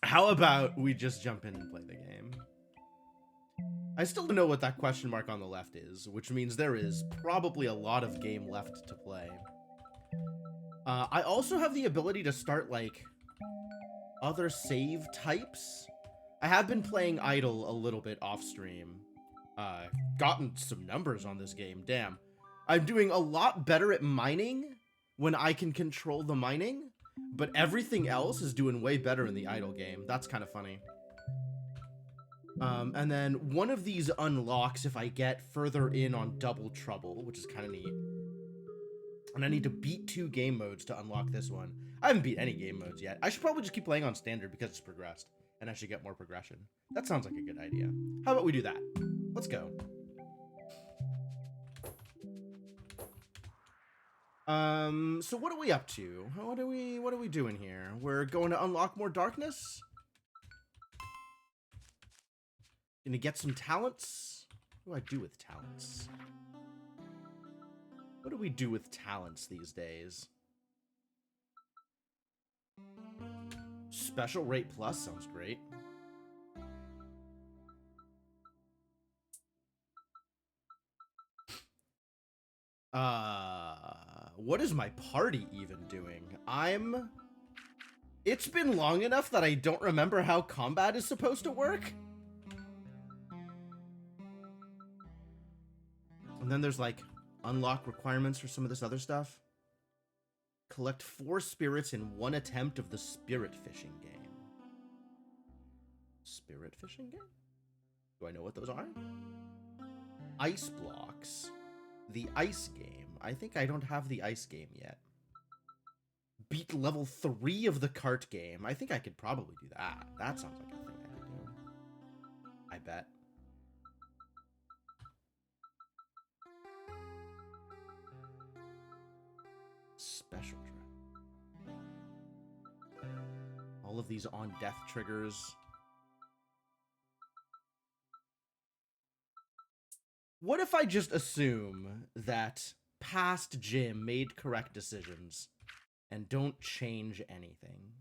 How about we just jump in and play the game? I still don't know what that question mark on the left is, which means there is probably a lot of game left to play. I also have the ability to start, like, other save types. I have been playing Idle a little bit off stream. Gotten some numbers on this game, damn. I'm doing a lot better at mining when I can control the mining, but everything else is doing way better in the Idle game. That's kind of funny. And then one of these unlocks if I get further in on Double Trouble, which is kind of neat. And I need to beat 2 game modes to unlock this one. I haven't beat any game modes yet. I should probably just keep playing on standard because it's progressed, and I should get more progression. That sounds like a good idea. How about we do that? Let's go. So what are we up to? What are we doing here? We're going to unlock more darkness? Gonna get some talents? What do I do with talents? What do we do with talents these days? Special rate plus sounds great. What is my party even doing? It's been long enough that I don't remember how combat is supposed to work. And then there's, like, unlock requirements for some of this other stuff. Collect 4 spirits in 1 attempt of the spirit fishing game. Spirit fishing game? Do I know what those are? Ice blocks. The ice game. I think I don't have the ice game yet. Beat level 3 of the cart game. I think I could probably do that. That sounds like a thing I could do. I bet. Special trap. All of these on death triggers. What if I just assume that past Jim made correct decisions and don't change anything?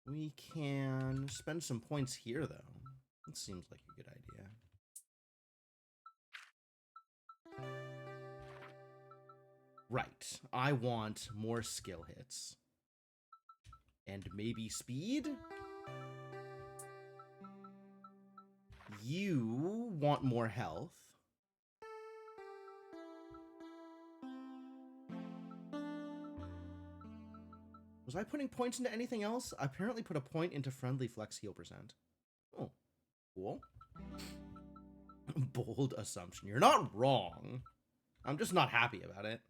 We can spend some points here, though. That seems like a good idea. Right. I want more skill hits. And maybe speed? You want more health. Was I putting points into anything else? I apparently put a point into friendly flex heal percent. Oh, cool. Bold assumption. You're not wrong. I'm just not happy about it.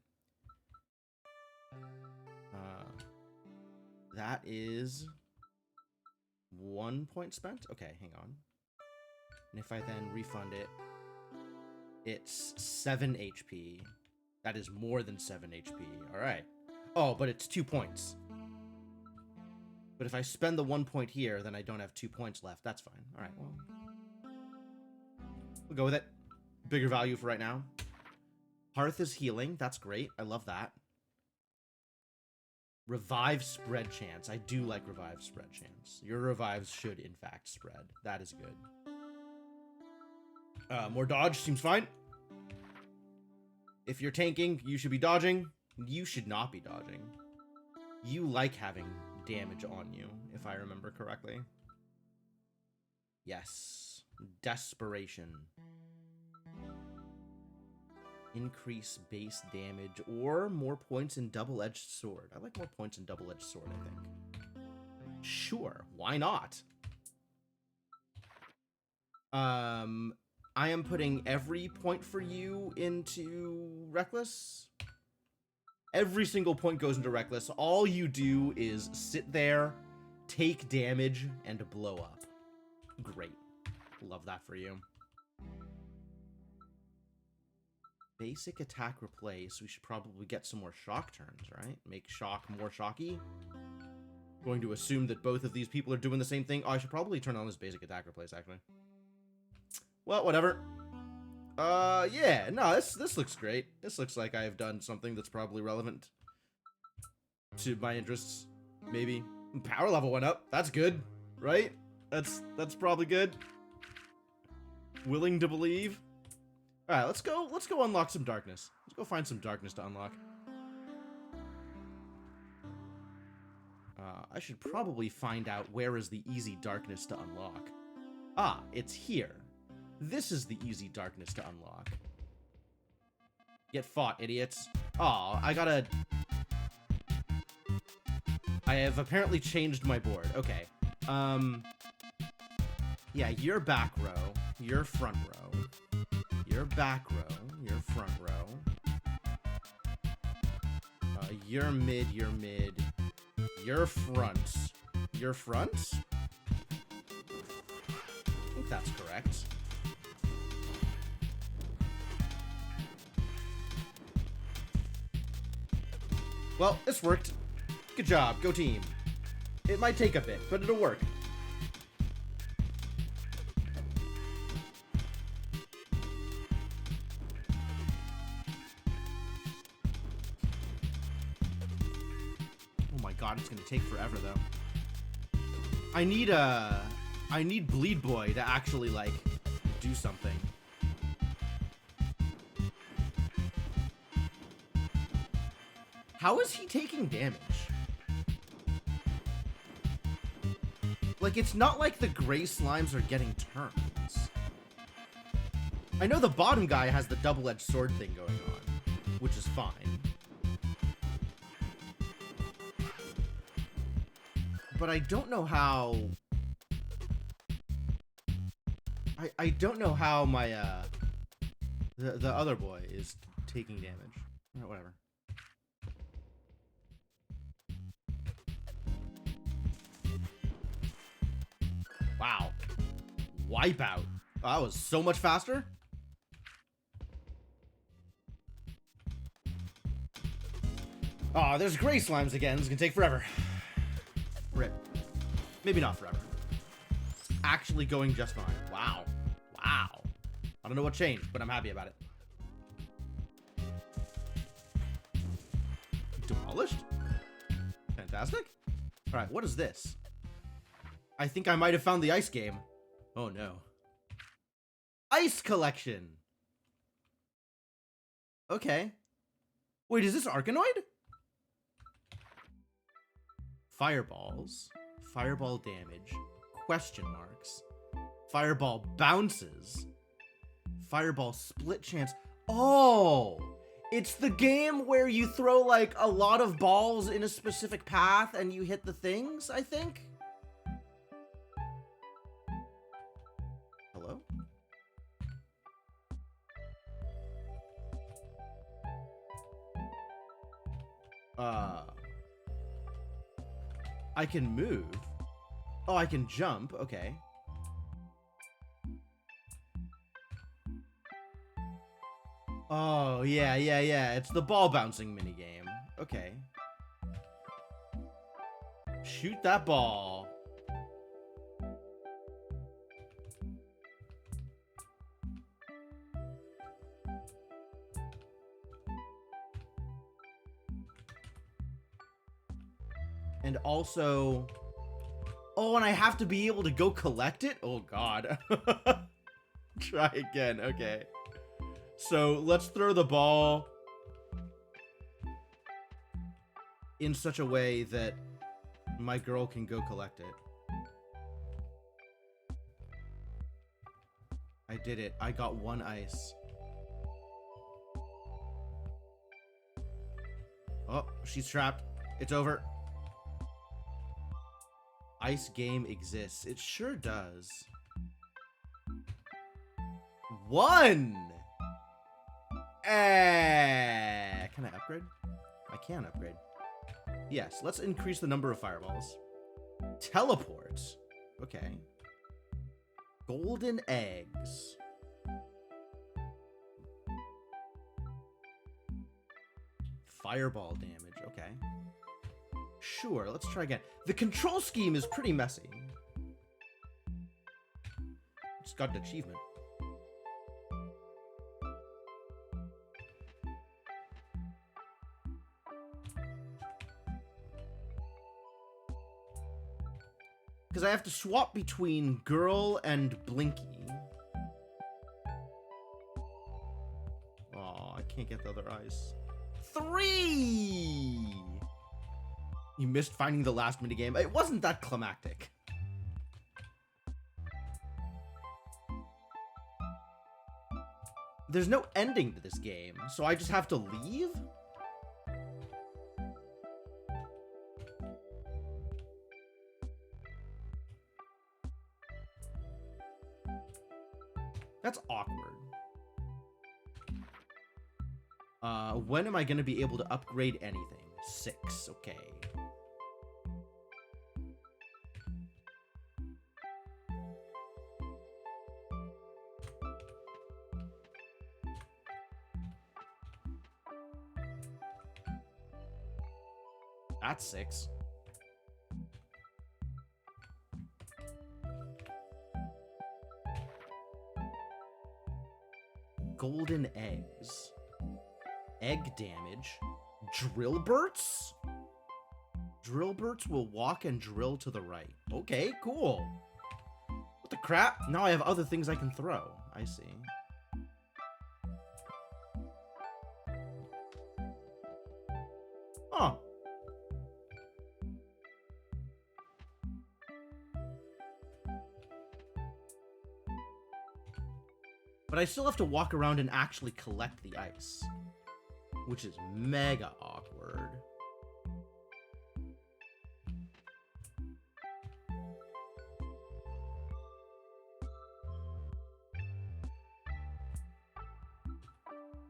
That is 1 point spent. Okay, hang on. And if I then refund it, it's 7 HP. That is more than 7 HP. All right. Oh, but it's 2 points. But if I spend the 1 point here, then I don't have 2 points left. That's fine. All right, well, we'll go with it. Bigger value for right now. Hearth is healing. That's great. I love that. Revive spread chance. I do like revive spread chance. Your revives should, in fact, spread. That is good. More dodge seems fine. If you're tanking, you should be dodging. You should not be dodging. You like having damage on you, if I remember correctly. Yes. Desperation. Increase base damage or more points in double-edged sword. I like more points in double-edged sword, I think. Sure, why not? I am putting every point for you into Reckless. Every single point goes into Reckless. All you do is sit there, take damage, and blow up. Great. Love that for you. Basic attack replace. We should probably get some more shock turns, right? Make shock more shocky. Going to assume that both of these people are doing the same thing. Oh, I should probably turn on this basic attack replace, actually. Well, whatever. Yeah, no, this looks great. This looks like I've done something that's probably relevant to my interests, maybe. Power level went up. That's good, right? That's probably good. Willing to believe. All right, let's go unlock some darkness. Let's go find some darkness to unlock. I should probably find out where is the easy darkness to unlock. Ah, it's here. This is the easy darkness to unlock. Get fought, idiots. Aw, I have apparently changed my board. Okay. Yeah, you're back row. You're front row. You're back row. You're front row. You're mid. You're mid. You're front. You're front? I think that's correct. Well, this worked. Good job. Go team. It might take a bit, but it'll work. Oh my god, it's gonna take forever though. I need Bleed Boy to actually, like, do something. How is he taking damage? Like, it's not like the gray slimes are getting turns. I know the bottom guy has the double-edged sword thing going on, which is fine. But I don't know how... I don't know how my, the other boy is taking damage. Alright, whatever. Wow. Wipeout. Oh, that was so much faster. Oh, there's gray slimes again. This is gonna take forever. Rip. Maybe not forever. It's actually going just fine. Wow. Wow. I don't know what changed, but I'm happy about it. Demolished? Fantastic. All right, what is this? I think I might have found the ice game. Oh no. Ice collection. Okay. Wait, is this Arkanoid? Fireballs. Fireball damage. Question marks. Fireball bounces. Fireball split chance. Oh! It's the game where you throw, like, a lot of balls in a specific path and you hit the things, I think? Hello? I can move. Oh, I can jump. Okay. Oh, yeah. It's the ball bouncing minigame. Okay. Shoot that ball. And also... Oh, and I have to be able to go collect it? Oh, God. Try again. Okay. So, let's throw the ball in such a way that my girl can go collect it. I did it. I got one ice. Oh, she's trapped. It's over. Ice game exists. It sure does. One! Can I upgrade? I can upgrade. Yes, let's increase the number of fireballs. Teleport. Okay. Golden eggs. Fireball damage. Okay. Sure, let's try again. The control scheme is pretty messy. Just got an achievement. Because I have to swap between Girl and Blinky. Oh, I can't get the other ice. 3! You missed finding the last minigame. It wasn't that climactic. There's no ending to this game, so I just have to leave? That's awkward. When am I going to be able to upgrade anything? 6, okay. That's 6. Golden eggs. Egg damage. Drillberts? Drillberts will walk and drill to the right. Okay, cool. What the crap? Now I have other things I can throw. I see. Oh. But I still have to walk around and actually collect the ice, which is mega awkward.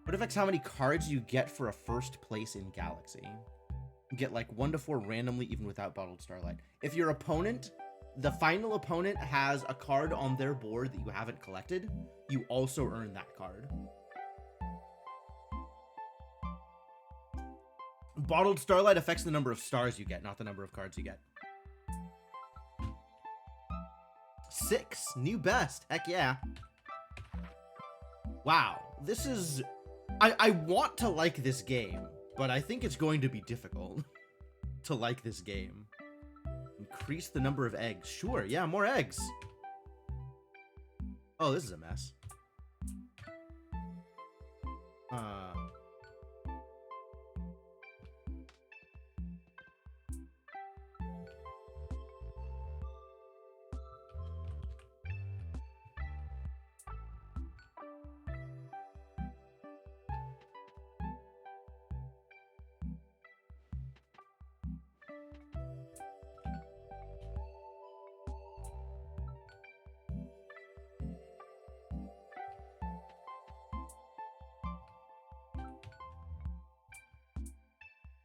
What affects how many cards you get for a first place in Galaxy? You get like 1 to 4 randomly, even without Bottled Starlight. If your opponent, the final opponent, has a card on their board that you haven't collected, you also earn that card. Bottled Starlight affects the number of stars you get, not the number of cards you get. 6, new best, heck yeah. Wow, this is... I want to like this game, but I think it's going to be difficult to like this game. Increase the number of eggs. Sure, yeah, more eggs. Oh, this is a mess.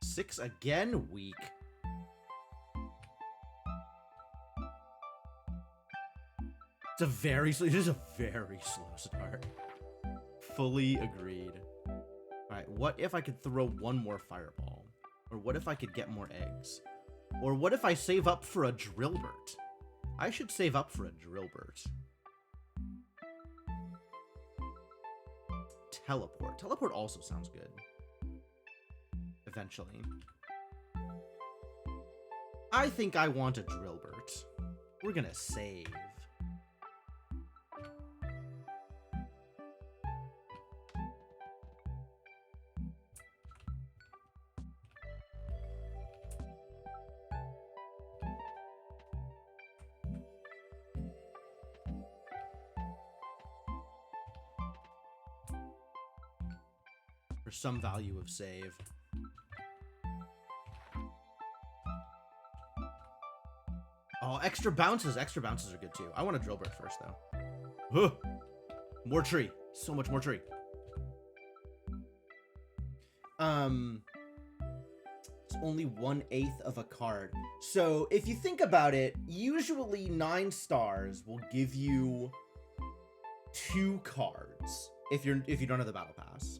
Six again? Weak. It is a very slow start. Fully agreed. Alright, what if I could throw one more fireball? Or what if I could get more eggs? Or what if I save up for a Drillbert? I should save up for a Drillbert. Teleport. Teleport also sounds good. Eventually. I think I want a Drillbert. We're gonna save. For some value of save. Oh, extra bounces. Extra bounces are good too. I want a Drillbert first, though. Huh. More tree. So much more tree. It's only 1/8 of a card. So if you think about it, usually 9 stars will give you 2 cards if you don't have the battle pass.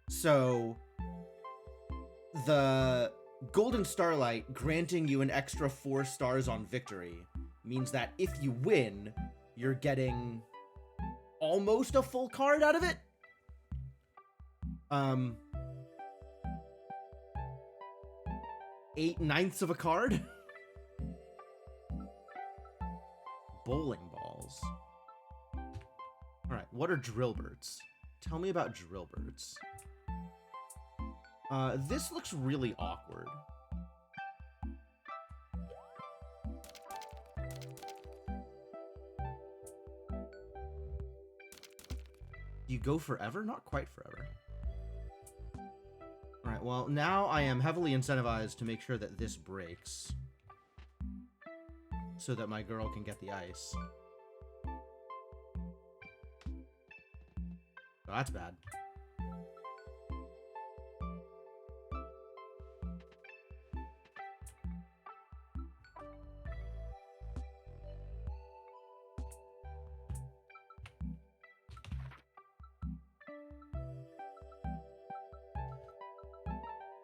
So the Golden Starlight granting you an extra 4 stars on victory means that if you win, you're getting almost a full card out of it. 8/9 of a card. bowling balls. Alright, what are drillbirds? Tell me about drillbirds. This looks really awkward. You go forever? Not quite forever. Alright, well, now I am heavily incentivized to make sure that this breaks. So that my girl can get the ice. Oh, that's bad.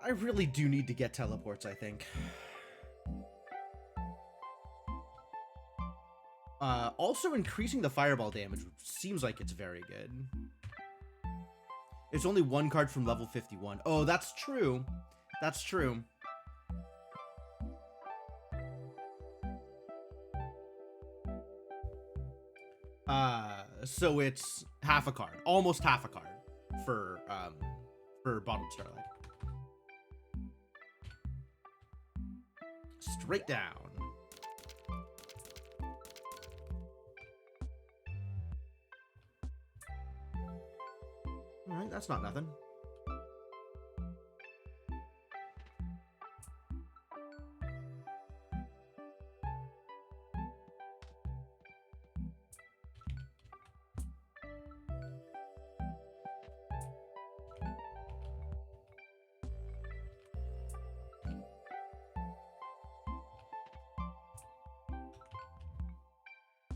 I really do need to get teleports, I think. Also increasing the fireball damage seems like it's very good. It's only one card from level 51. Oh, that's true. That's true. So it's half a card. Almost half a card for Bottled Starlight. Straight down. Alright, that's not nothing.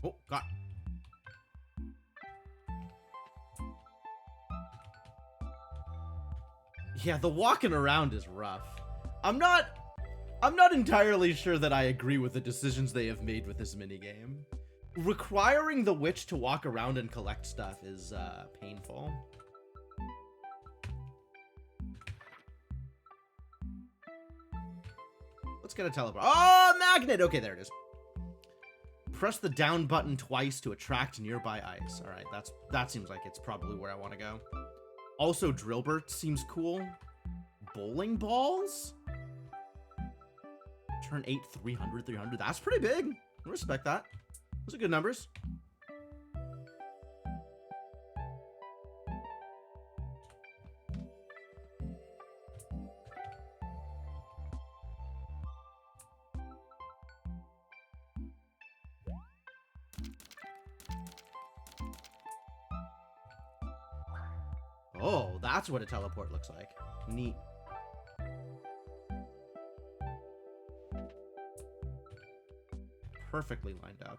Oh, God. Yeah, the walking around is rough. I'm not entirely sure that I agree with the decisions they have made with this minigame. Requiring the witch to walk around and collect stuff is painful. Let's get a teleport. Oh, magnet! Okay, there it is. Press the down button twice to attract nearby ice. All right, that seems like it's probably where I want to go. Also, Drillbert seems cool. Bowling balls? Turn 8, 300, 300. That's pretty big. I respect that. Those are good numbers. Oh, that's what a teleport looks like. Neat. Perfectly lined up.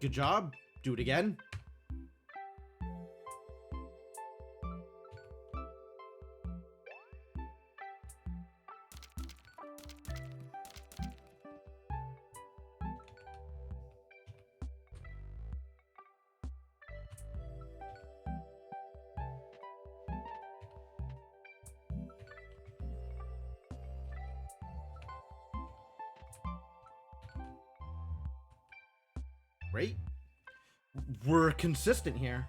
Good job. Do it again. Great. We're consistent here.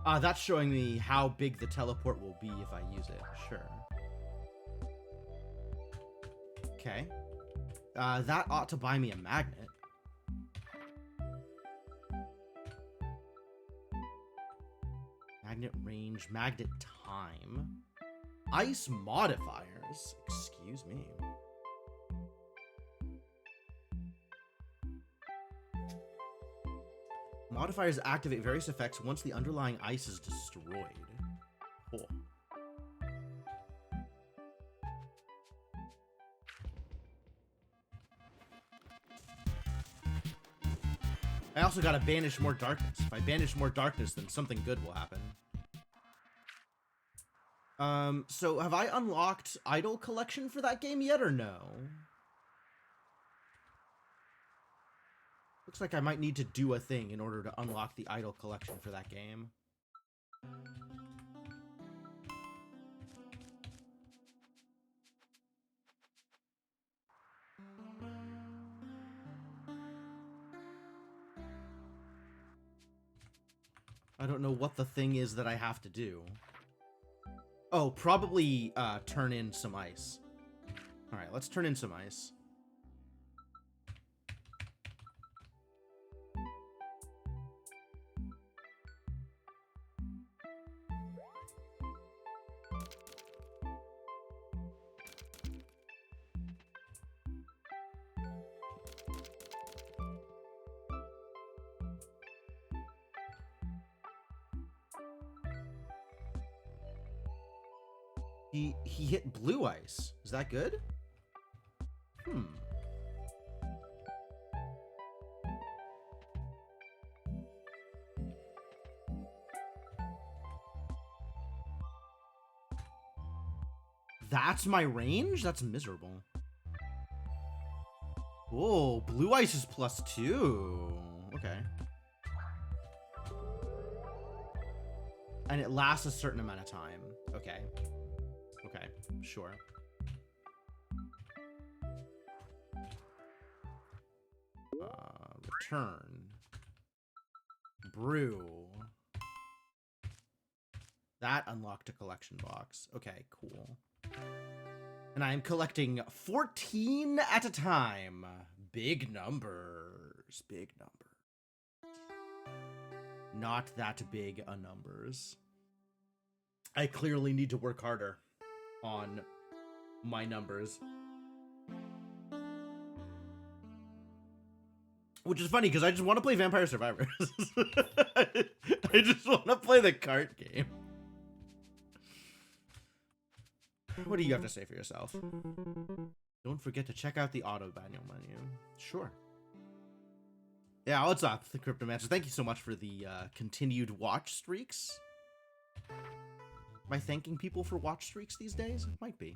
That's showing me how big the teleport will be if I use it. Sure. Okay. That ought to buy me a magnet. Magnet range, magnet time. Ice modifiers. Excuse me. Modifiers activate various effects once the underlying ice is destroyed. Cool. I also gotta banish more darkness. If I banish more darkness, then something good will happen. So have I unlocked Idol Collection for that game yet or no? Looks like I might need to do a thing in order to unlock the idol collection for that game. I don't know what the thing is that I have to do. Oh, probably turn in some ice. All right, let's turn in some ice. He hit blue ice. Is that good? Hmm. That's my range? That's miserable. Oh, blue ice is +2. Okay. And it lasts a certain amount of time. Okay. Okay, sure. Return. Brew. That unlocked a collection box. Okay, cool. And I am collecting 14 at a time. Big numbers. Big numbers. Not that big a numbers. I clearly need to work harder on my numbers. Which is funny because I just want to play Vampire Survivors. I just want to play the cart game. What do you have to say for yourself? Don't forget to check out the auto manual menu. Sure. Yeah, what's up, the Cryptomancer? Thank you so much for the continued watch streaks. Am I thanking people for watch streaks these days? It might be.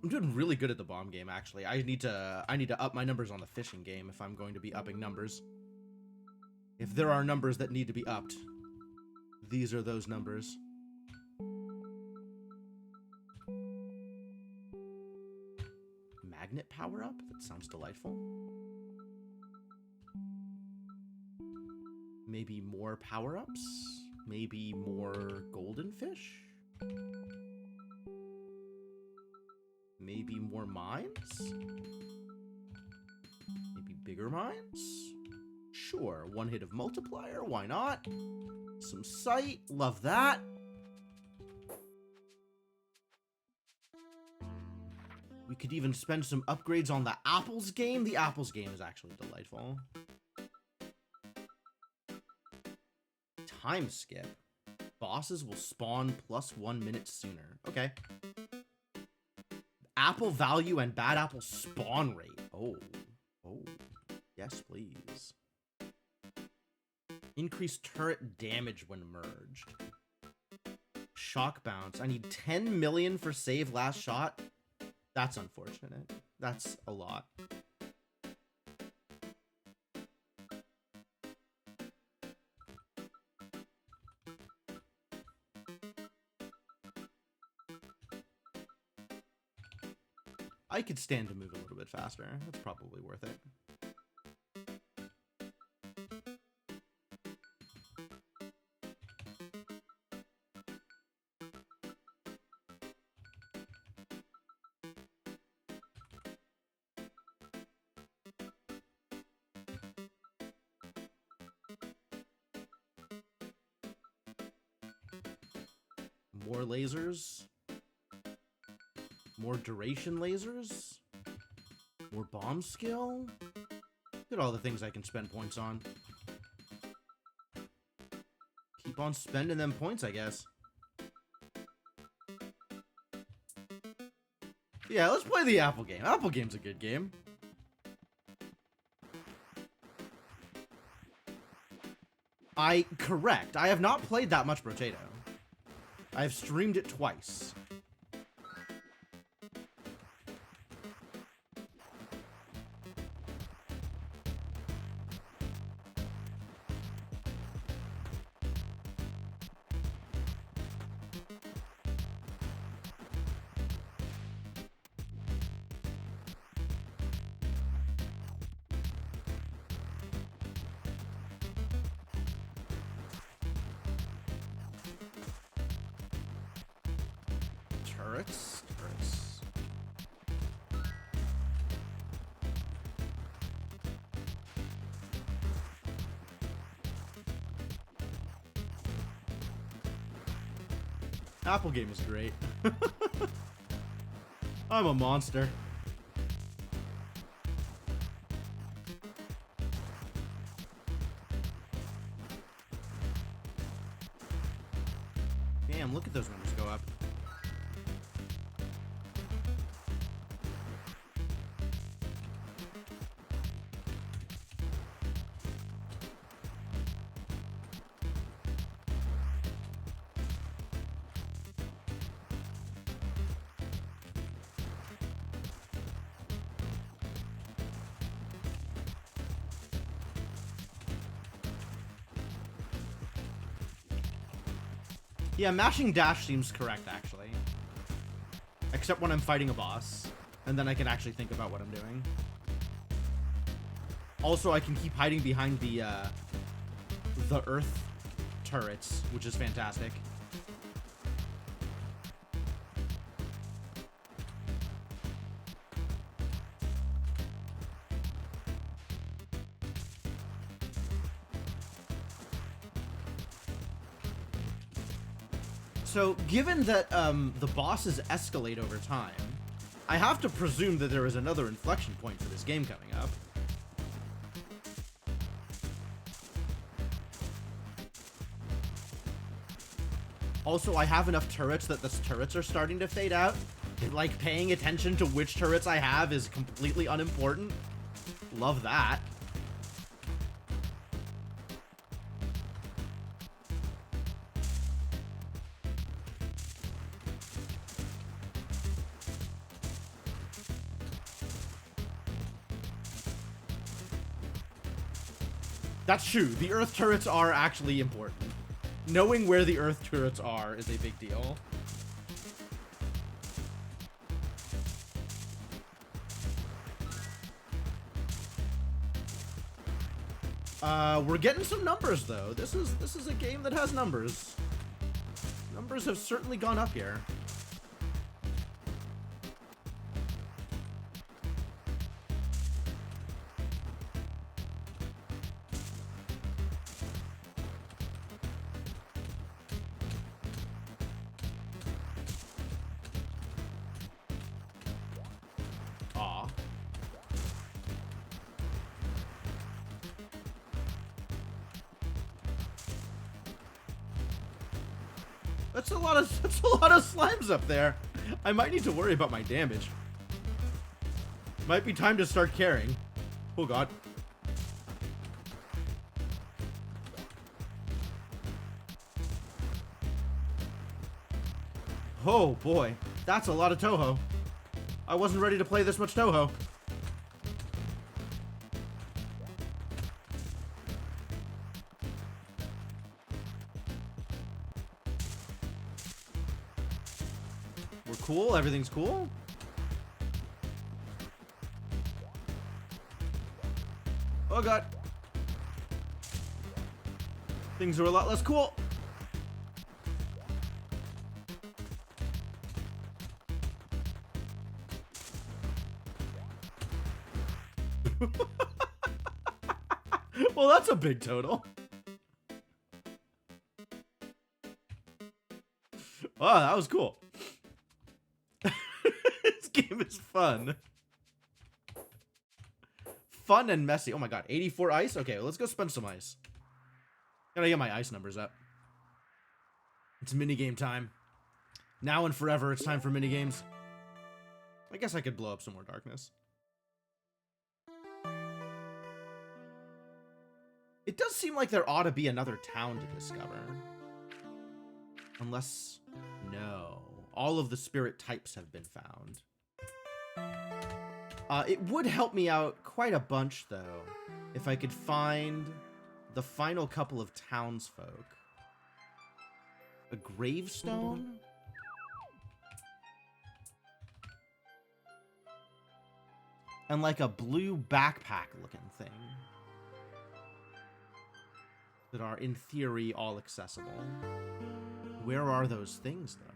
I'm doing really good at the bomb game, actually. I need to up my numbers on the fishing game if I'm going to be upping numbers. If there are numbers that need to be upped, these are those numbers. Magnet power up? That sounds delightful. Maybe more power-ups? Maybe more golden fish? Maybe more mines? Maybe bigger mines? Sure, one hit of multiplier, why not? Some sight, love that. We could even spend some upgrades on the apples game. The apples game is actually delightful. Time skip. Bosses will spawn +1 minute sooner. Okay. Apple value and bad apple spawn rate. Oh. Oh. Yes, please. Increased turret damage when merged. Shock bounce. I need 10 million for save last shot. That's unfortunate. That's a lot. I could stand to move a little bit faster. That's probably worth it. More lasers. More duration lasers. More bomb skill. Look at all the things I can spend points on. Keep on spending them points, I guess. Yeah, let's play the Apple game. Apple game's a good game. Correct. I have not played that much Brotato. I've streamed it twice. Turrets. Turrets. Apple game is great. I'm a monster. Damn, look at those numbers go up. Yeah, mashing dash seems correct, actually. Except when I'm fighting a boss. And then I can actually think about what I'm doing. Also, I can keep hiding behind the earth turrets, which is fantastic. So, given that the bosses escalate over time, I have to presume that there is another inflection point for this game coming up. Also, I have enough turrets that the turrets are starting to fade out. Like, paying attention to which turrets I have is completely unimportant. Love that. That's true. The earth turrets are actually important. Knowing where the earth turrets are is a big deal. We're getting some numbers though. This is a game that has numbers. Numbers have certainly gone up here. That's a lot of slimes up there. I might need to worry about my damage. Might be time to start caring. Oh god. Oh boy, that's a lot of Toho. I wasn't ready to play this much Toho. Cool, everything's cool. Oh god. Things are a lot less cool. Well, that's a big total. Oh, that was cool. This game is fun. Fun and messy. Oh my god, 84 ice? Okay, well, let's go spend some ice. Gotta get my ice numbers up. It's minigame time. Now and forever, it's time for minigames. I guess I could blow up some more darkness. It does seem like there ought to be another town to discover. Unless... no. All of the spirit types have been found. It would help me out quite a bunch, though, if I could find the final couple of townsfolk. A gravestone? And like a blue backpack-looking thing. That are, in theory, all accessible. Where are those things, though?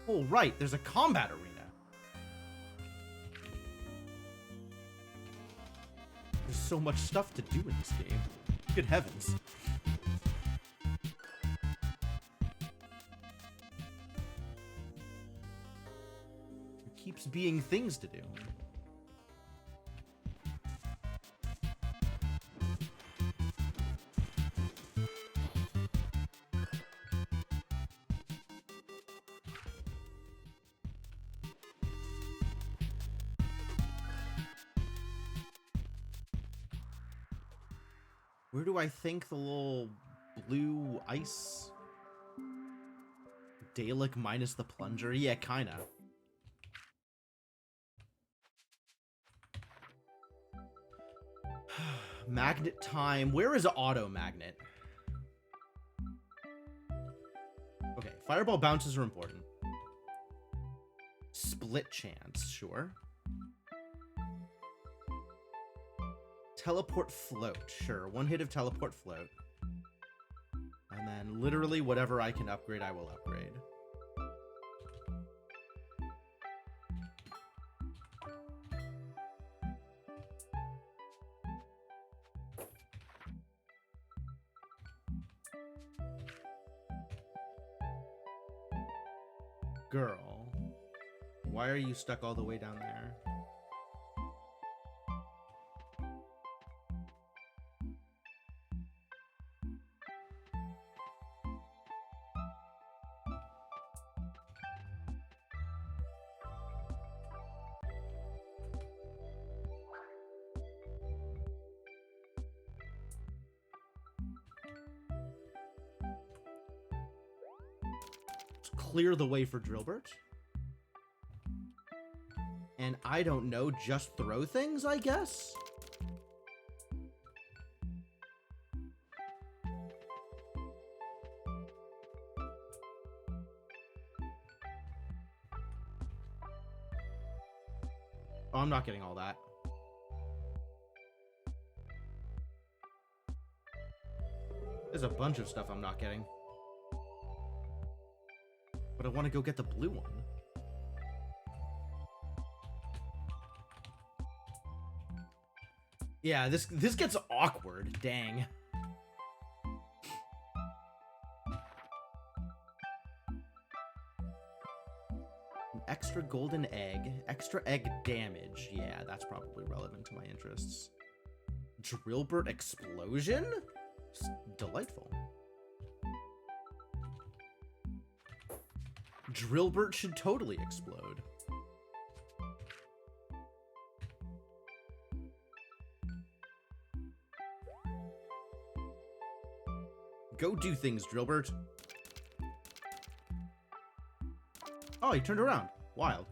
Oh, right, there's a combat arena. There's so much stuff to do in this game. Good heavens. There keeps being things to do. Where do I think the little blue ice Dalek minus the plunger? Yeah, kinda. Magnet time. Where is auto magnet? Okay, fireball bounces are important. Split chance, sure. Teleport float, sure. One hit of teleport float. And then literally whatever I can upgrade, I will upgrade. Girl, why are you stuck all the way down there? Clear the way for Drillbert. And I don't know, just throw things, I guess? Oh, I'm not getting all that. There's a bunch of stuff I'm not getting. But I want to go get the blue one. Yeah, this gets awkward. Dang. An extra golden egg. Extra egg damage. Yeah, that's probably relevant to my interests. Drillbert explosion? It's delightful. Drillbert should totally explode. Go do things, Drillbert. Oh, he turned around. Wild.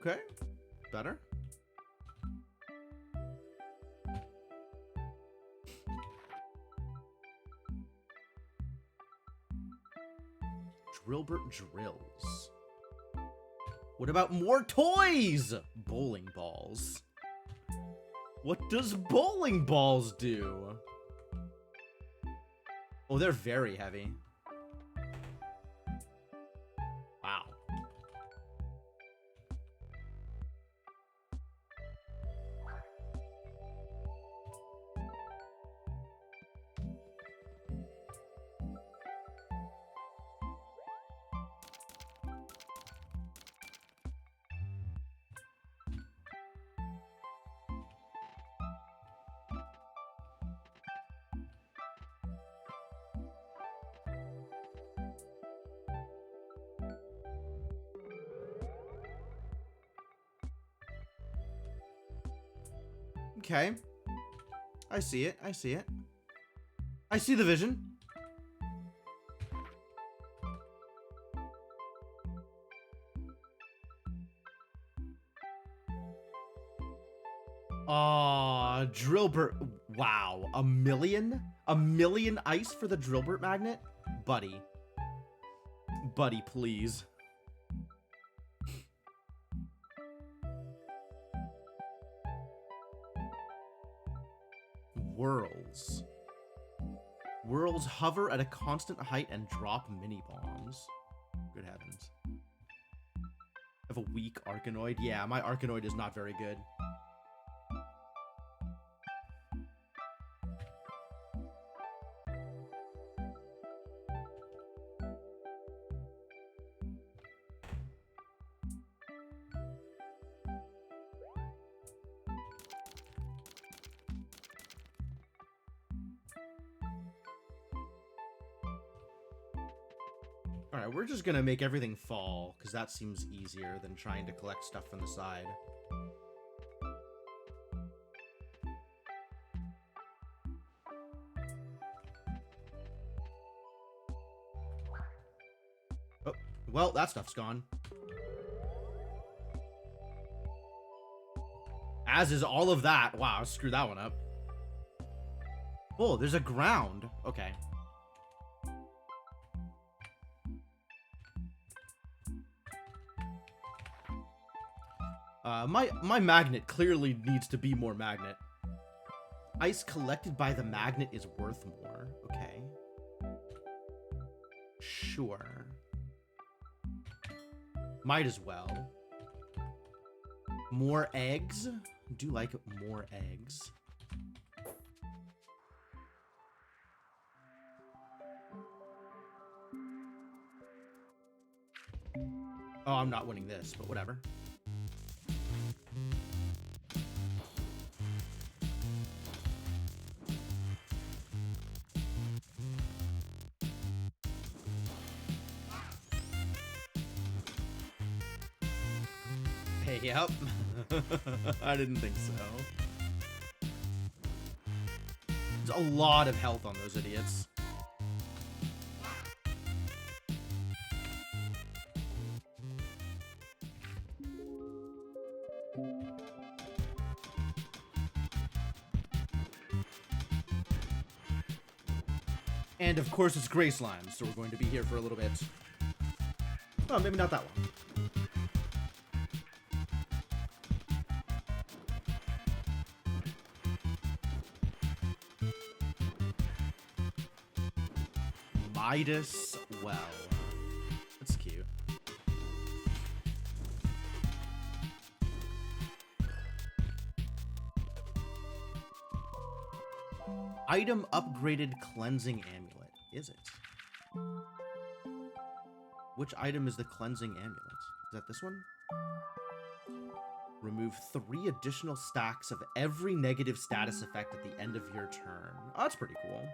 Okay, better. Drillbert drills. What about more toys? Bowling balls. What does bowling balls do? Oh, they're very heavy. Wow. Okay. I see it. I see it. I see the vision. Drillburt. Wow. A million? A million ice for the Drillburt magnet? Buddy. Buddy, please. Whirls. Whirls hover at a constant height and drop mini bombs. Good heavens. I have a weak Arkanoid. Yeah, my Arkanoid is not very good. Alright, we're just gonna make everything fall, because that seems easier than trying to collect stuff from the side. Oh, well, that stuff's gone. As is all of that. Wow, screw that one up. Oh, there's a ground. Okay. My magnet clearly needs to be more magnet. Ice collected by the magnet is worth more. Okay. Sure. Might as well. More eggs? Do like more eggs. Oh, I'm not winning this, but whatever. Hey, yep. I didn't think so. There's a lot of health on those idiots. And of course it's gray slime, so we're going to be here for a little bit. Oh, maybe not that one. Midas well. That's cute. Item upgraded cleansing amulet. Is it? Which item is the cleansing amulet? Is that this one? Remove 3 additional stacks of every negative status effect at the end of your turn. Oh, that's pretty cool.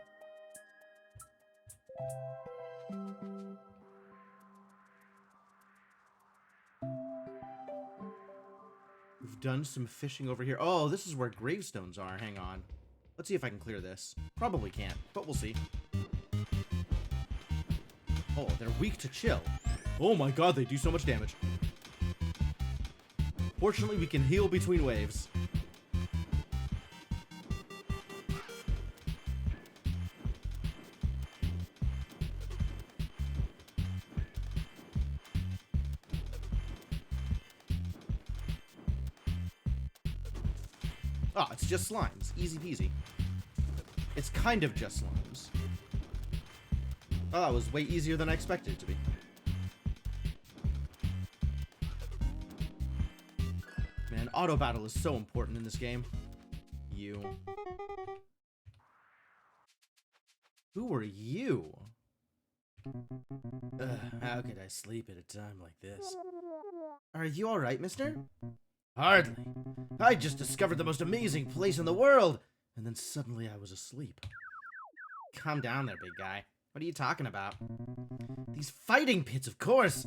We've done some fishing over here. Oh, this is where gravestones are. Hang on. Let's see if I can clear this. Probably can't, but we'll see. Oh, they're weak to chill. Oh my god, they do so much damage. Fortunately, we can heal between waves. Ah, it's just slimes. Easy peasy. It's kind of just slimes. Oh, that was way easier than I expected it to be. Man, auto battle is so important in this game. You. Who are you? How could I sleep at a time like this? Are you alright, mister? Hardly. I just discovered the most amazing place in the world, and then suddenly I was asleep. Calm down there, big guy. What are you talking about? These fighting pits, of course.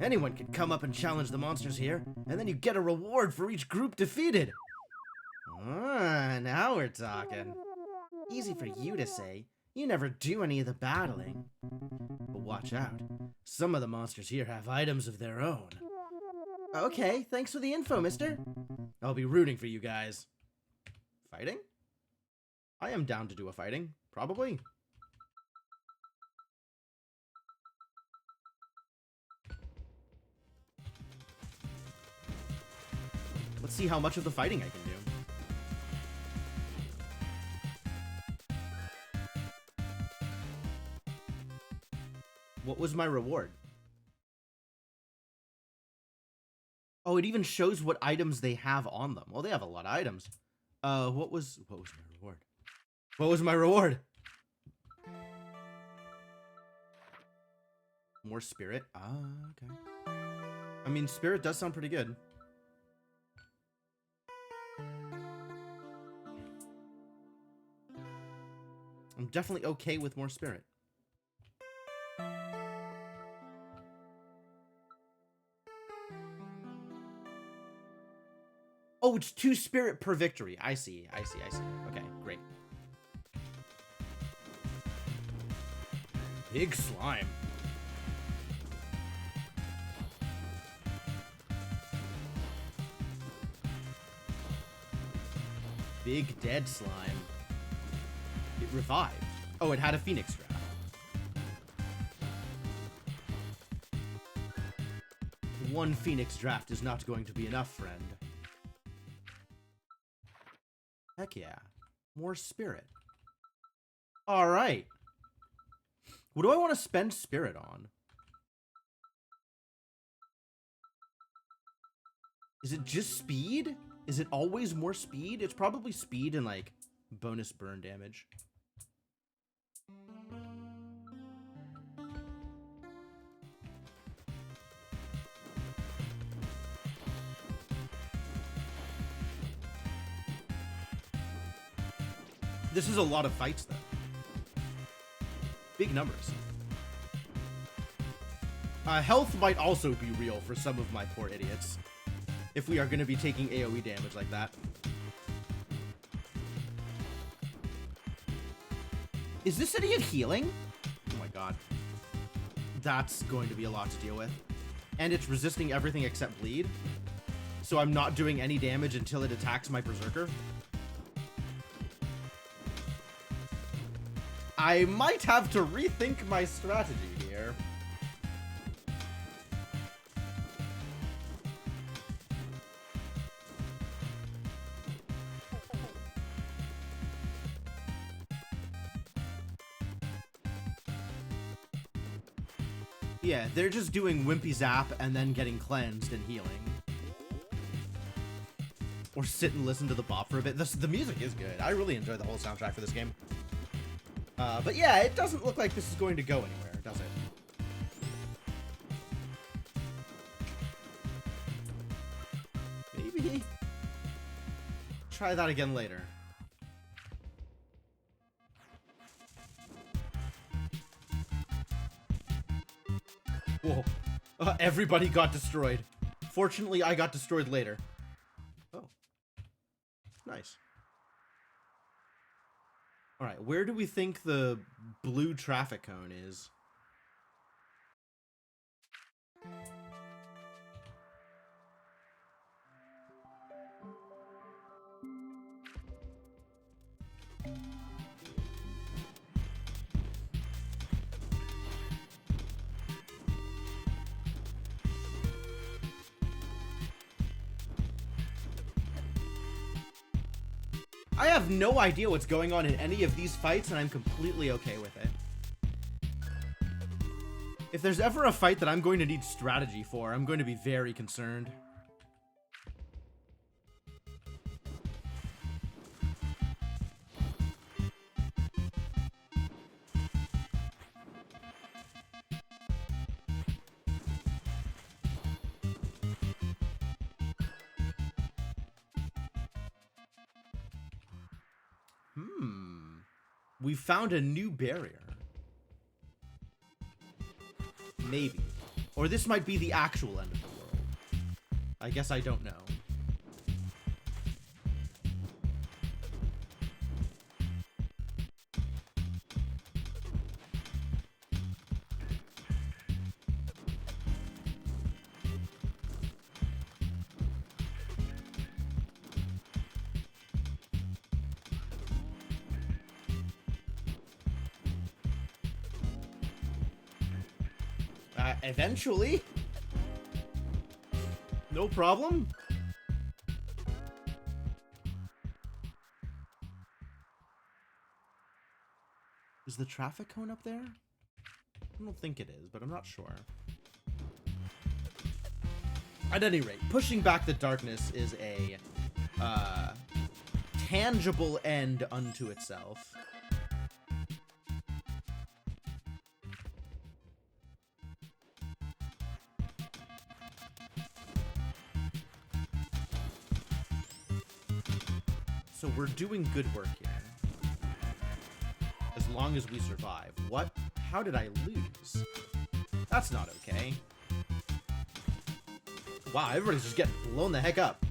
Anyone can come up and challenge the monsters here, and then you get a reward for each group defeated. Ah, now we're talking. Easy for you to say. You never do any of the battling. But watch out. Some of the monsters here have items of their own. Okay, thanks for the info, mister. I'll be rooting for you guys. Fighting? I am down to do a fighting. Probably. Let's see how much of the fighting I can do. What was my reward? Oh, it even shows what items they have on them. Well, they have a lot of items. What was my reward? What was my reward? More spirit? Ah, okay. I mean, spirit does sound pretty good. I'm definitely okay with more spirit. Oh, it's 2 spirit per victory. I see. Okay, great. Big slime. Big dead slime. It revived. Oh, it had a phoenix draft. One phoenix draft is not going to be enough, friend. Heck yeah. More spirit. Alright. What do I want to spend spirit on? Is it just speed? Is it always more speed? It's probably speed and, like, bonus burn damage. This is a lot of fights, though. Big numbers. Health might also be real for some of my poor idiots. If we are going to be taking AoE damage like that. Is this idiot healing? Oh my god. That's going to be a lot to deal with. And it's resisting everything except bleed. So I'm not doing any damage until it attacks my berserker. I might have to rethink my strategy here. Yeah, they're just doing Wimpy Zap and then getting cleansed and healing. Or sit and listen to the bop for a bit. The music is good. I really enjoy the whole soundtrack for this game. But yeah, it doesn't look like this is going to go anywhere, does it? Maybe. Try that again later. Whoa. Everybody got destroyed. Fortunately, I got destroyed later. Oh. Nice. Alright, where do we think the blue traffic cone is? I have no idea what's going on in any of these fights, and I'm completely okay with it. If there's ever a fight that I'm going to need strategy for, I'm going to be very concerned. We found a new barrier. Maybe. Or this might be the actual end of the world. I guess I don't know. Eventually. No problem. Is the traffic cone up there? I don't think it is, but I'm not sure. At any rate, pushing back the darkness is a tangible end unto itself. So we're doing good work here. As long as we survive. What? How did I lose? That's not okay. Wow, everybody's just getting blown the heck up.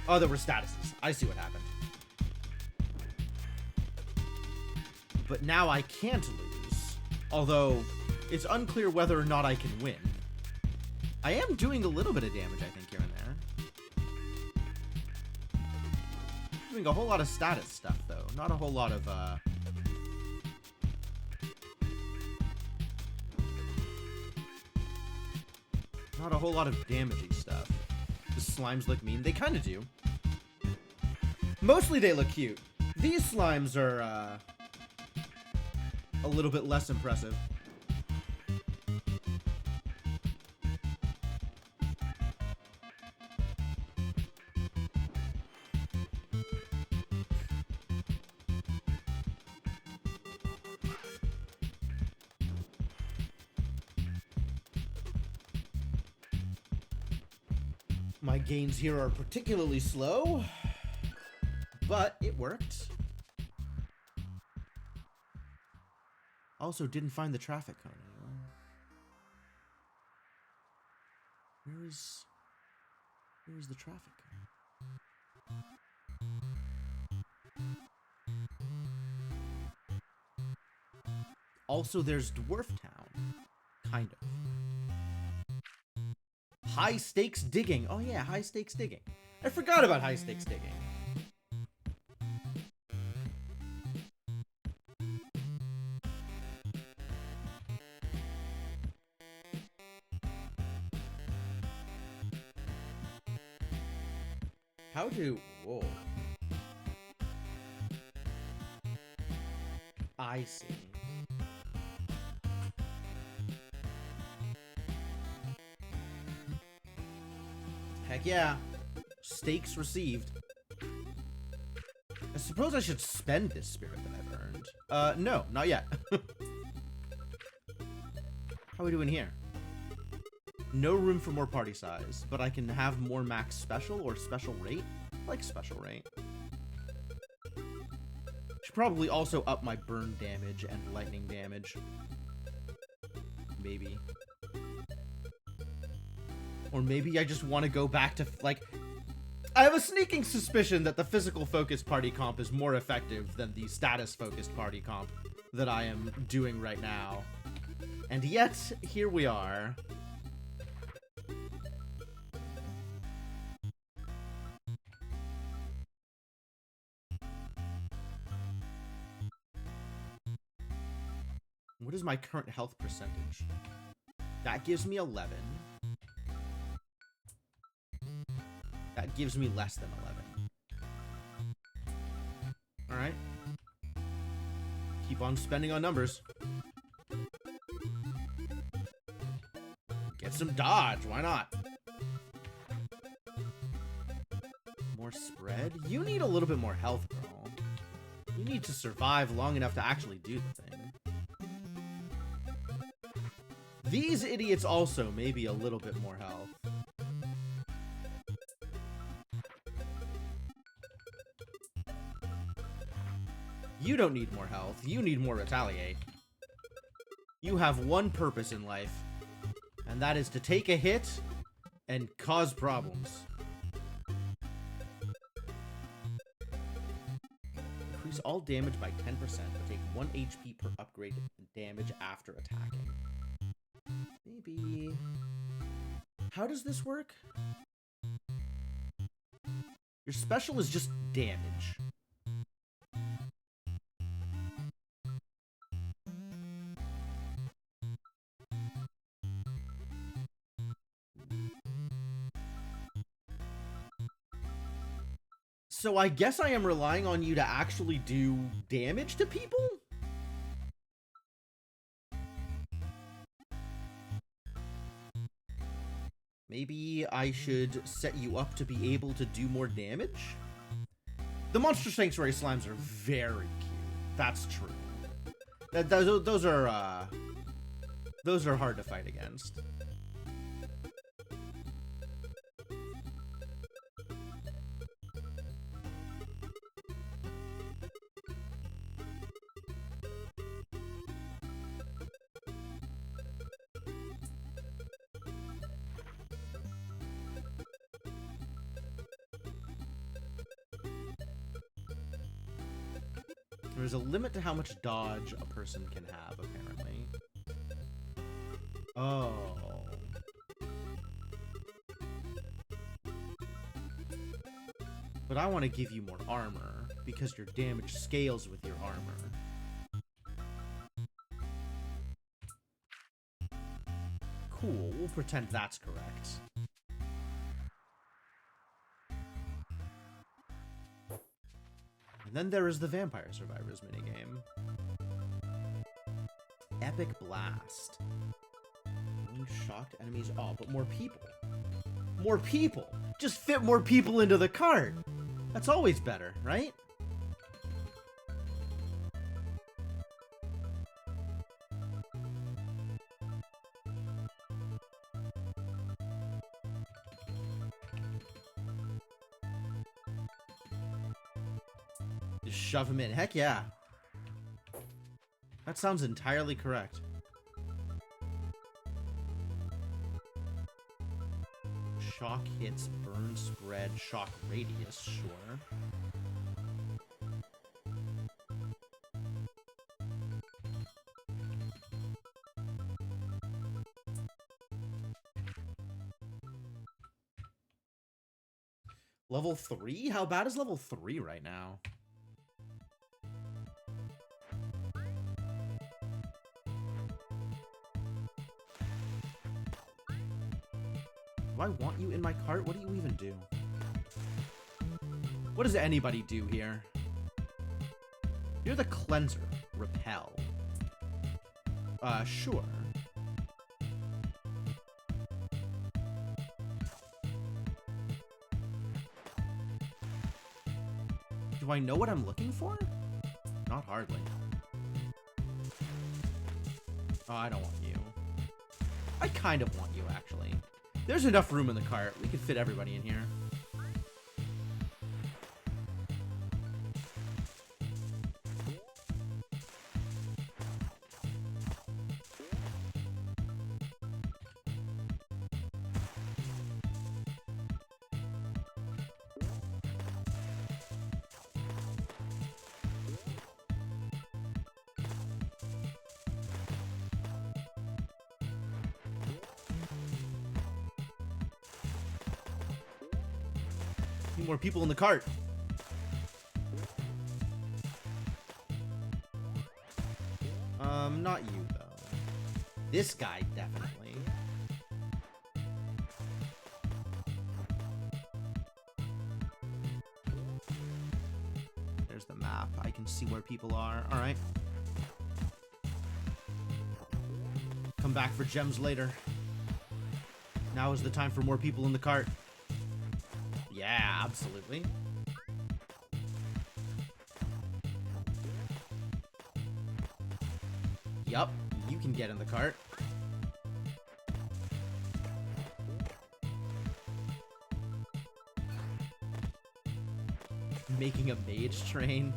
Oh, there were statuses. I see what happened. But now I can't lose. Although, it's unclear whether or not I can win. I am doing a little bit of damage, I think, here and there. Doing a whole lot of status stuff, though. Not a whole lot of, not a whole lot of damagey stuff. The slimes look mean. They kind of do. Mostly they look cute. These slimes are, a little bit less impressive. My gains here are particularly slow, but it worked. Also, didn't find the traffic cone anywhere. Where's the traffic cone? Also, there's Dwarf Town. Kind of. High stakes digging. Oh yeah, high stakes digging. I forgot about high stakes digging. How do... Whoa. I see. Heck yeah. Stakes received. I suppose I should spend this spirit that I've earned. No, not yet. How are we doing here? No room for more party size, but I can have more max special or special rate. I like special rate. Should probably also up my burn damage and lightning damage. Maybe. Or maybe I just want to go back to, like... I have a sneaking suspicion that the physical-focused party comp is more effective than the status-focused party comp that I am doing right now. And yet, here we are. What is my current health percentage? That gives me 11. That gives me less than 11. Alright. Keep on spending on numbers. Get some dodge, why not? More spread? You need a little bit more health, girl. You need to survive long enough to actually do the thing. These idiots also maybe a little bit more health. You don't need more health. You need more retaliate. You have one purpose in life, and that is to take a hit and cause problems. Increase all damage by 10%, but take 1 HP per upgrade damage after attacking. Maybe... How does this work? Your special is just damage. So I guess I am relying on you to actually do damage to people? Maybe I should set you up to be able to do more damage? The Monster Sanctuary slimes are very cute. That's true. Those are hard to fight against. There's a limit to how much dodge a person can have, apparently. Oh. But I want to give you more armor, because your damage scales with your armor. Cool, we'll pretend that's correct. And then there is the Vampire Survivors minigame. Epic Blast. Only shocked enemies. Oh, but more people. More people! Just fit more people into the cart! That's always better, right? Just shove him in. Heck yeah. That sounds entirely correct. Shock hits, burn spread, shock radius, sure. Level 3? How bad is level 3 right now? Do I want you in my cart? What do you even do? What does anybody do here? You're the cleanser. Repel. Sure. Do I know what I'm looking for? Not hardly. Oh, I don't want you. I kind of want you, actually. There's enough room in the cart. We could fit everybody in here. Need more people in the cart. Not you, though. This guy, definitely. There's the map. I can see where people are. Alright. Come back for gems later. Now is the time for more people in the cart. Yeah, absolutely. Yup, you can get in the cart. Making a mage train?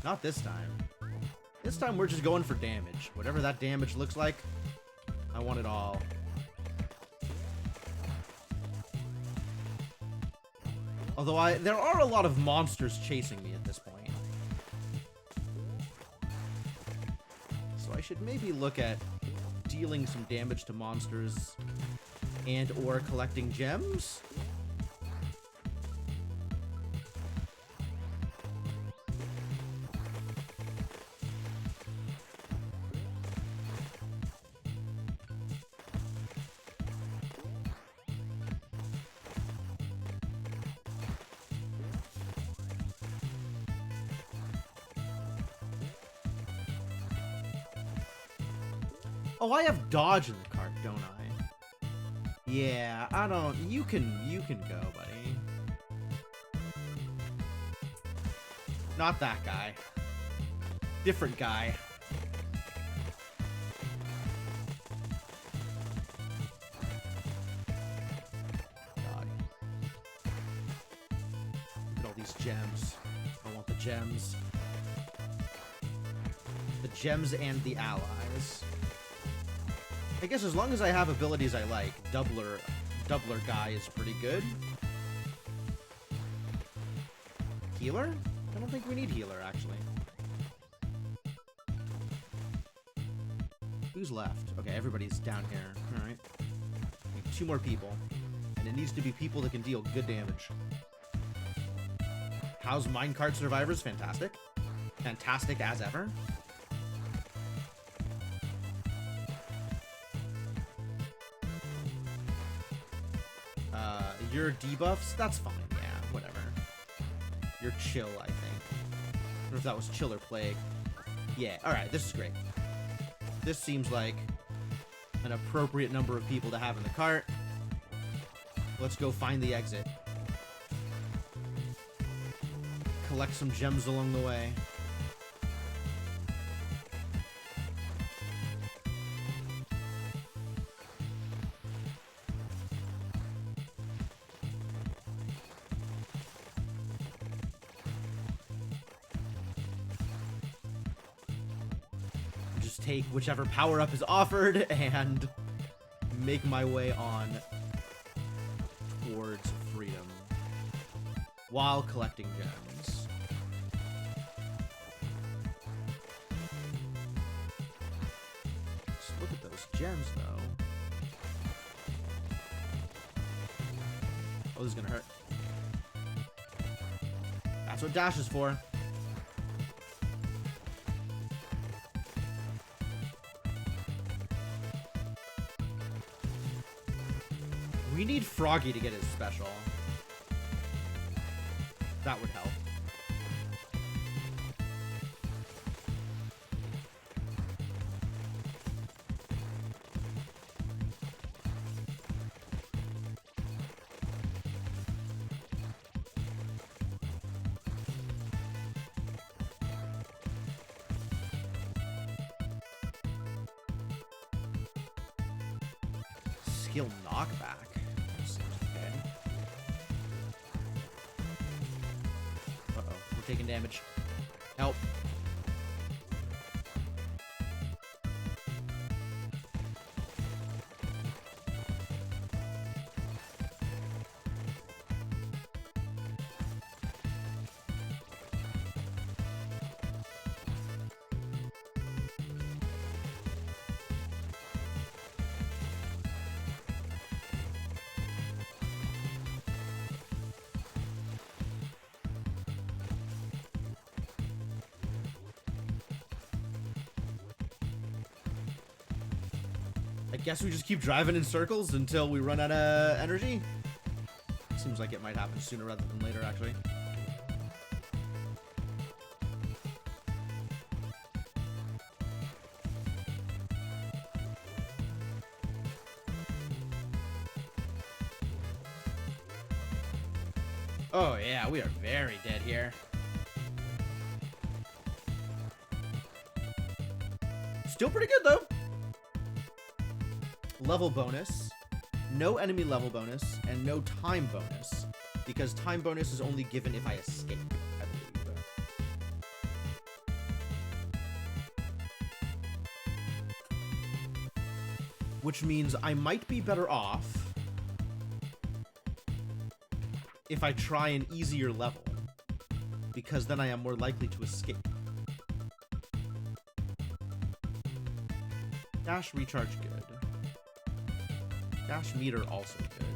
Not this time. This time we're just going for damage. Whatever that damage looks like, I want it all. Although there are a lot of monsters chasing me at this point. So I should maybe look at dealing some damage to monsters and or collecting gems. Oh, I have dodge in the cart, don't I? Yeah, I don't... You can go, buddy. Not that guy. Different guy. God. Look at all these gems. I want the gems. The gems and the allies. I guess as long as I have abilities I like, Doubler guy is pretty good. Healer? I don't think we need healer, actually. Who's left? Okay, everybody's down here. Alright. Need 2 more people. And it needs to be people that can deal good damage. How's Minecart Survivors? Fantastic. Fantastic as ever. Your debuffs? That's fine, yeah, whatever. You're chill, I think. I don't know if that was chill or plague. Yeah, alright, this is great. This seems like an appropriate number of people to have in the cart. Let's go find the exit. Collect some gems along the way. Take whichever power-up is offered and make my way on towards freedom while collecting gems. Just look at those gems, though. Oh, this is gonna hurt. That's what dash is for. We need Froggy to get his special. That would help. Skill knockback. Uh-oh, we're taking damage. Help. I guess we just keep driving in circles until we run out of energy. Seems like it might happen sooner rather than later, actually. Oh yeah, we are very dead here. Still pretty good though. Level bonus, no enemy level bonus, and no time bonus, because time bonus is only given if I escape, I believe. Which means I might be better off if I try an easier level, because then I am more likely to escape. Dash recharge good. Dash meter also good.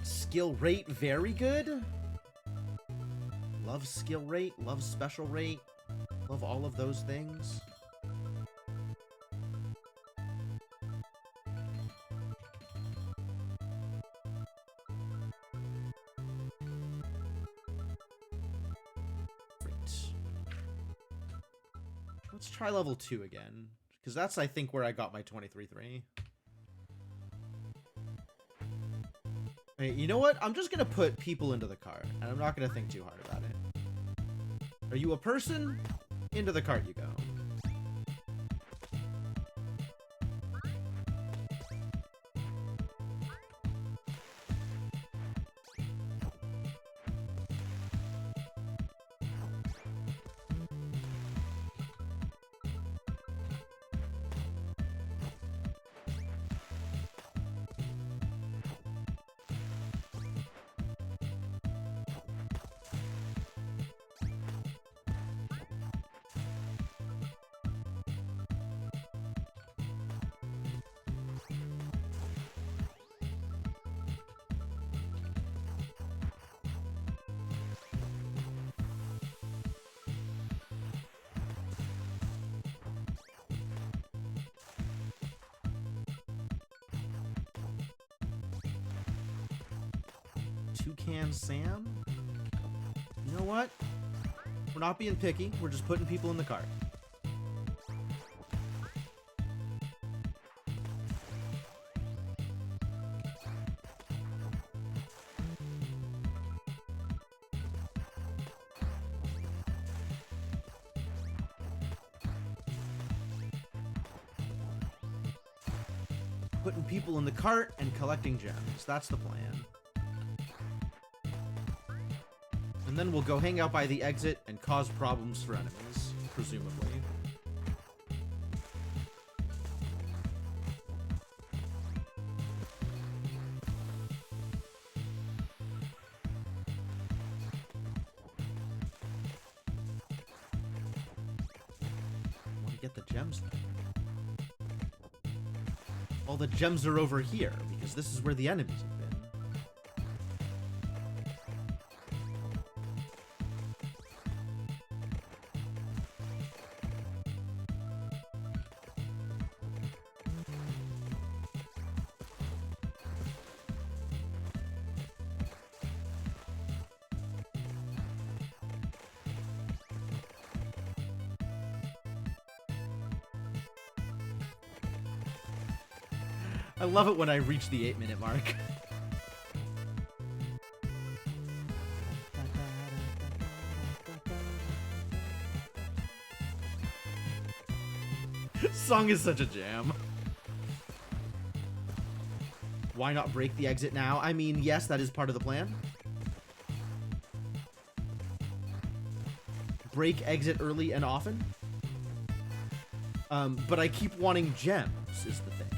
Skill rate very good. Love skill rate, love special rate, love all of those things. Let's try level 2 again. Because that's, I think, where I got my 23-3. Hey, you know what? I'm just going to put people into the cart. And I'm not going to think too hard about it. Are you a person? Into the cart you go. Toucan Sam? You know what? We're not being picky. We're just putting people in the cart. Putting people in the cart and collecting gems. That's the plan. And then we'll go hang out by the exit and cause problems for enemies, presumably. I want to get the gems then. All the gems are over here, because this is where the enemies have been. I love it when I reach the 8-minute mark. Song is such a jam. Why not break the exit now? I mean, yes, that is part of the plan. Break exit early and often. But I keep wanting gems, is the thing.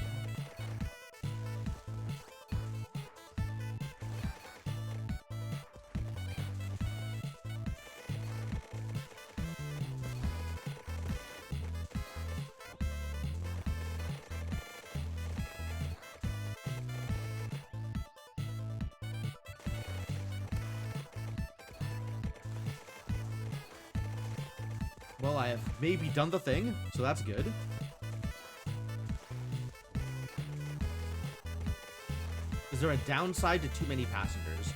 Well, I have maybe done the thing, so that's good. Is there a downside to too many passengers?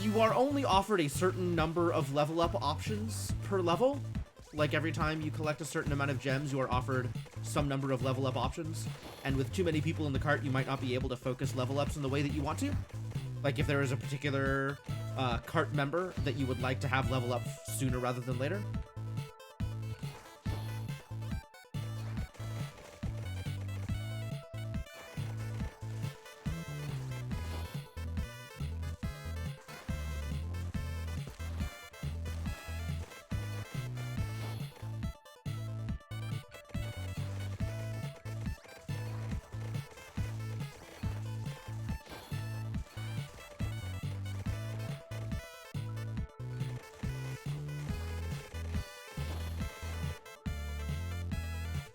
You are only offered a certain number of level up options per level. Like every time you collect a certain amount of gems, you are offered some number of level up options. And with too many people in the cart, you might not be able to focus level ups in the way that you want to. Like if there is a particular cart member that you would like to have level up sooner rather than later.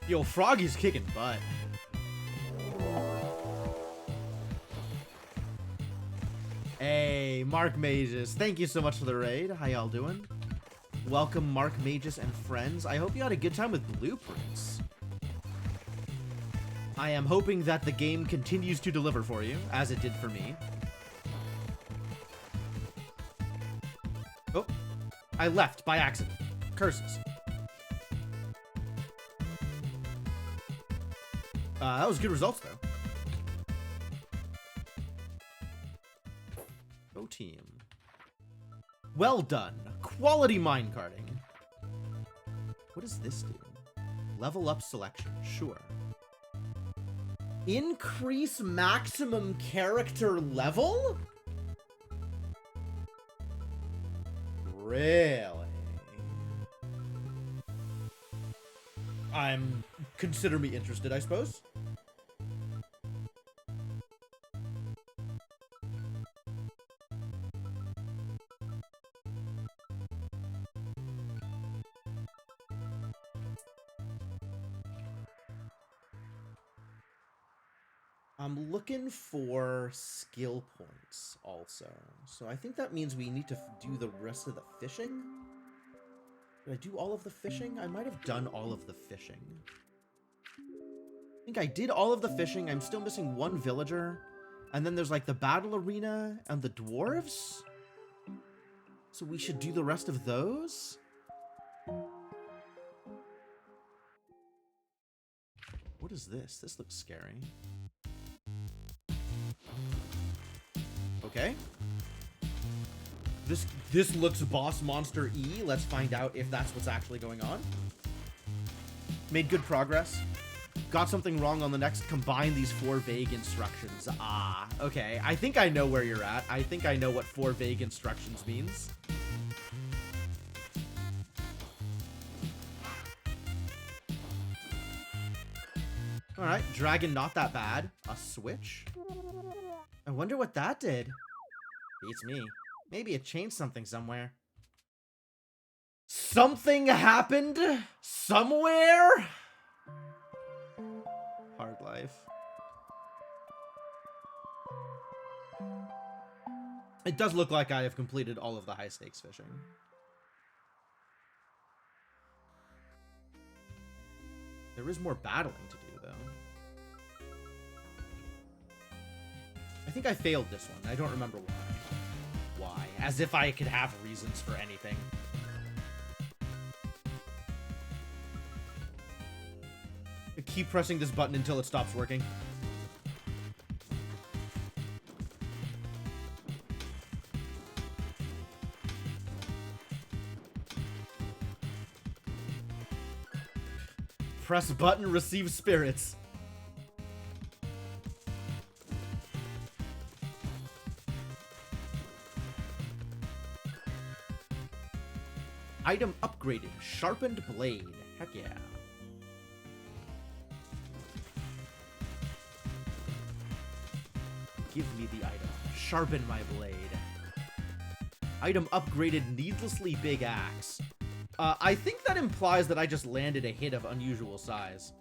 Yo, Froggy's kicking butt. Hey, Mark Mages. Thank you so much for the raid. How y'all doing? Welcome, Mark Mages and friends. I hope you had a good time with Blueprints. I am hoping that the game continues to deliver for you, as it did for me. Oh, I left by accident. Curses. That was good results, though. Go team. Well done. Quality minecarting. What does this do? Level up selection. Sure. Increase maximum character level? Really? Consider me interested, I suppose. I'm looking for skill points also. So I think that means we need to do the rest of the fishing. Did I do all of the fishing? I might have done all of the fishing. I think I did all of the fishing. I'm still missing one villager. And then there's like the battle arena and the dwarves. So we should do the rest of those. What is this? This looks scary. Okay. This looks boss monster E. Let's find out if that's what's actually going on. Made good progress. Got something wrong on the next. Combine these 4 vague instructions. Ah, okay. I think I know where you're at. I think I know what 4 vague instructions means. Alright, dragon not that bad. A switch? I wonder what that did. Beats me. Maybe it changed something somewhere. Something happened somewhere? Hard life. It does look like I have completed all of the high stakes fishing. There is more battling to do, though. I think I failed this one. I don't remember why. Why? As if I could have reasons for anything. I keep pressing this button until it stops working. Press button, receive spirits. Item upgraded. Sharpened blade. Heck yeah. Give me the item. Sharpen my blade. Item upgraded. Needlessly big axe. I think that implies that I just landed a hit of unusual size.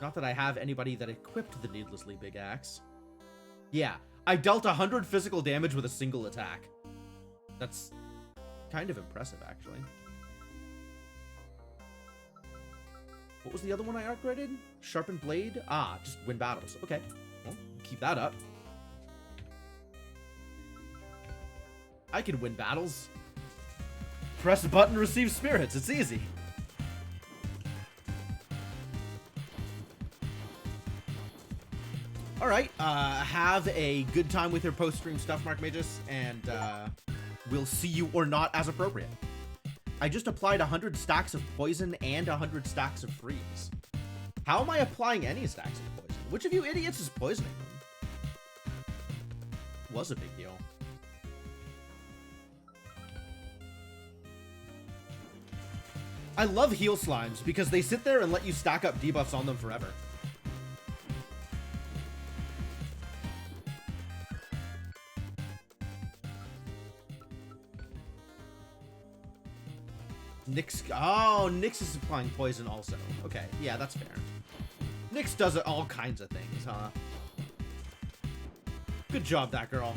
Not that I have anybody that equipped the needlessly big axe. Yeah, I dealt 100 physical damage with a single attack. That's kind of impressive, actually. What was the other one I upgraded? Sharpened blade? Ah, just win battles. Okay, well, keep that up. I can win battles. Press a button, receive spirits. It's easy. Alright, have a good time with your post-stream stuff, Mark Magus, and we'll see you or not as appropriate. I just applied 100 stacks of poison and 100 stacks of freeze. How am I applying any stacks of poison? Which of you idiots is poisoning them? Was a big deal. I love heal slimes because they sit there and let you stack up debuffs on them forever. Nyx, oh, Nyx is applying poison also. Okay, yeah, that's fair. Nyx does all kinds of things, huh? Good job, that girl.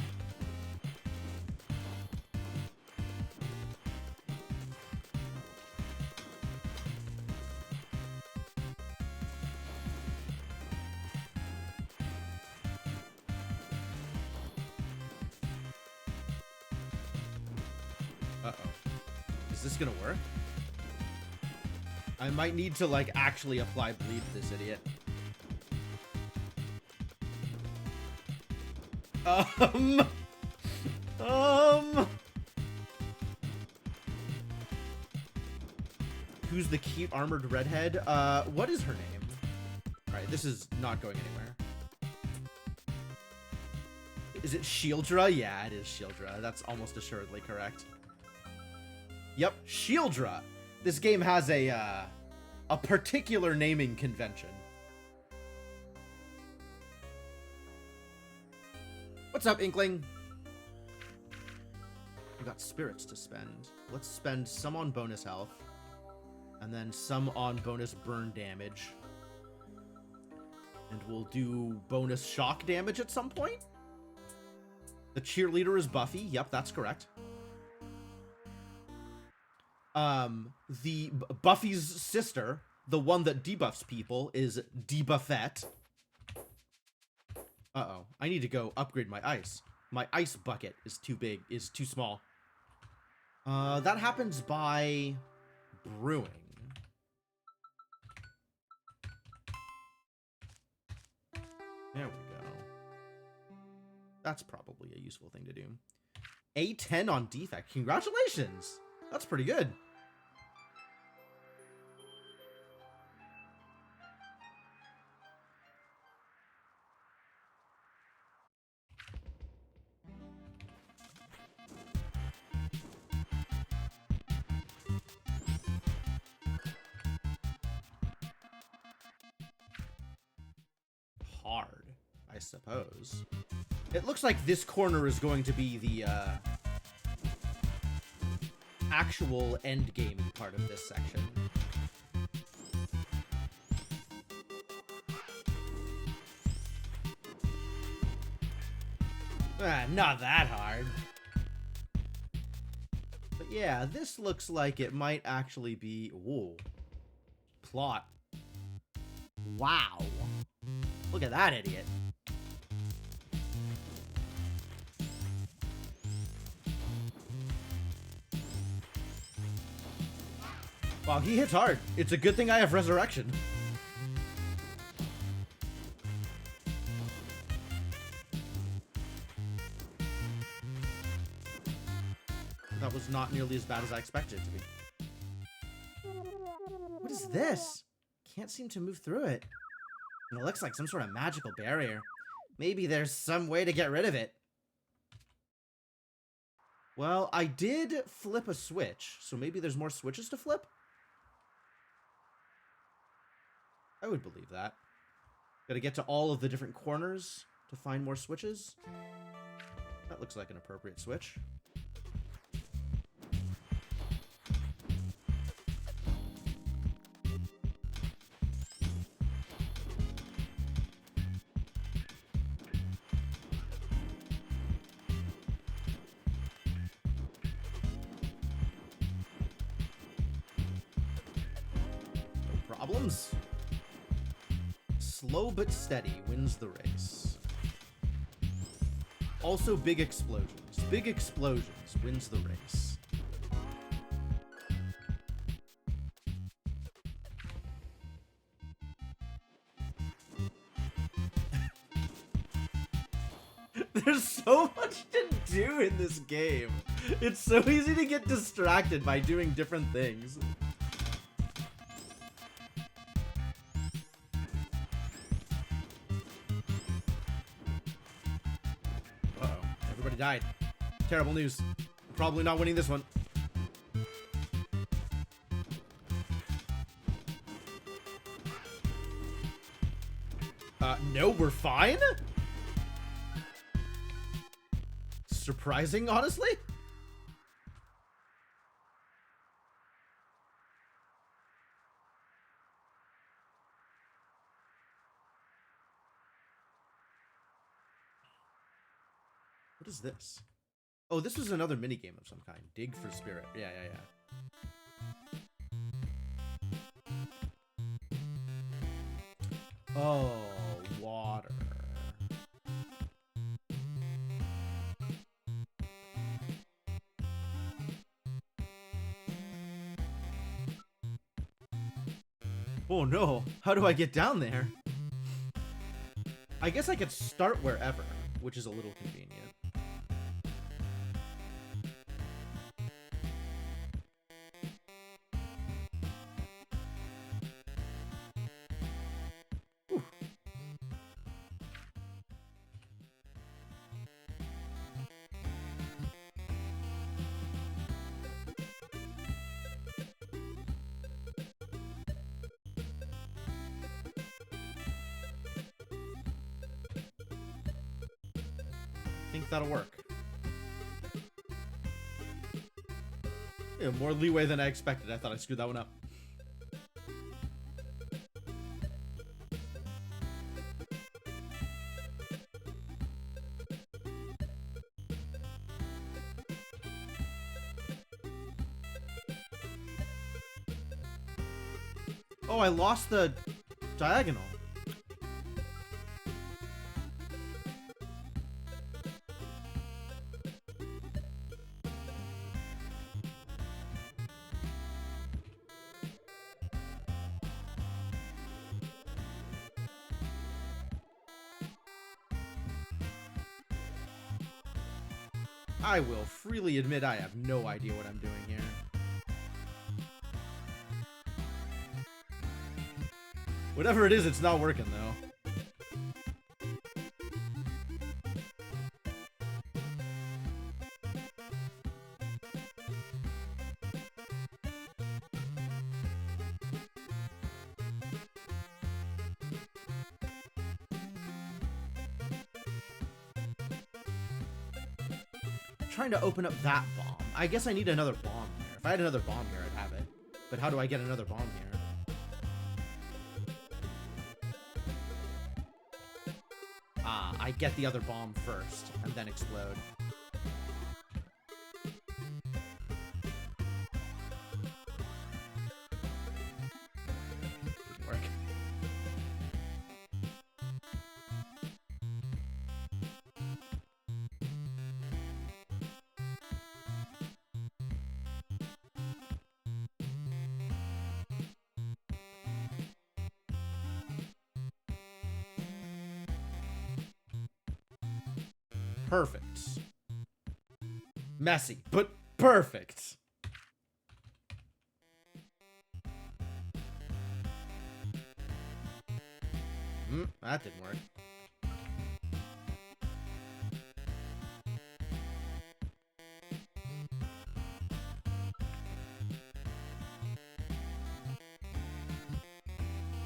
Is this gonna work? I might need to, like, actually apply bleed to this idiot. Who's the cute armored redhead? What is her name? Alright, this is not going anywhere. Is it Shieldra? Yeah, it is Shieldra. That's almost assuredly correct. Yep, Shieldra. This game has a particular naming convention. What's up, Inkling? We got spirits to spend. Let's spend some on bonus health. And then some on bonus burn damage. And we'll do bonus shock damage at some point. The cheerleader is Buffy. Yep, that's correct. Buffy's sister, the one that debuffs people, is Debuffette. Uh-oh. I need to go upgrade my ice. My ice bucket is too big, is too small. That happens by brewing. There we go. That's probably a useful thing to do. A10 on defect. Congratulations! That's pretty good. Hard, I suppose. It looks like this corner is going to be the actual endgame part of this section. Not that hard. But yeah, this looks like it might actually be... Whoa. Plot. Wow. Look at that idiot. Wow, he hits hard. It's a good thing I have resurrection. That was not nearly as bad as I expected it to be. What is this? Can't seem to move through it. And it looks like some sort of magical barrier. Maybe there's some way to get rid of it. Well, I did flip a switch, so maybe there's more switches to flip? I would believe that. Gotta get to all of the different corners to find more switches. That looks like an appropriate switch. No problems. Slow but steady wins the race. Also big explosions. Big explosions wins the race. There's so much to do in this game. It's so easy to get distracted by doing different things. Died. Terrible news. Probably not winning this one. No, we're fine? Surprising, honestly? What is this? Oh, this was another minigame of some kind. Dig for spirit. Yeah. Oh, water. Oh no, how do I get down there? I guess I could start wherever, which is a little convenient. Whew. I think that'll work. Yeah, more leeway than I expected. I thought I screwed that one up. Oh, I lost the diagonal. I will freely admit I have no idea what I'm doing here. Whatever it is, it's not working, though. Trying to open up that bomb. I guess I need another bomb here. If I had another bomb here, I'd have it. But how do I get another bomb here? Ah, I get the other bomb first, and then explode. Didn't work. Perfect. Messy, but perfect. That didn't work.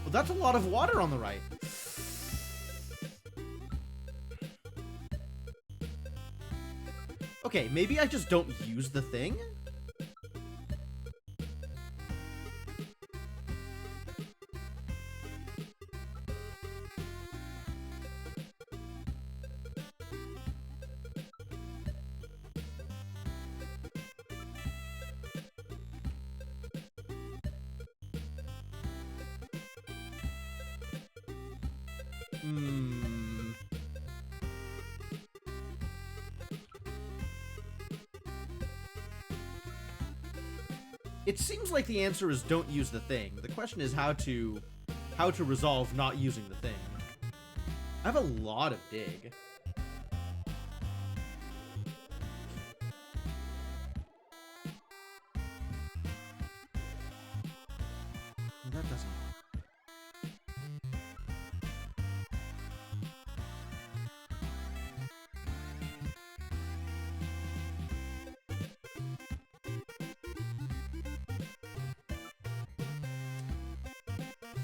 Well, that's a lot of water on the right. Okay, maybe I just don't use the thing? It seems like the answer is don't use the thing. The question is how to resolve not using the thing. I have a lot of dig. That doesn't.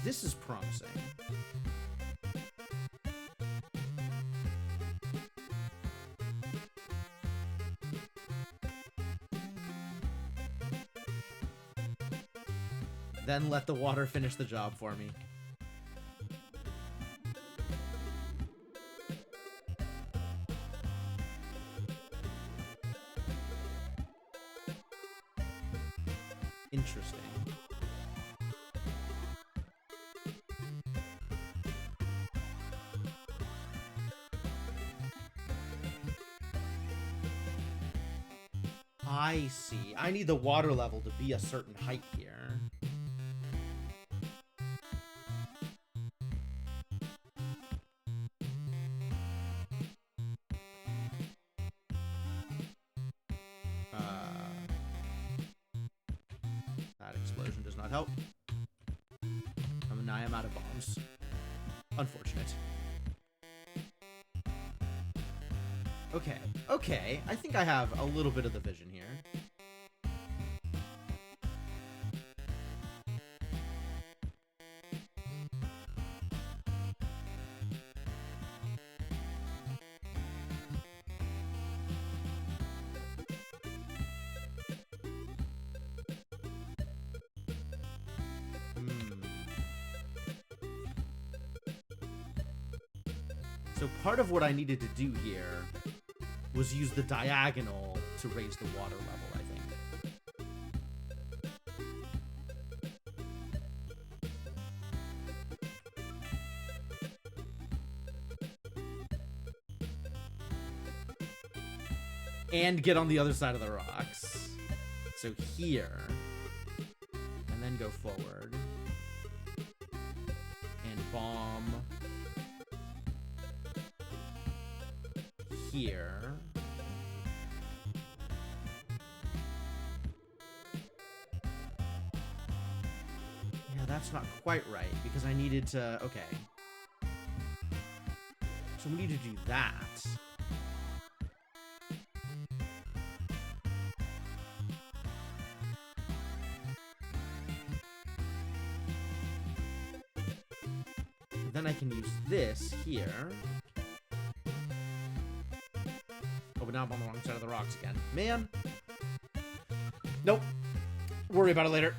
This is promising. Then let the water finish the job for me. Interesting. I see. I need the water level to be a certain height here. not help. I am out of bombs. Unfortunate. Okay. Okay. I think I have a little bit of the vision here. So part of what I needed to do here was use the diagonal to raise the water level, I think. And get on the other side of the rocks. So here. And then go forward. And bomb. Here. Yeah, that's not quite right because I needed to... Okay. So we need to do that. Then I can use this here. Oh, but now I'm on the wrong side of the rocks again. Man. Nope. Worry about it later.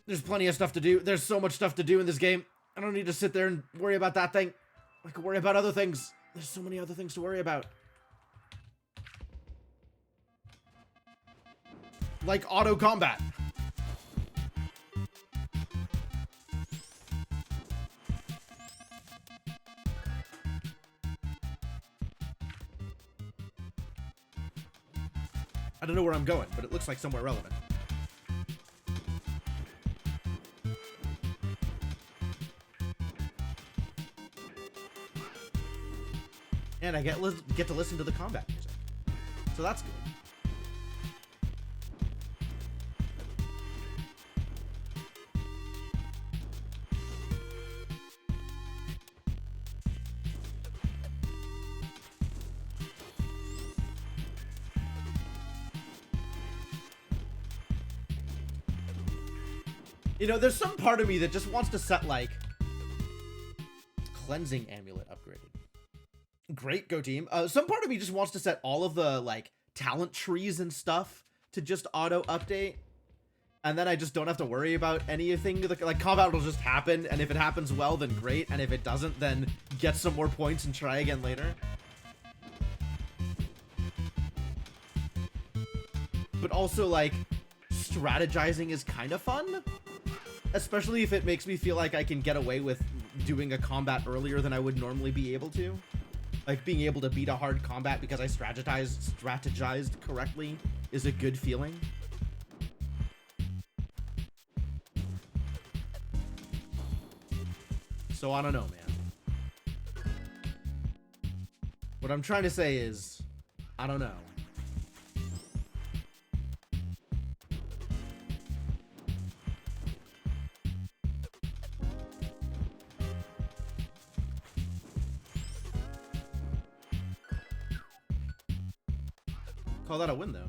There's plenty of stuff to do. There's so much stuff to do in this game. I don't need to sit there and worry about that thing. I can worry about other things. There's so many other things to worry about. Like auto combat. I don't know where I'm going, but it looks like somewhere relevant. And I get to listen to the combat music. So that's good. You know, there's some part of me that just wants to set, like, cleansing amulet upgraded. Great, go team. Some part of me just wants to set all of the, like, talent trees and stuff to just auto-update. And then I just don't have to worry about anything. Like, combat will just happen, and if it happens well, then great. And if it doesn't, then get some more points and try again later. But also, like, strategizing is kind of fun. Especially if it makes me feel like I can get away with doing a combat earlier than I would normally be able to. Like, being able to beat a hard combat because I strategized correctly is a good feeling. So, I don't know, man. What I'm trying to say is, I don't know. Call that a win, though.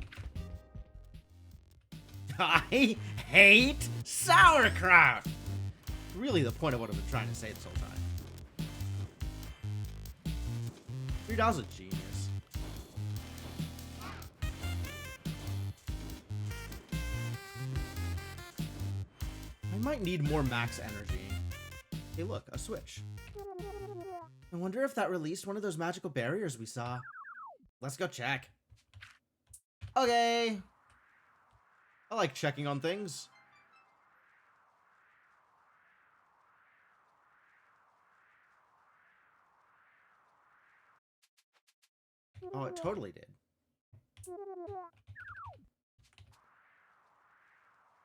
I hate sauerkraut! Really the point of what I've been trying to say this whole time. 3,000 genius. I might need more max energy. Hey look, a switch. I wonder if that released one of those magical barriers we saw. Let's go check. Okay. I like checking on things. Oh, it totally did.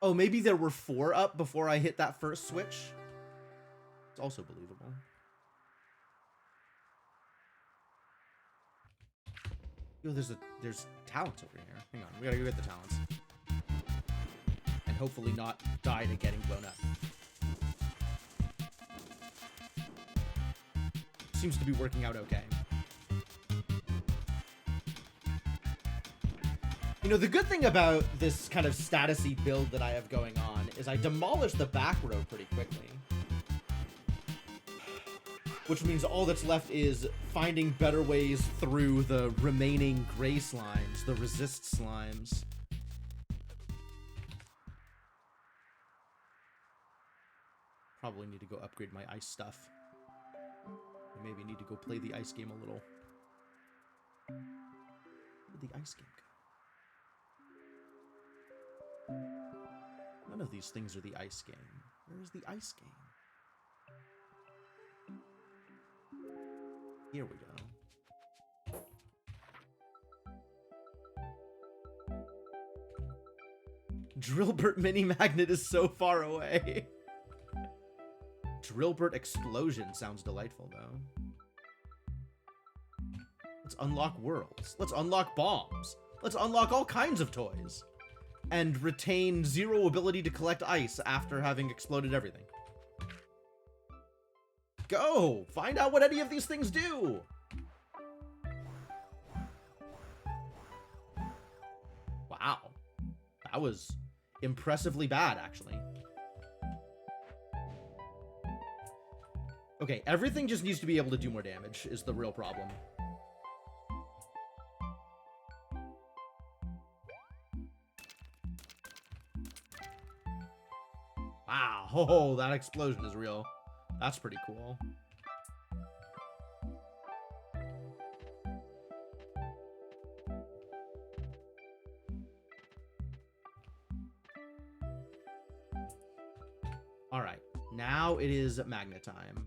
Oh, maybe there were 4 up before I hit that first switch. It's also believable. Yo, there's talents over here. Hang on, we gotta go get the talents. And hopefully not die to getting blown up. Seems to be working out okay. You know, the good thing about this kind of status-y build that I have going on is I demolish the back row pretty quickly. Which means all that's left is finding better ways through the remaining gray slimes, the resist slimes. Probably need to go upgrade my ice stuff. I maybe need to go play the ice game a little. Where'd the ice game go? None of these things are the ice game. Where is the ice game? Here we go. Drillbert Mini Magnet is so far away. Drillbert Explosion sounds delightful, though. Let's unlock worlds. Let's unlock bombs. Let's unlock all kinds of toys. And retain 0 ability to collect ice after having exploded everything. Go! Find out what any of these things do! Wow. That was impressively bad, actually. Okay, everything just needs to be able to do more damage, is the real problem. Wow, oh, that explosion is real. That's pretty cool. All right, now it is magnet time.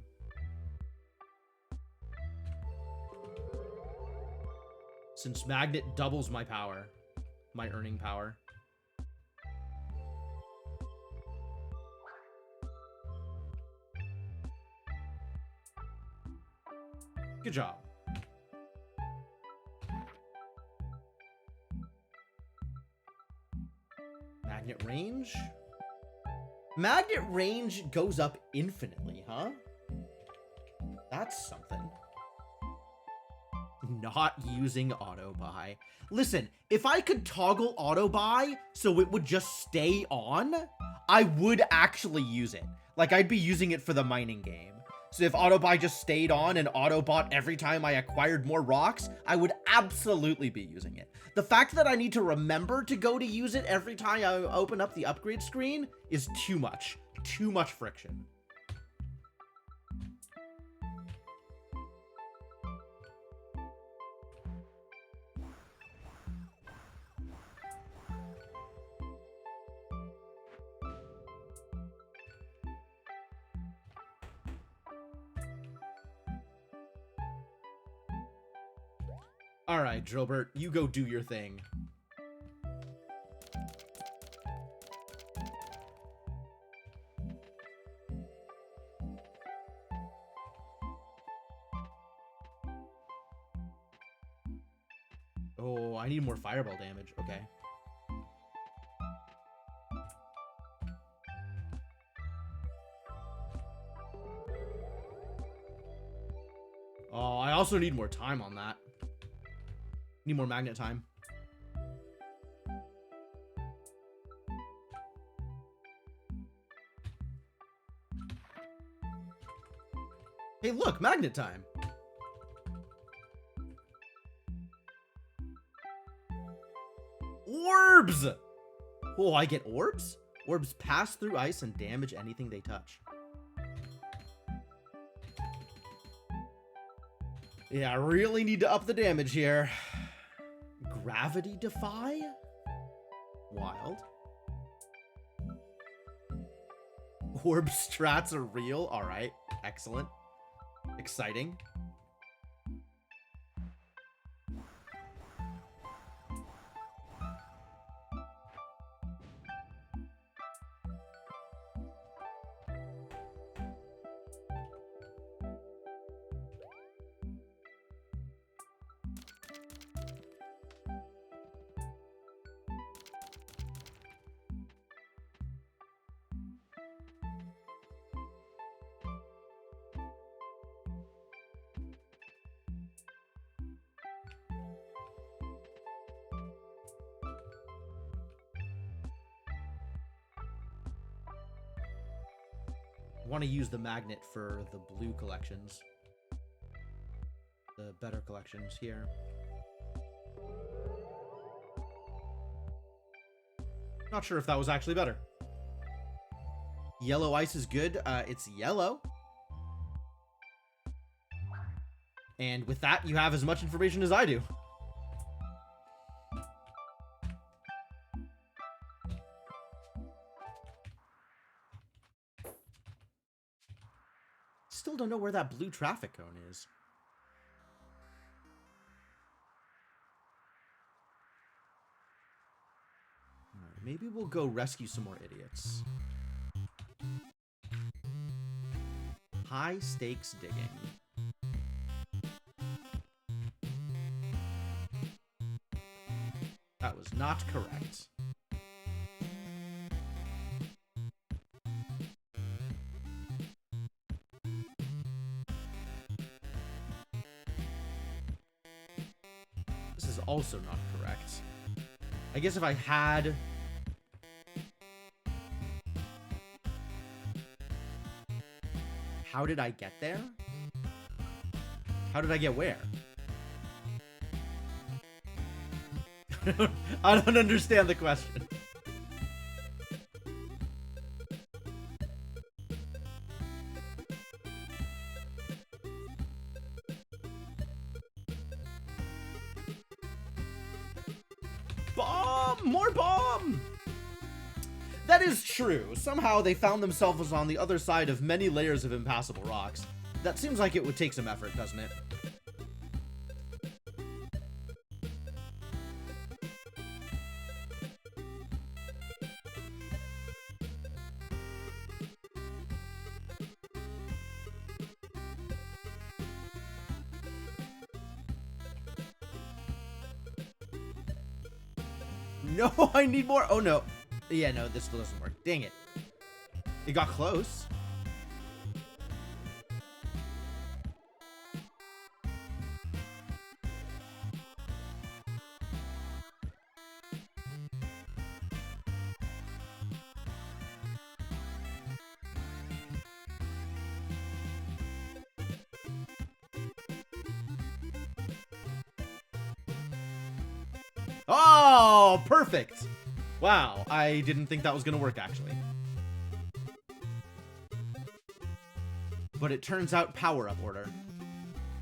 Since magnet doubles my power, my earning power. Good job. Magnet range? Magnet range goes up infinitely, huh? That's something. Not using auto buy. Listen, if I could toggle auto buy so it would just stay on, I would actually use it. Like, I'd be using it for the mining game. So if auto buy just stayed on and auto bought every time I acquired more rocks, I would absolutely be using it. The fact that I need to remember to go to use it every time I open up the upgrade screen is too much. Too much friction. All right, Drillbert, you go do your thing. Oh, I need more fireball damage. Okay. Oh, I also need more time on that. Need more magnet time. Hey, look, magnet time. Orbs! Oh, I get orbs? Orbs pass through ice and damage anything they touch. Yeah, I really need to up the damage here. Gravity Defy? Wild. Orb strats are real? Alright. Excellent. Exciting. want to use the magnet for the blue collections. The better collections here. Not sure if that was actually better. Yellow ice is good. It's yellow. And with that, you have as much information as I do. Still don't know where that blue traffic cone is. Alright, maybe we'll go rescue some more idiots. High stakes digging. That was not correct. This is also not correct. I guess if I had... How did I get there? How did I get where? I don't understand the question. Bomb! More bomb! That is true. Somehow they found themselves on the other side of many layers of impassable rocks. That seems like it would take some effort, doesn't it? No, I need more. Oh, no. Yeah, no, this still doesn't work. Dang it. It got close. Oh, perfect. Wow, I didn't think that was going to work, actually. But it turns out power-up order.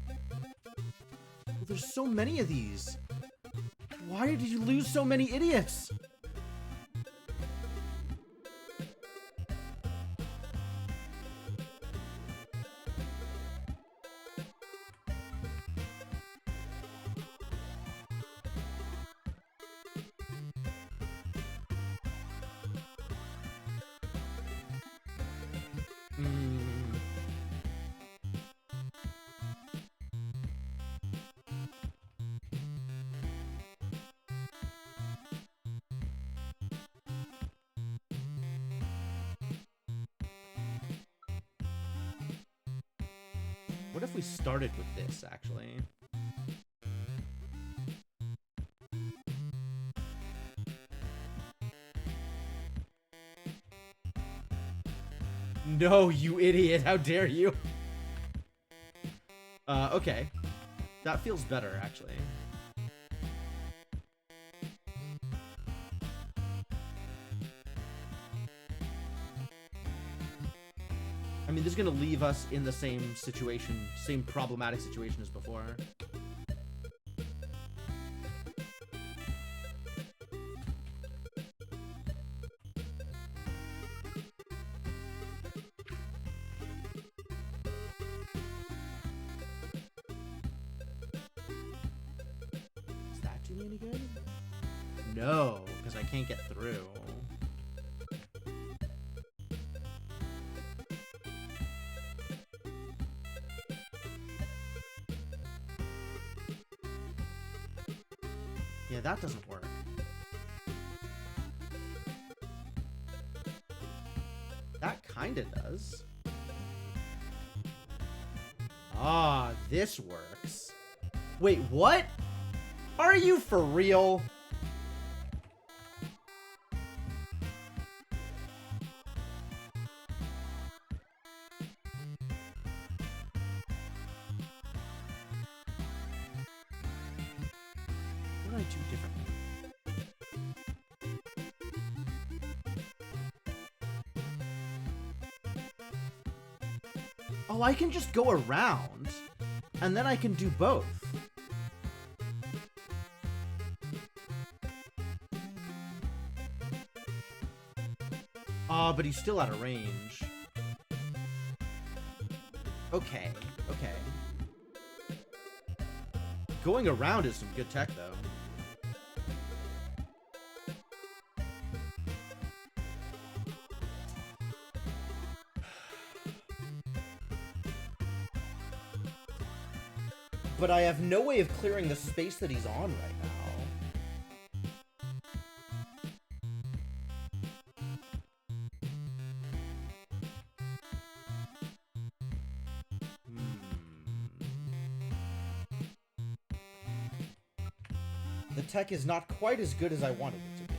Well, there's so many of these. Why did you lose so many idiots? What if we started with this, actually? No, you idiot. How dare you? Okay. That feels better, actually. I mean, this is going to leave us in the same situation, same problematic situation as before. Does that do me any good? No, because I can't get through. Yeah, that doesn't work. That kinda does. Ah, this works. Wait, what? Are you for real? What do I do differently? Oh, I can just go around, and then I can do both. But he's still out of range. Okay, okay. Going around is some good tech, though. But I have no way of clearing the space that he's on right now. The tech is not quite as good as I wanted it to be.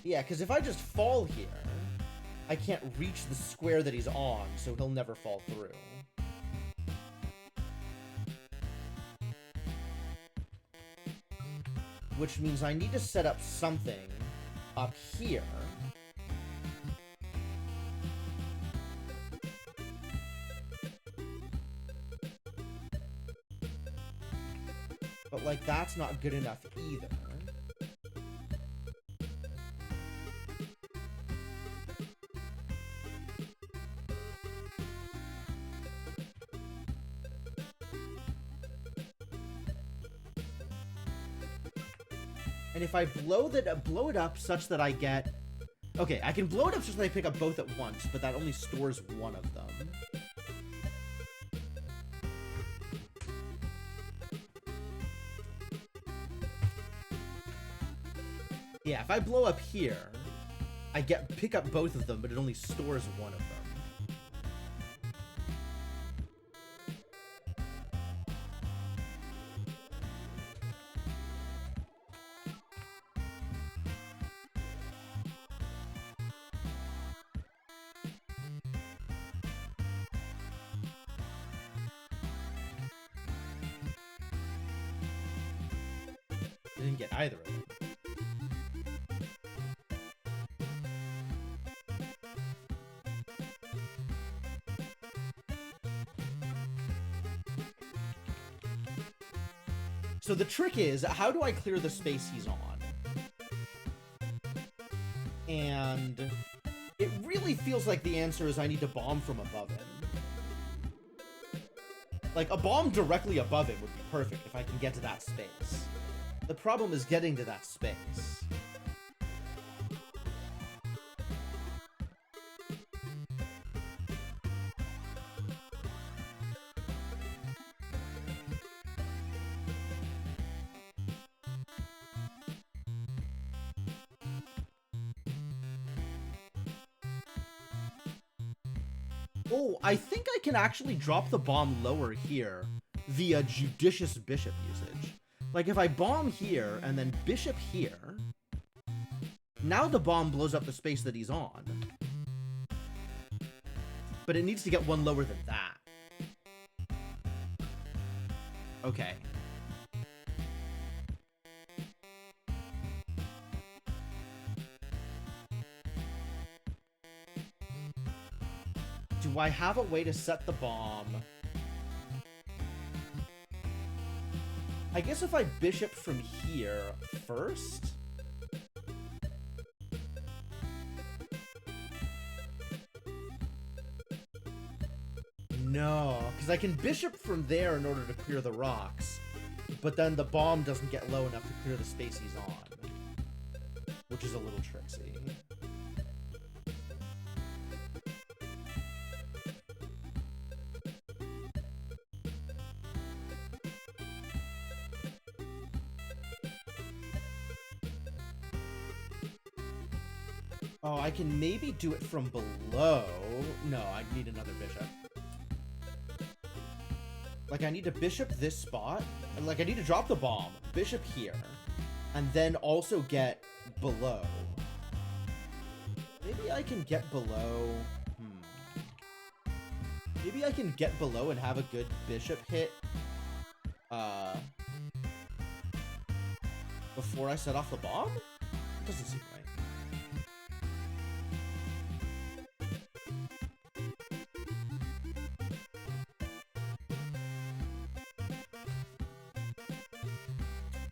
Yeah, because if I just fall here, I can't reach the square that he's on, so he'll never fall through. Which means I need to set up something up here. But, like, that's not good enough either. And if I blow it up such that I get... Okay, I can blow it up such that I pick up both at once, but that only stores one of them. Yeah, if I blow up here, I pick up both of them, but it only stores one of them. I didn't get either of them. So the trick is, how do I clear the space he's on? And it really feels like the answer is I need to bomb from above him. Like, a bomb directly above him would be perfect if I can get to that space. The problem is getting to that space. Oh, I think I can actually drop the bomb lower here via judicious bishop usage. Like, if I bomb here and then bishop here, now the bomb blows up the space that he's on. But it needs to get one lower than that. Okay. Do I have a way to set the bomb? I guess if I bishop from here first? No, because I can bishop from there in order to clear the rocks, but then the bomb doesn't get low enough to clear the space he's on, which is a little tricksy. Oh, I can maybe do it from below. No, I need another bishop. Like, I need to bishop this spot, and, like, I need to drop the bomb, bishop here, and then also get below. Maybe I can get below. Maybe I can get below and have a good bishop hit before I set off the bomb? Doesn't seem right.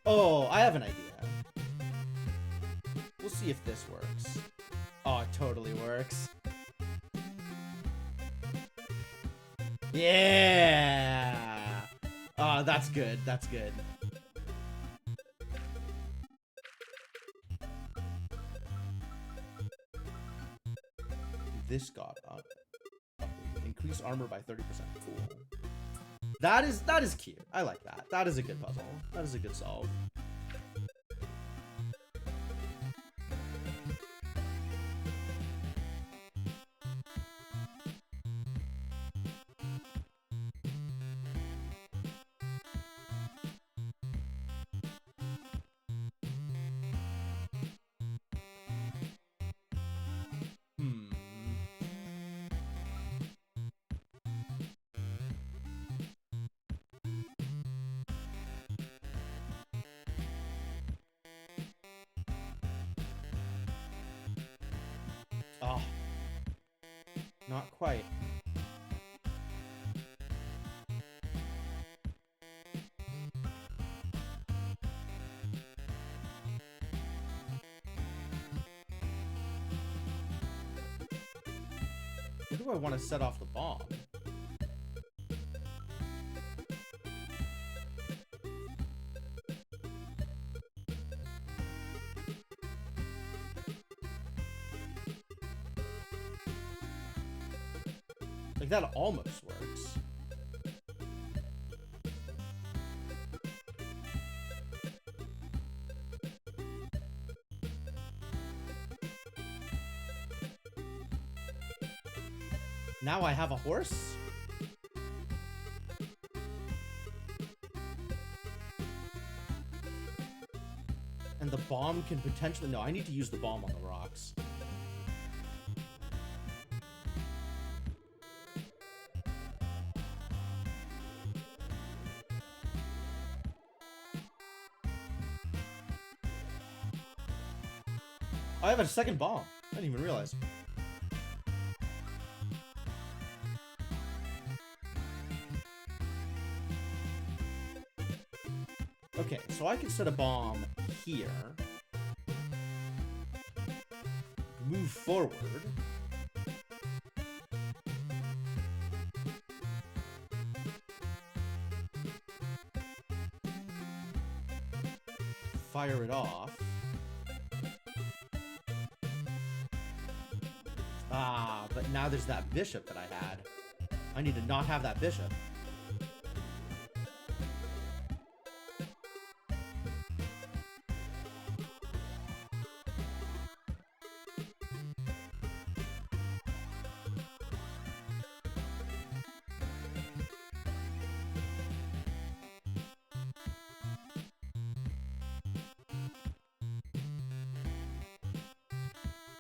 Oh, I have an idea. We'll see if this works. Oh, it totally works. Yeah! Oh, that's good. That's good. This got up. Increase armor by 30%. Cool. That is cute. I like that. That is a good puzzle. That is a good solve. Oh, not quite. Where do I want to set off the bomb? Like, that almost works. Now I have a horse? And the bomb can potentially... No, I need to use the bomb on the rocks. I have a second bomb. I didn't even realize. Okay, so I can set a bomb here. Move forward. Fire it off. Ah, but now there's that bishop that I had. I need to not have that bishop.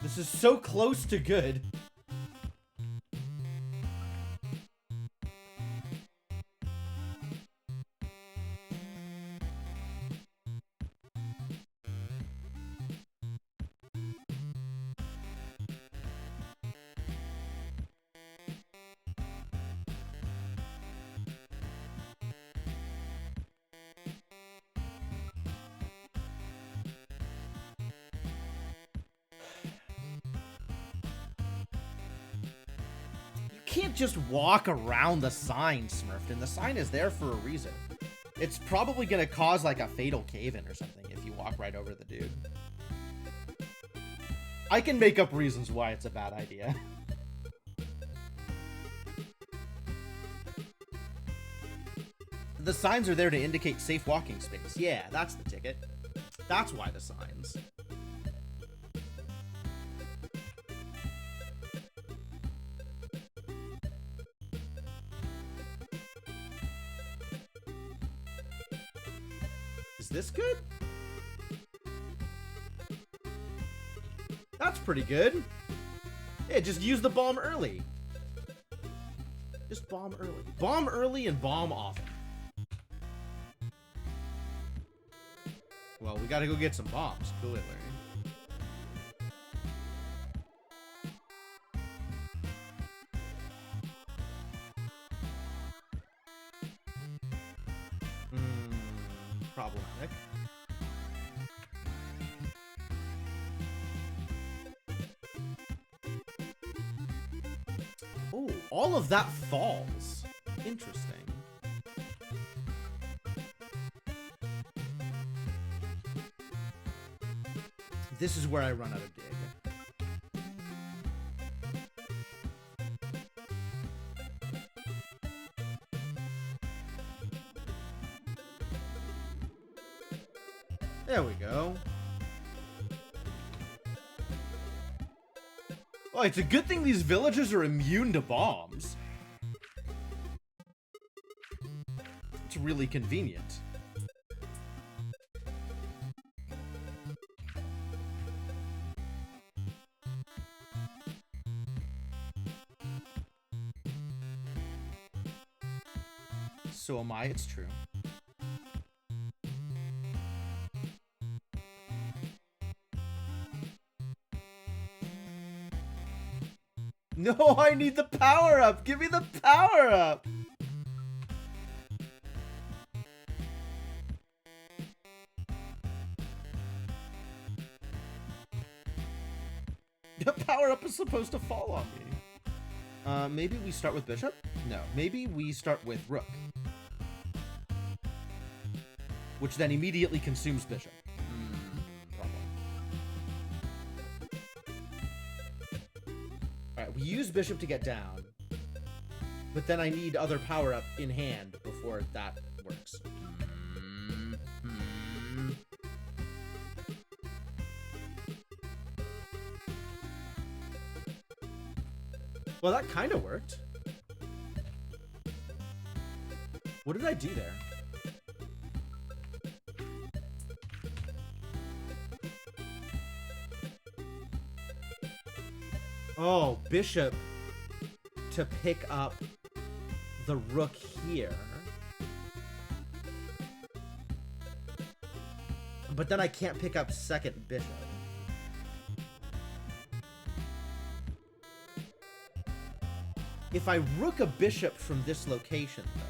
This is so close to good. Can't just walk around the sign, Smurfton. The sign is there for a reason. It's probably gonna cause like a fatal cave-in or something if you walk right over the dude. I can make up reasons why it's a bad idea. The signs are there to indicate safe walking space. Yeah, that's the ticket. That's why the signs. Is this good? That's pretty good. Yeah, just use the bomb early. Just bomb early. Bomb early and bomb often. Well, we gotta go get some bombs, clearly. Problematic. Oh, all of that falls. Interesting. This is where I run out of dig. There we go. Oh, it's a good thing these villagers are immune to bombs. It's really convenient. So am I, it's true. No, I need the power up. Give me the power up. The power up is supposed to fall on me. Maybe we start with bishop? No, maybe we start with rook. Which then immediately consumes bishop. We use bishop to get down, but then I need other power up in hand before that works. Well, that kind of worked. What did I do there? Oh, bishop to pick up the rook here. But then I can't pick up second bishop. If I rook a bishop from this location, though,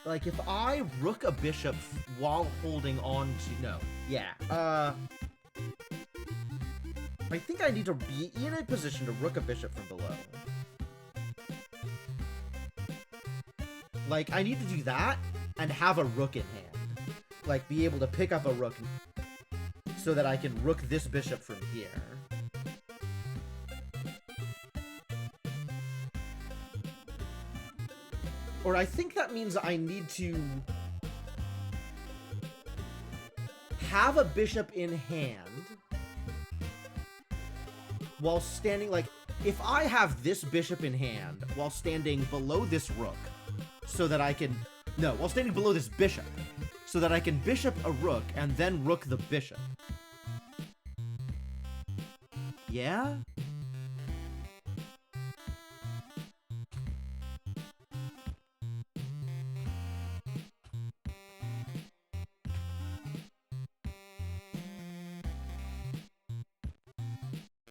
like, if I rook a bishop while holding on to... No. Yeah. I think I need to be in a position to rook a bishop from below. Like, I need to do that and have a rook in hand. Like, be able to pick up a rook so that I can rook this bishop from here. Or I think that means I need to have a bishop in hand while standing, like, if I have this bishop in hand while standing below this rook so that I can, no, while standing below this bishop so that I can bishop a rook and then rook the bishop. Yeah?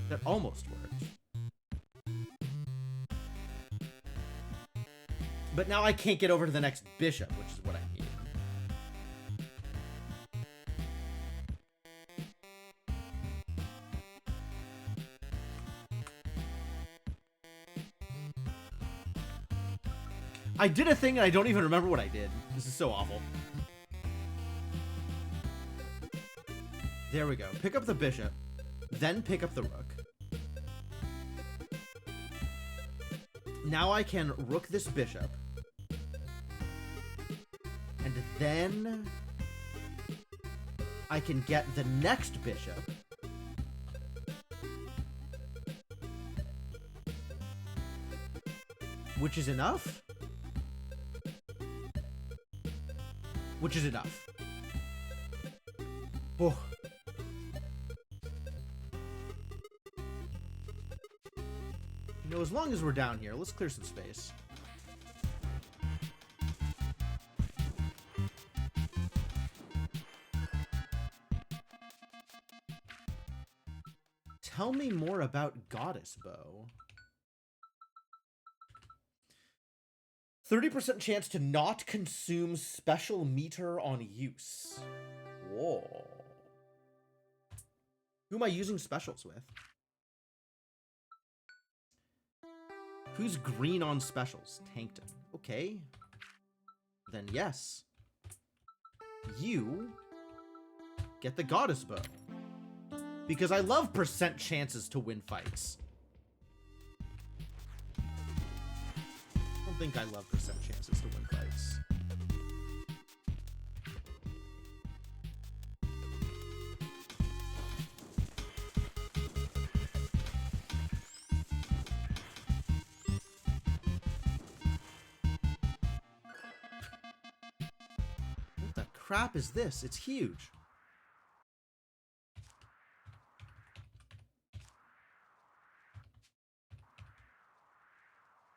That almost worked. But now I can't get over to the next bishop, which is what I need. I did a thing and I don't even remember what I did. This is so awful. There we go. Pick up the bishop, then pick up the rook. Now I can rook this bishop. And then I can get the next bishop. Which is enough? Which is enough. Oh. You know, as long as we're down here, let's clear some space. Tell me more about Goddess Bow. 30% chance to not consume special meter on use. Whoa. Who am I using specials with? Who's green on specials? Tankton. Okay. Then yes. You get the Goddess Bow. Because I love percent chances to win fights. I don't think I love percent chances to win fights. What the crap is this? It's huge.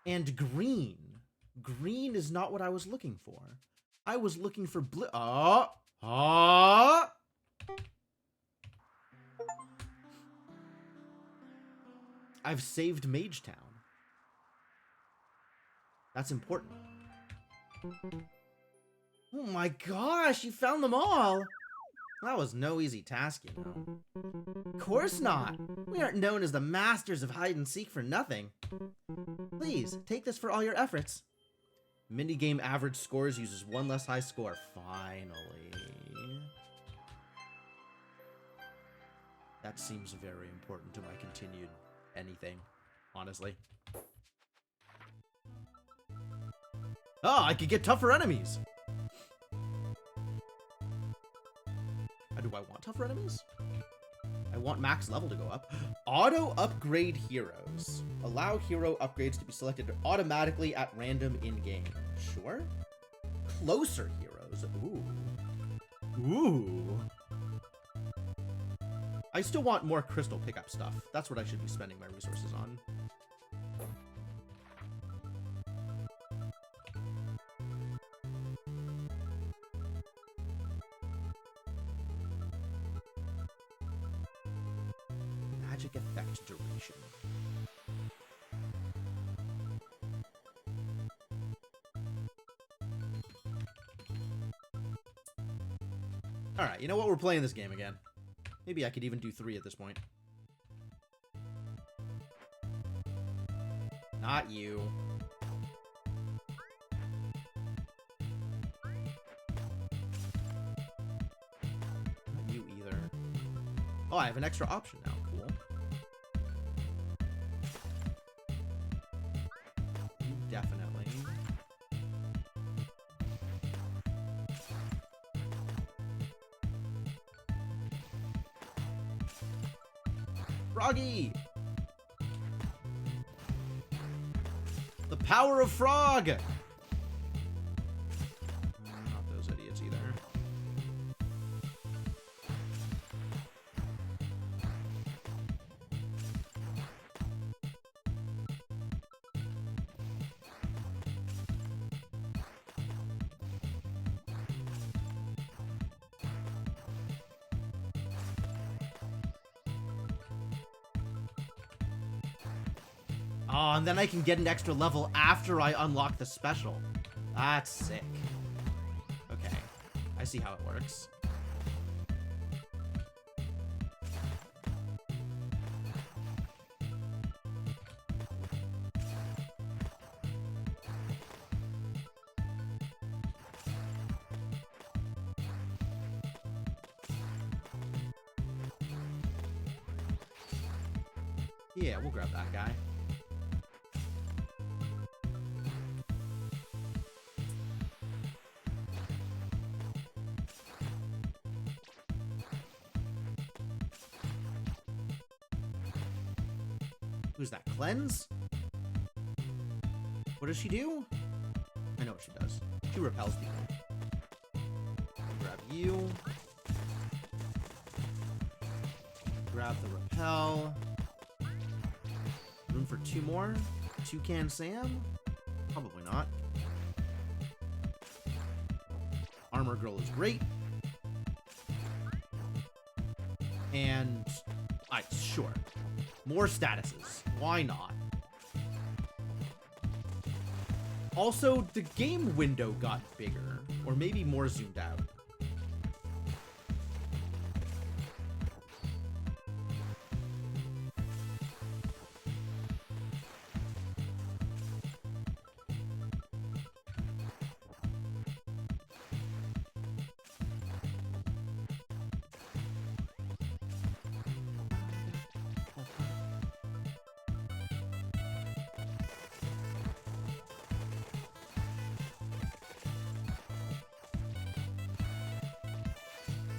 And green. Green is not what I was looking for. I was looking for blue. I've saved Magetown. That's important. Oh my gosh, you found them all! That was no easy task, you know. Of course not! We aren't known as the masters of hide-and-seek for nothing. Please, take this for all your efforts. Minigame average scores uses one less high score. Finally. That seems very important to my continued anything, honestly. Oh, I could get tougher enemies! Do I want tougher enemies? I want max level to go up. Auto upgrade heroes. Allow hero upgrades to be selected automatically at random in-game. Sure. Closer heroes. Ooh. Ooh. I still want more crystal pickup stuff. That's what I should be spending my resources on. Magic effect duration. Alright, you know what? We're playing this game again. Maybe I could even do 3 at this point. Not you. Not you either. Oh, I have an extra option now. Cool. Definitely. Froggy! The power of frog! Not those idiots either. Oh, and then I can get an extra level after I unlock the special. That's sick. Okay, I see how it works. Yeah, we'll grab that guy. Who's that? Cleanse? What does she do? I know what she does. She repels people. I'll grab you. Grab the repel. Room for 2 more? Toucan Sam? Probably not. Armor Girl is great. And... sure. More statuses. Why not? Also, the game window got bigger. Or maybe more zoomed out.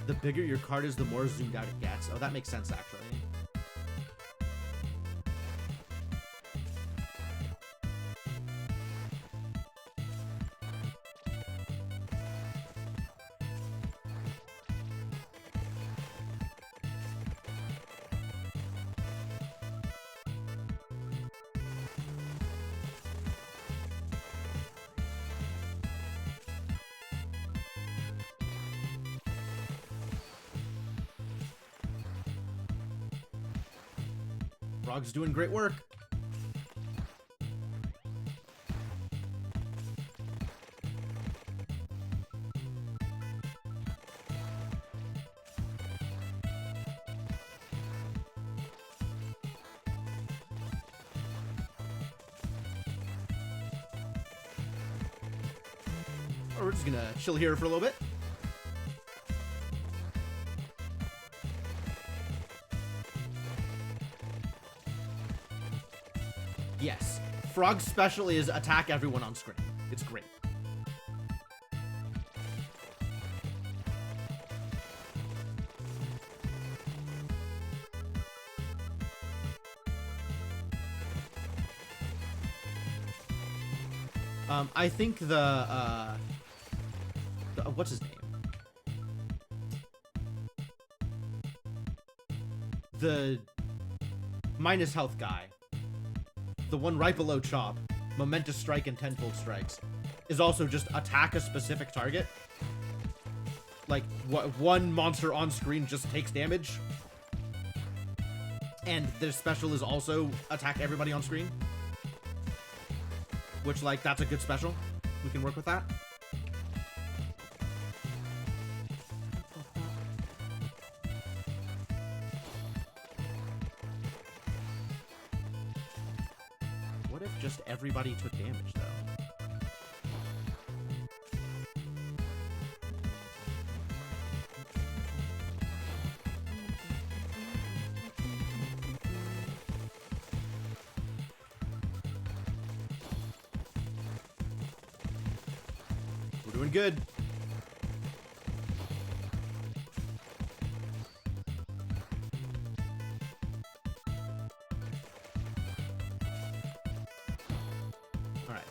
The bigger your card is, the more zoomed out it gets. Oh, that makes sense, actually. Frog's doing great work. Or we're just gonna chill here for a little bit. Yes, Frog's special is attack everyone on screen. It's great. I think the what's his name? The minus health guy. The one right below Chop, Momentous Strike and Tenfold Strikes, is also just attack a specific target. Like, one monster on screen just takes damage. And their special is also attack everybody on screen. Which, like, that's a good special. We can work with that. What if just everybody took damage, though? We're doing good.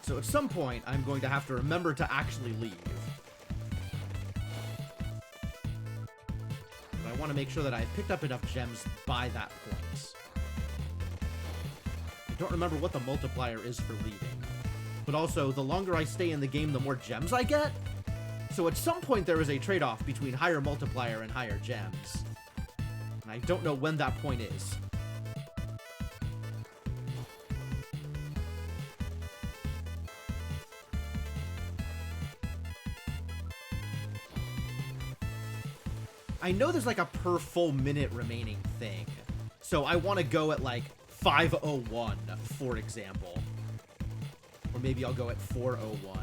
So at some point, I'm going to have to remember to actually leave. But I want to make sure that I picked up enough gems by that point. I don't remember what the multiplier is for leaving. But also, the longer I stay in the game, the more gems I get. So at some point, there is a trade-off between higher multiplier and higher gems. And I don't know when that point is. I know there's like a per full minute remaining thing. So I want to go at like 5:01, for example. Or maybe I'll go at 4:01.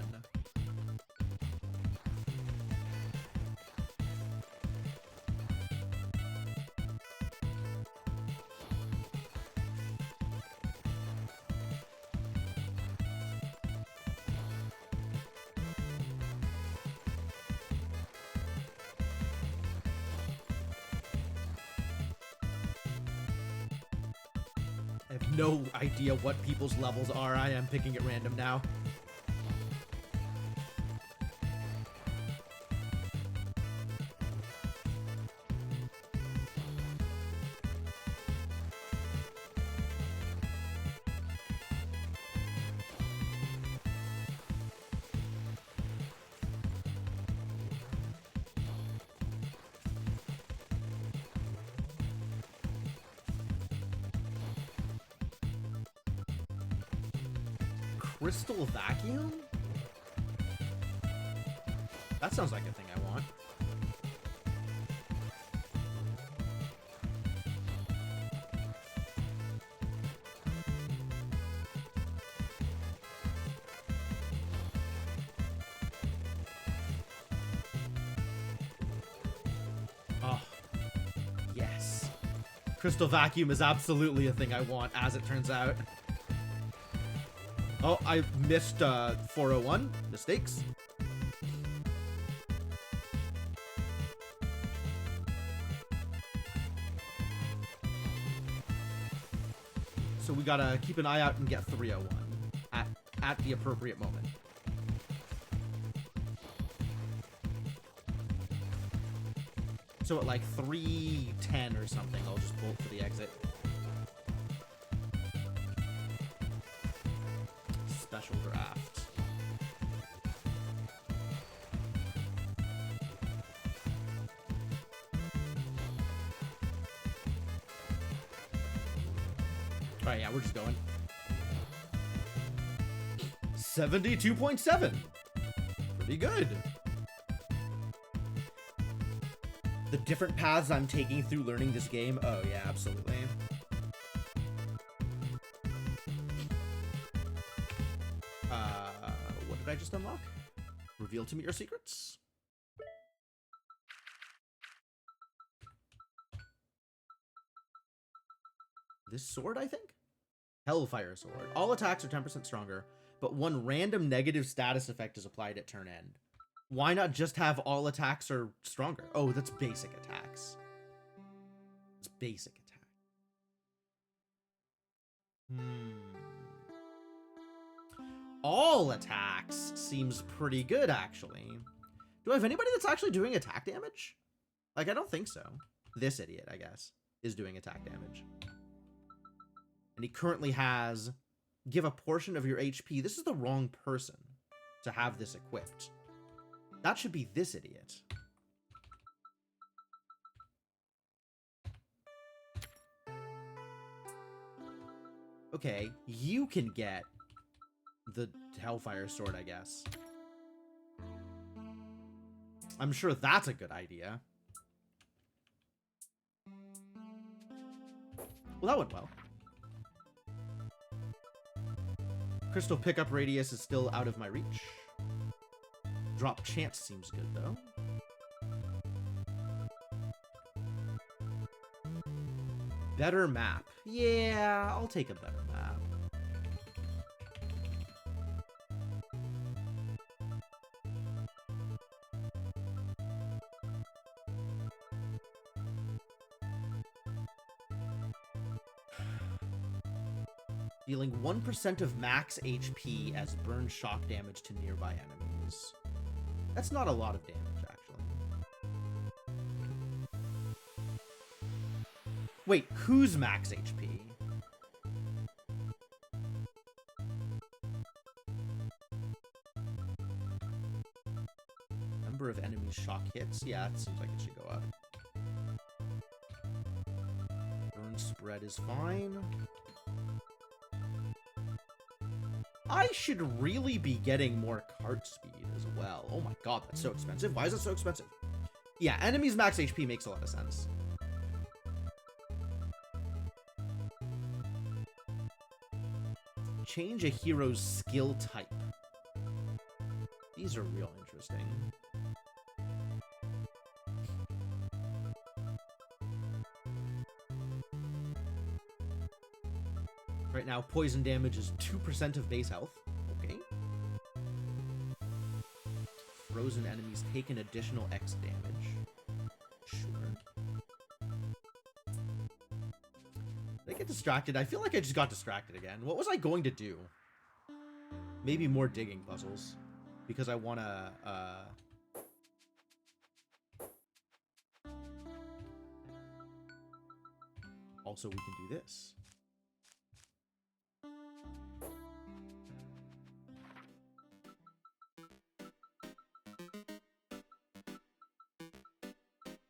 I have no idea what people's levels are. I am picking at random now. Crystal Vacuum? That sounds like a thing I want. Oh, yes. Crystal Vacuum is absolutely a thing I want, as it turns out. Oh, I missed 401. Mistakes. So we gotta keep an eye out and get 301 at the appropriate moment. So at like 310 or something, I'll just bolt for the exit. Special draft. Alright, yeah, we're just going. 72.7. Pretty good. The different paths I'm taking through learning this game. Oh, yeah, absolutely. What did I just unlock? Reveal to me your secrets. This sword, I think? Hellfire Sword. All attacks are 10% stronger, but one random negative status effect is applied at turn end. Why not just have all attacks are stronger? Oh, that's basic attacks. It's basic attack. All attacks seems pretty good, actually. Do I have anybody that's actually doing attack damage? Like, I don't think so. This idiot, I guess, is doing attack damage. And he currently has give a portion of your HP. This is the wrong person to have this equipped. That should be this idiot. Okay, you can get the Hellfire Sword, I guess. I'm sure that's a good idea. Well, that went well. Crystal pickup radius is still out of my reach. Drop chance seems good, though. Better map. Yeah, I'll take a better map. Dealing 1% of max HP as burn shock damage to nearby enemies. That's not a lot of damage, actually. Wait, who's max HP? Number of enemies shock hits? Yeah, it seems like it should go up. Burn spread is fine. I should really be getting more cart speed as well. Oh my god, that's so expensive. Why is it so expensive? Yeah, enemies max HP makes a lot of sense. Change a hero's skill type. These are real interesting. Right now, poison damage is 2% of base health. Okay. Frozen enemies take an additional X damage. Sure. Did I get distracted? I feel like I just got distracted again. What was I going to do? Maybe more digging puzzles. Because I want to, Also, we can do this.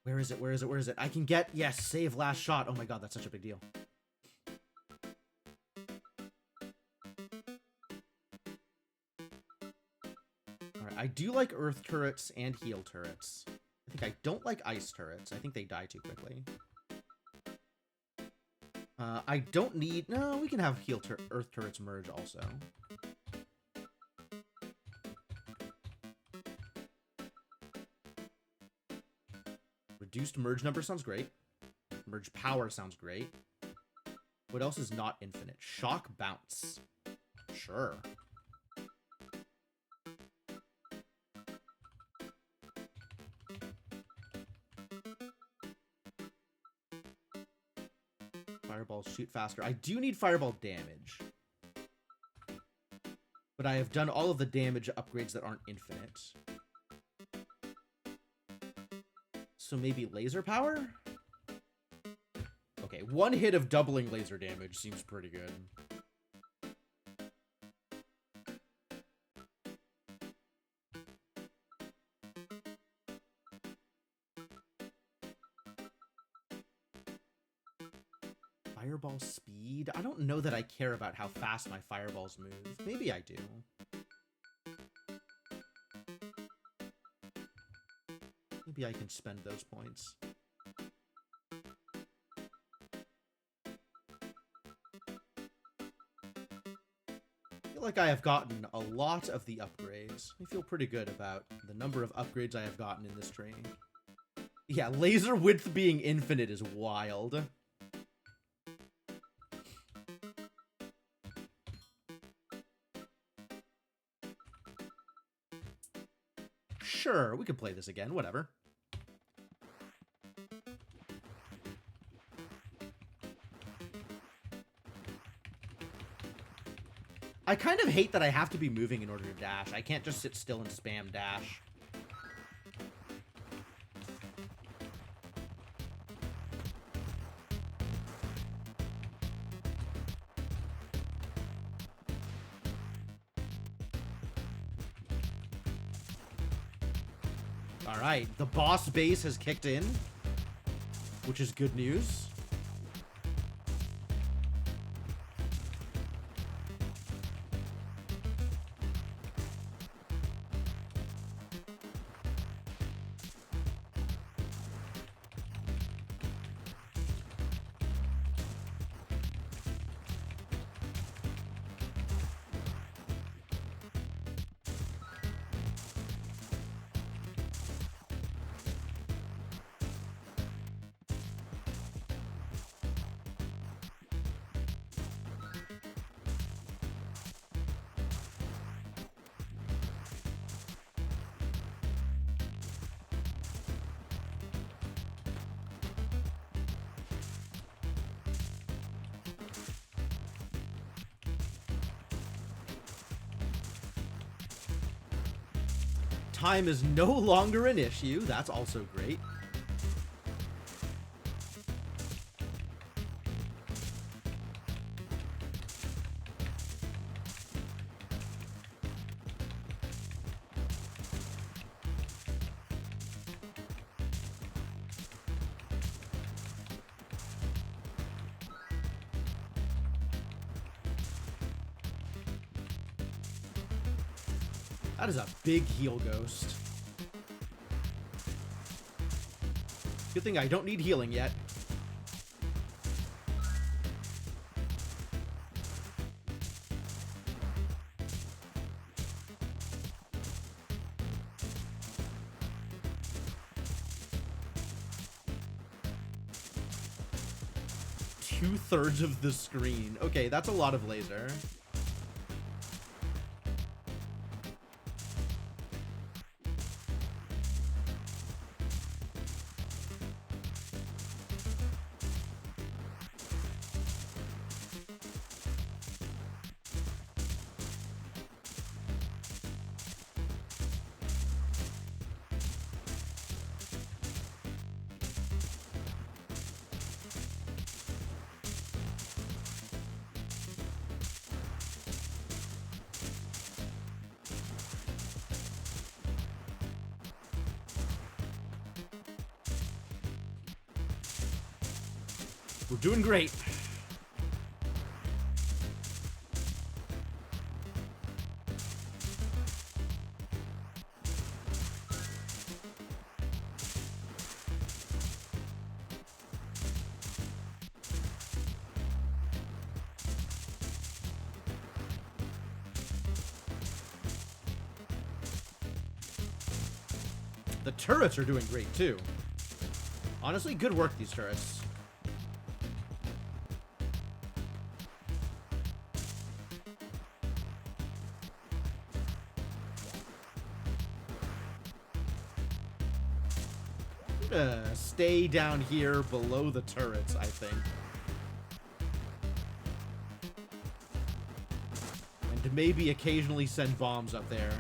Where is it? Where is it? Where is it? I can get... Yes, save last shot. Oh my god, that's such a big deal. I do like earth turrets and heal turrets. I think I don't like ice turrets. I think they die too quickly. I don't need... No, we can have earth turrets merge also. Reduced merge number sounds great. Merge power sounds great. What else is not infinite? Shock bounce. Sure. Fireballs shoot faster. I do need fireball damage. But I have done all of the damage upgrades that aren't infinite. So maybe laser power? Okay, one hit of doubling laser damage seems pretty good. Fireball speed? I don't know that I care about how fast my fireballs move. Maybe I do. Maybe I can spend those points. I feel like I have gotten a lot of the upgrades. I feel pretty good about the number of upgrades I have gotten in this training. Yeah, laser width being infinite is wild. Sure, we could play this again, whatever. I kind of hate that I have to be moving in order to dash. I can't just sit still and spam dash. Alright, the boss base has kicked in, which is good news. Time is no longer an issue. That's also great. That is a big heal ghost. Good thing I don't need healing yet. Two-thirds of the screen. Okay, that's a lot of laser. We're doing great. The turrets are doing great, too. Honestly, good work, these turrets. I'm gonna stay down here below the turrets, I think. And maybe occasionally send bombs up there.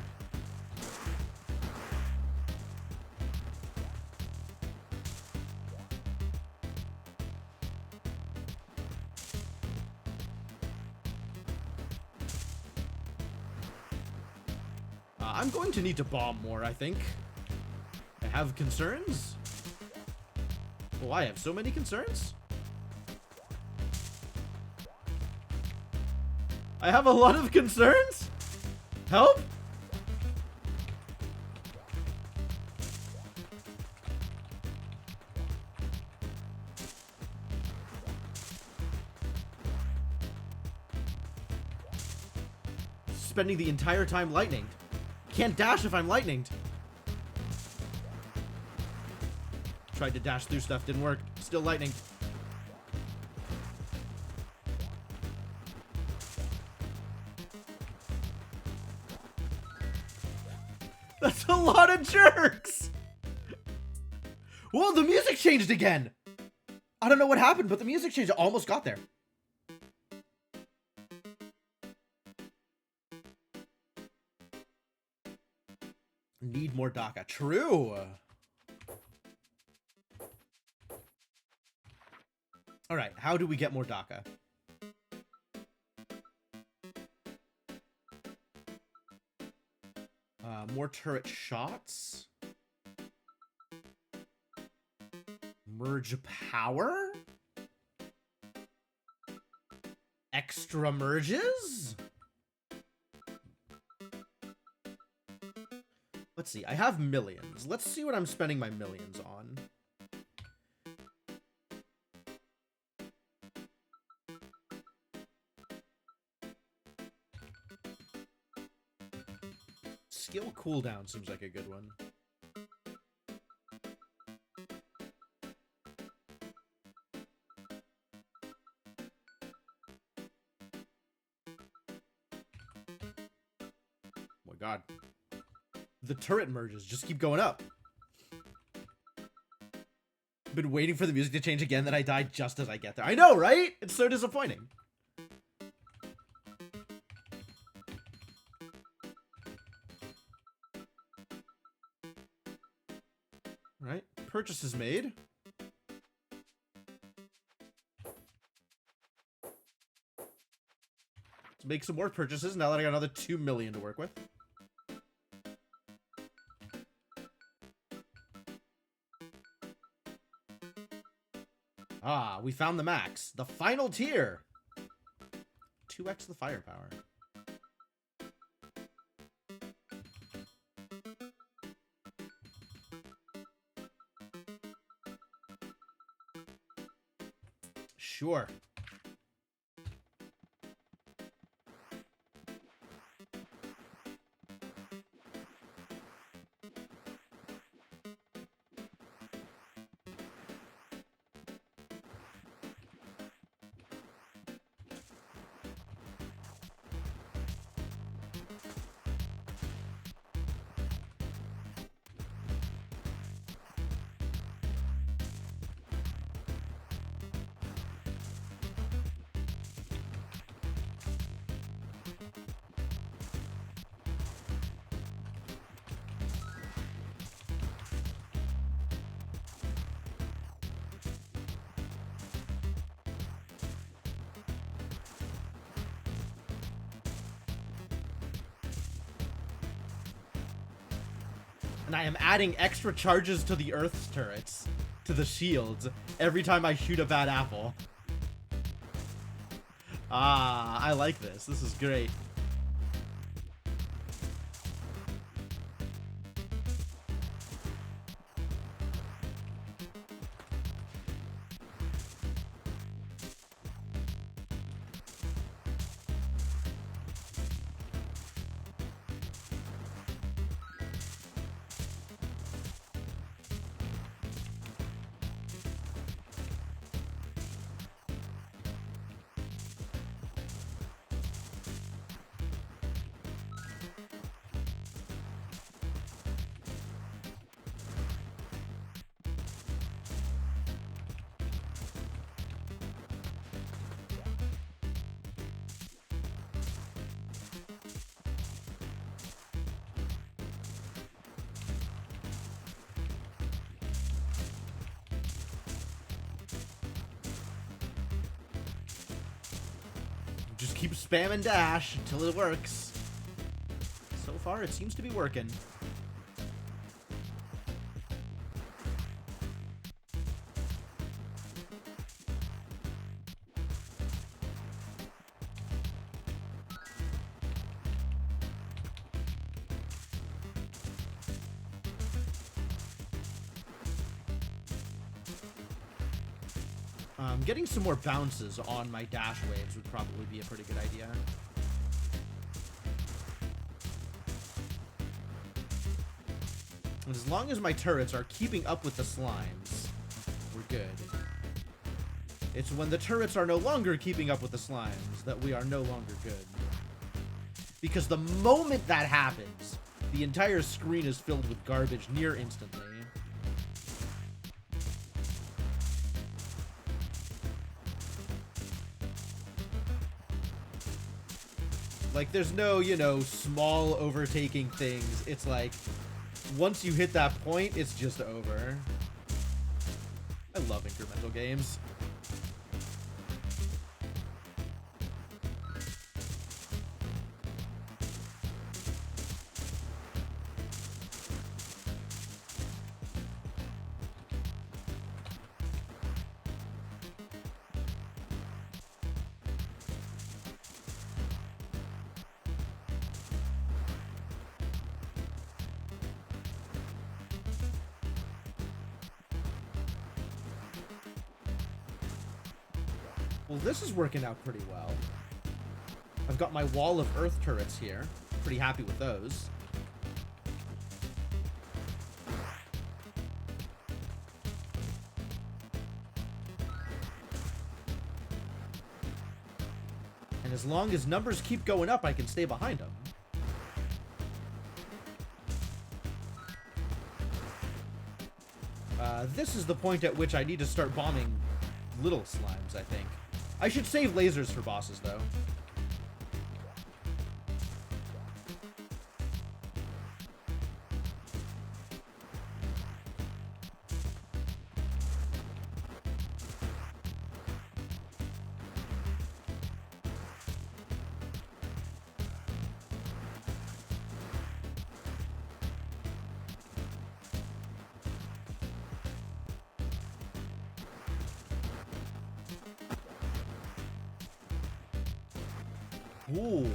I'm going to need to bomb more, I think. I have concerns. Oh, I have so many concerns. I have a lot of concerns. Help? Spending the entire time lightninged. Can't dash if I'm lightninged. Tried to dash through stuff, didn't work. Still lightning. That's a lot of jerks! Whoa, the music changed again! I don't know what happened, but the music changed. I almost got there. Need more DACA. True! Alright, how do we get more DACA? More turret shots? Merge power? Extra merges? Let's see, I have millions. Let's see what I'm spending my millions on. Skill cooldown seems like a good one. Oh my god. The turret merges just keep going up. Been waiting for the music to change again, then I die just as I get there. I know, right? It's so disappointing. Alright, purchase is made. Let's make some more purchases now that I got another 2 million to work with. Ah, we found the max. The final tier. 2x the firepower. Sure. And I am adding extra charges to the Earth's turrets, to the shields, every time I shoot a bad apple. Ah, I like this. This is great. Just keep spamming dash until it works. So far, it seems to be working. Getting some more bounces on my dash waves would probably be a pretty good idea. And as long as my turrets are keeping up with the slimes, we're good. It's when the turrets are no longer keeping up with the slimes that we are no longer good. Because the moment that happens, the entire screen is filled with garbage near instantly. Like, there's no, you know, small overtaking things. It's like, once you hit that point, it's just over. I love incremental games. Well, this is working out pretty well. I've got my wall of earth turrets here. Pretty happy with those. And as long as numbers keep going up, I can stay behind them. This is the point at which I need to start bombing little slimes, I think. I should save lasers for bosses, though. Ooh.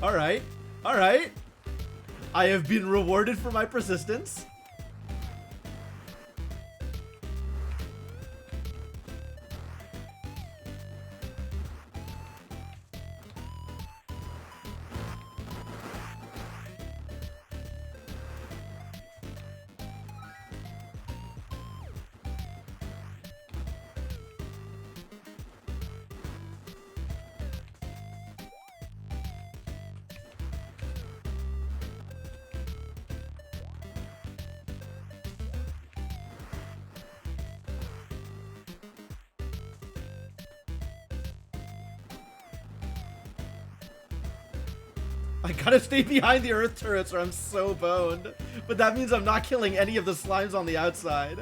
All right. All right. I have been rewarded for my persistence. I gotta stay behind the earth turrets or I'm so boned. But that means I'm not killing any of the slimes on the outside.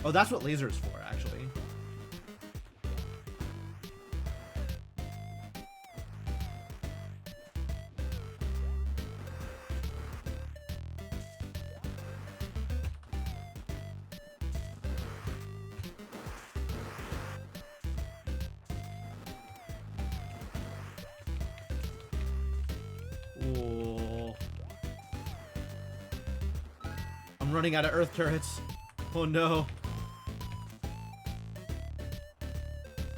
Oh, that's what laser is for, actually. Ooh. I'm running out of earth turrets. Oh no. I'm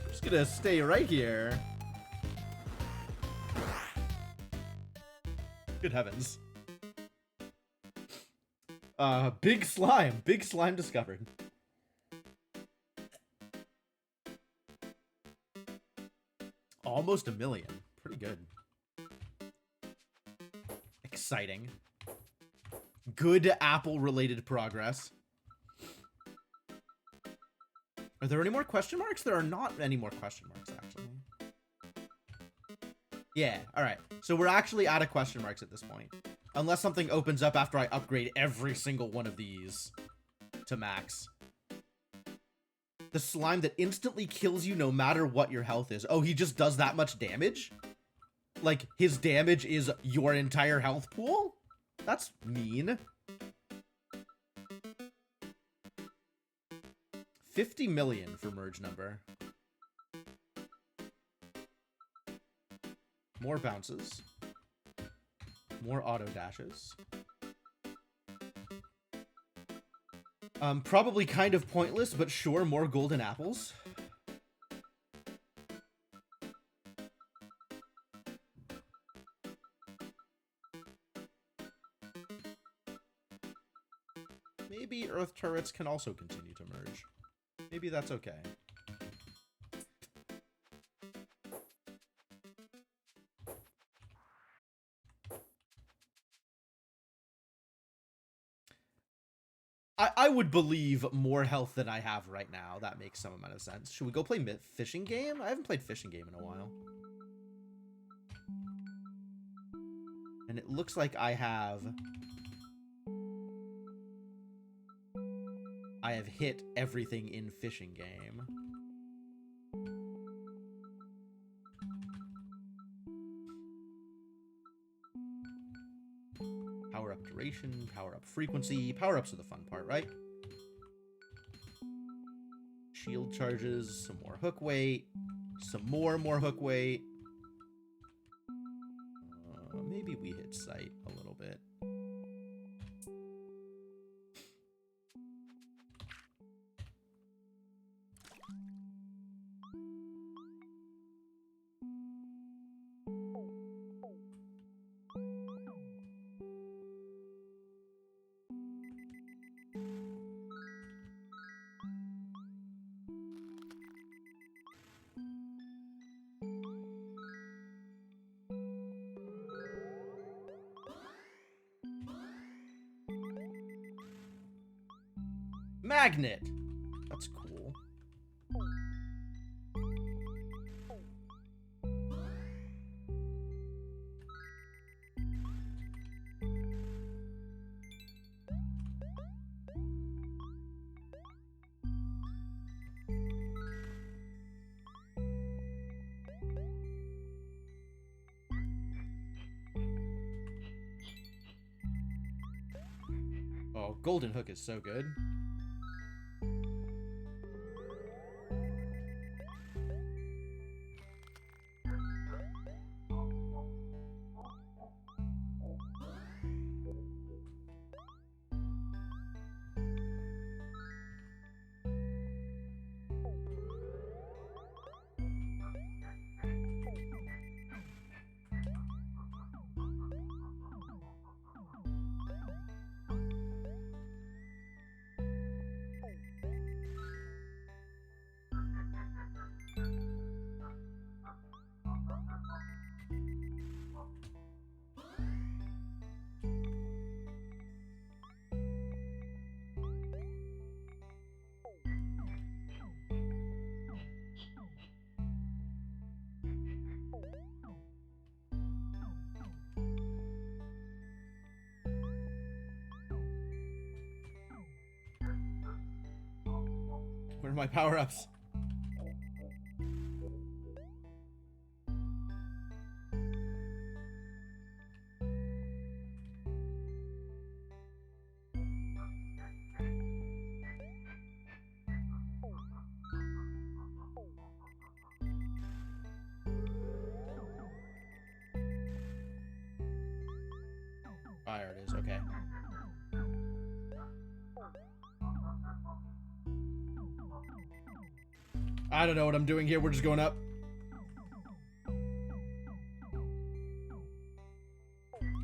just gonna stay right here. Good heavens. Big slime. Big slime discovered. Almost 1 million. Pretty good. Exciting. Good Apple-related progress. Are there any more question marks? There are not any more question marks, actually. Yeah, alright. So we're actually out of question marks at this point. Unless something opens up after I upgrade every single one of these to max. The slime that instantly kills you no matter what your health is. Oh, he just does that much damage? Like, his damage is your entire health pool? That's mean. 50 million for merge number. More bounces. More auto dashes. Probably kind of pointless, but sure, more golden apples. Maybe earth turrets can also continue to merge. Maybe that's okay. I would believe more health than I have right now. That makes some amount of sense. Should we go play fishing game? I haven't played fishing game in a while. And it looks like I have hit everything in fishing game. Power up duration, power up frequency. Power ups are the fun part, right? Shield charges, some more hook weight, some more hook weight. Maybe we hit sight a little bit. Magnet! That's cool. Oh, golden hook is so good. Where are my power-ups? Fire it is, okay. I don't know what I'm doing here, we're just going up.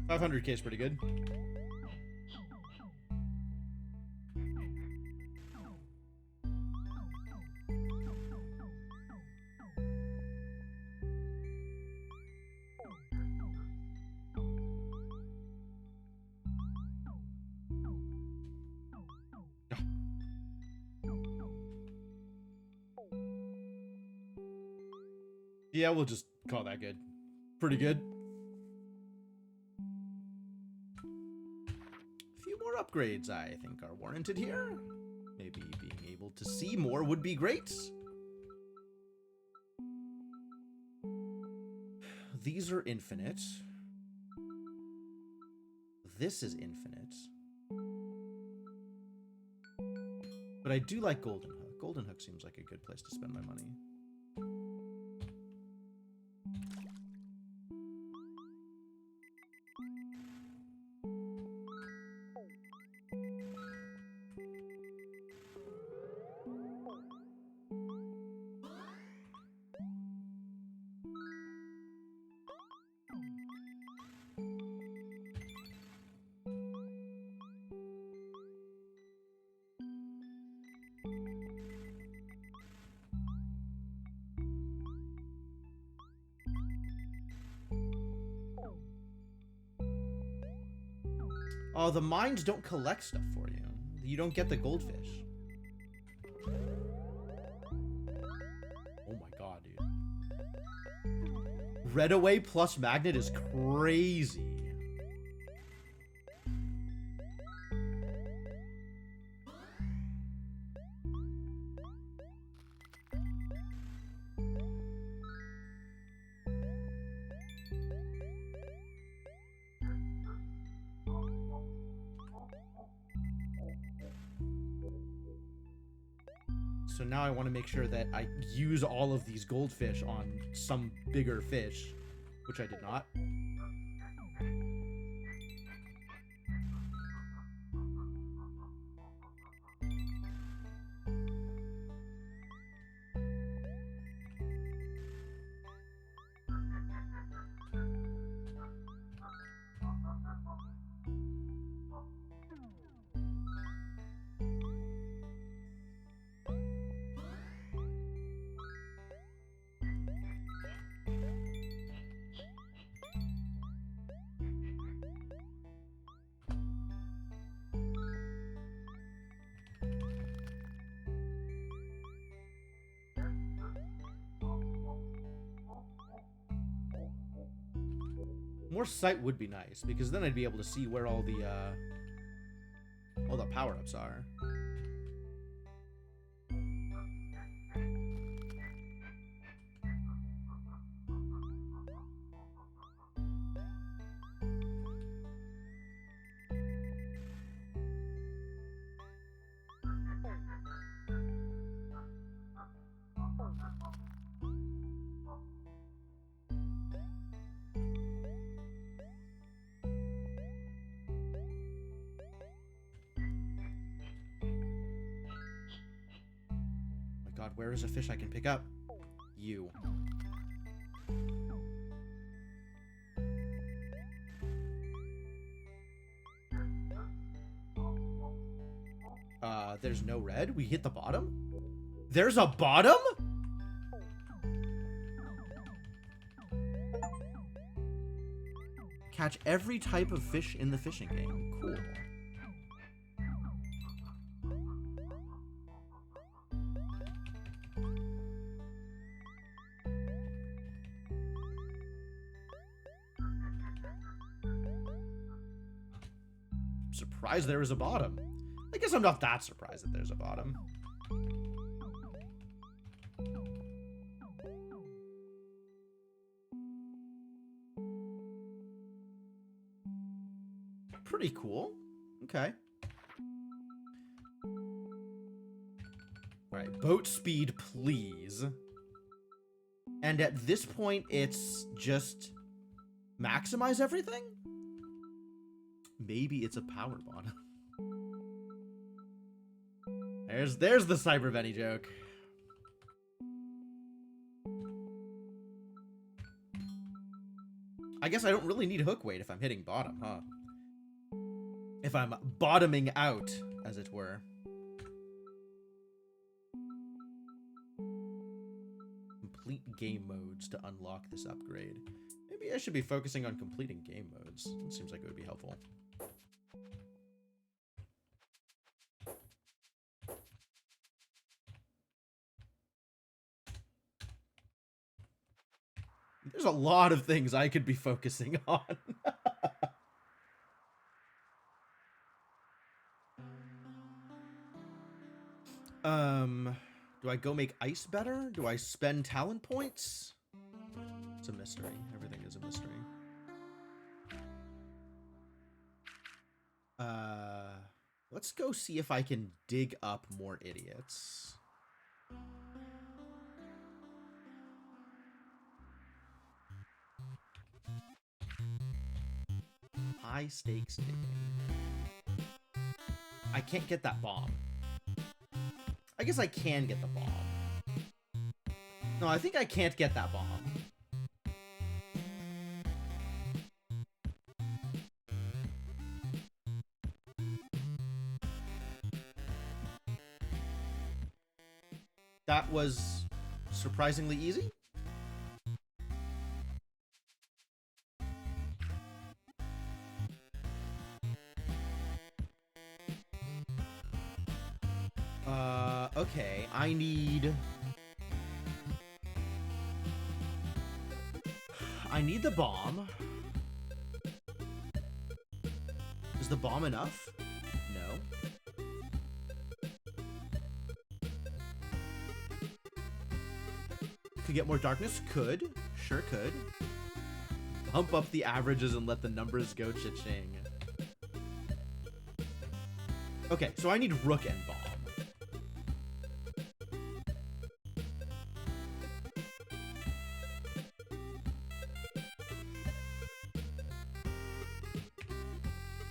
$500K is pretty good. Yeah, we'll just call that good. Pretty good. A few more upgrades, I think, are warranted here. Maybe being able to see more would be great. These are infinite. This is infinite. But I do like Golden Hook. Golden Hook seems like a good place to spend my money. Oh, the mines don't collect stuff for you. You don't get the goldfish. Oh my god, dude. Red away plus magnet is crazy. So now I want to make sure that I use all of these goldfish on some bigger fish, which I did not. More sight would be nice, because then I'd be able to see where all the power-ups are. God, where is a fish I can pick up? You. There's no red? We hit the bottom? There's a bottom? Catch every type of fish in the fishing game. Cool. Surprised there was a bottom. I guess I'm not that surprised that there's a bottom. Pretty cool. Okay. Alright, boat speed, please. And at this point, it's just maximize everything? Maybe it's a power bottom. There's the Cyber Benny joke. I guess I don't really need hook weight if I'm hitting bottom, huh? If I'm bottoming out, as it were. Complete game modes to unlock this upgrade. Maybe I should be focusing on completing game modes. It seems like it would be helpful. There's a lot of things I could be focusing on. Do I go make ice better? Do I spend talent points? It's a mystery. Everything is a mystery. Let's go see if I can dig up more idiots. High stakes digging. I can't get that bomb. I guess I can get the bomb. No, I think I can't get that bomb. That was surprisingly easy. Okay, I need the bomb. Is the bomb enough? No. Could get more darkness? Could. Sure could. Bump up the averages and let the numbers go cha-ching. Okay, so I need rook and bomb.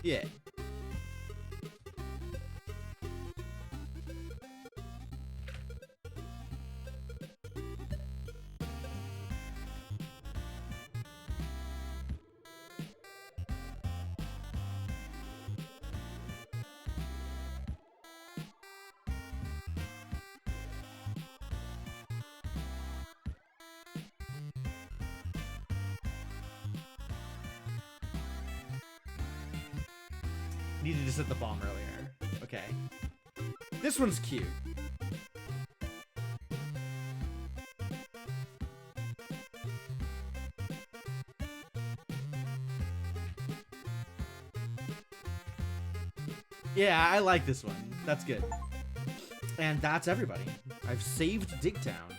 Yeah. Needed to set the bomb earlier. Okay. This one's cute. Yeah, I like this one. That's good. And that's everybody. I've saved Digtown.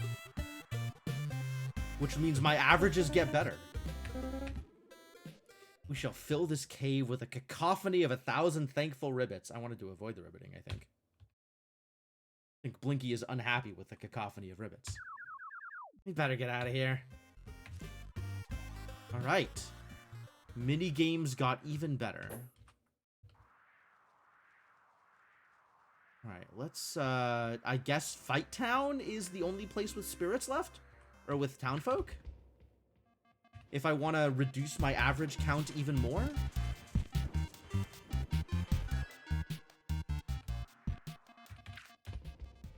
Which means my averages get better. We shall fill this cave with a cacophony of 1,000 thankful ribbits. I wanted to avoid the ribbiting, I think. I think Blinky is unhappy with the cacophony of ribbits. We better get out of here. Alright. Mini games got even better. Alright, let's, I guess Fight Town is the only place with spirits left? Or with townfolk? If I want to reduce my average count even more?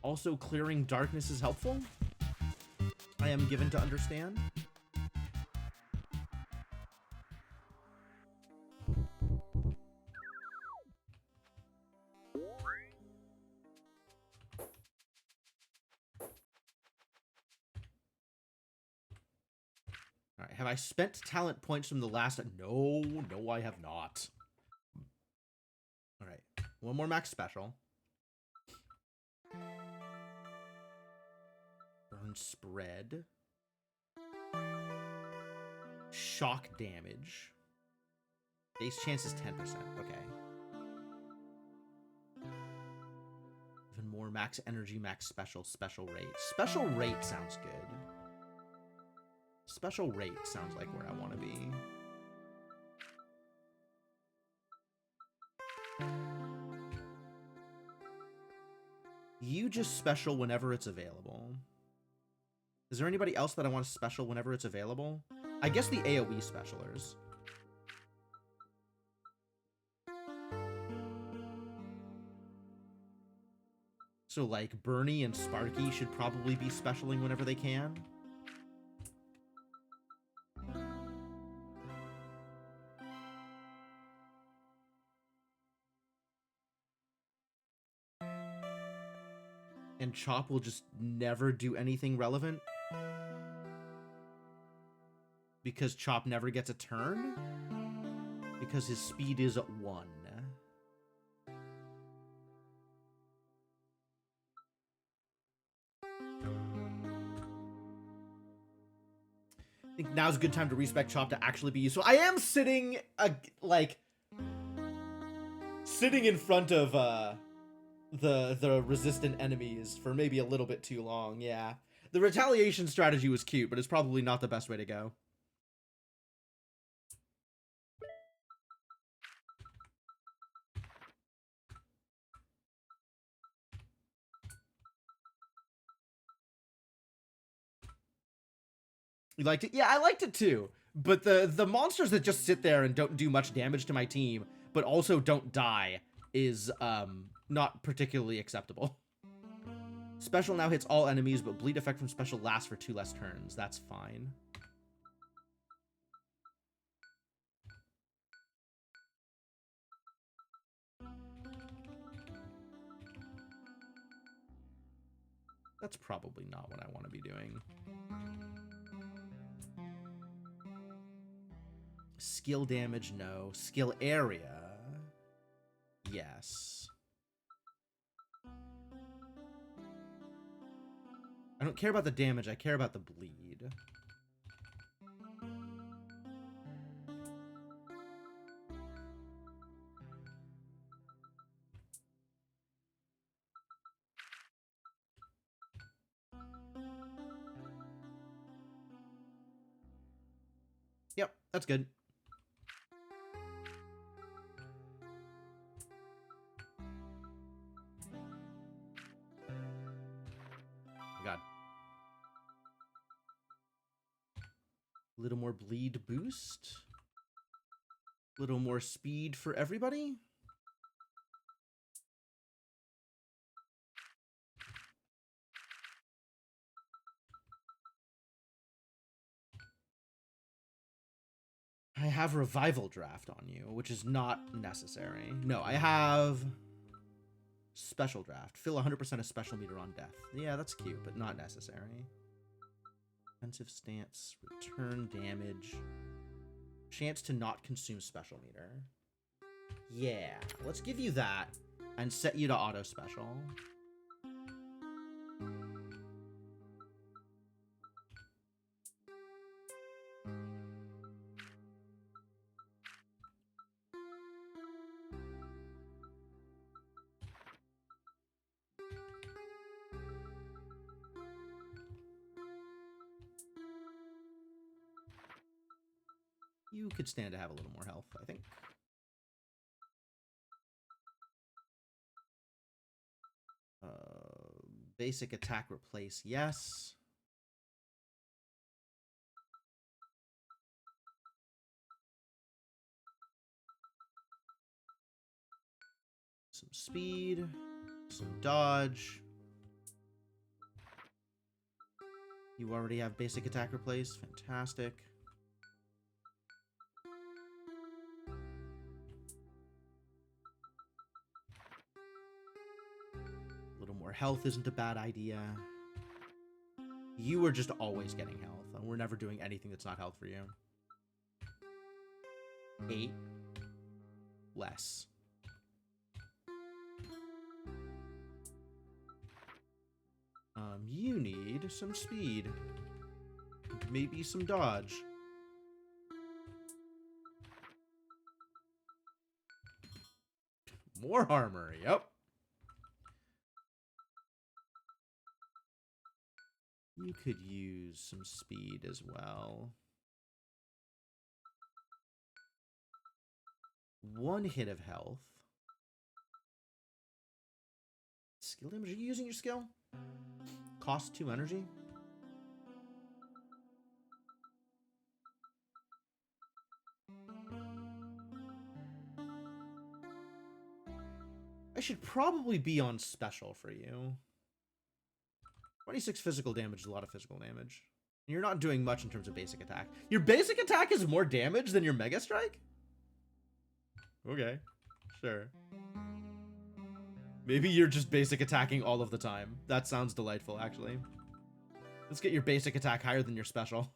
Also, clearing darkness is helpful? I am given to understand. Alright, have I spent talent points from the last... No, I have not. Alright, one more max special. Burn spread. Shock damage. Base chance is 10%. Okay. Even more max energy, max special, special rate. Special rate sounds good. Special rate sounds like where I want to be. You just special whenever it's available. Is there anybody else that I want to special whenever it's available? I guess the AoE specialers. So like Bernie and Sparky should probably be specialing whenever they can. And Chop will just never do anything relevant. Because Chop never gets a turn? Because his speed is at 1. I think now's a good time to respec Chop to actually be useful. I am sitting, sitting in front of, the resistant enemies for maybe a little bit too long, yeah. The retaliation strategy was cute, but it's probably not the best way to go. You liked it? Yeah, I liked it too. But the monsters that just sit there and don't do much damage to my team, but also don't die, is not particularly acceptable. Special now hits all enemies, but bleed effect from special lasts for 2 less turns. That's fine. That's probably not what I want to be doing. Skill damage, no. Skill area, yes. I don't care about the damage, I care about the bleed. Yep, that's good. God. A little more bleed boost. A little more speed for everybody. I have Revival Draft on you, which is not necessary. No, I have Special Draft. Fill 100% of special meter on death. Yeah, that's cute, but not necessary. Defensive stance, return damage. Chance to not consume special meter. Yeah, let's give you that and set you to auto special. You could stand to have a little more health, I think. Basic attack replace, yes. Some speed, some dodge. You already have basic attack replace, fantastic. A little more health isn't a bad idea. You are just always getting health, and we're never doing anything that's not health for you. 8 less. You need some speed. Maybe some dodge. More armor, yep. You could use some speed as well. 1 hit of health. Skill damage, are you using your skill? Cost 2 energy? I should probably be on special for you. 26 physical damage is a lot of physical damage. You're not doing much in terms of basic attack. Your basic attack is more damage than your Mega Strike? Okay, sure. Maybe you're just basic attacking all of the time. That sounds delightful, actually. Let's get your basic attack higher than your special.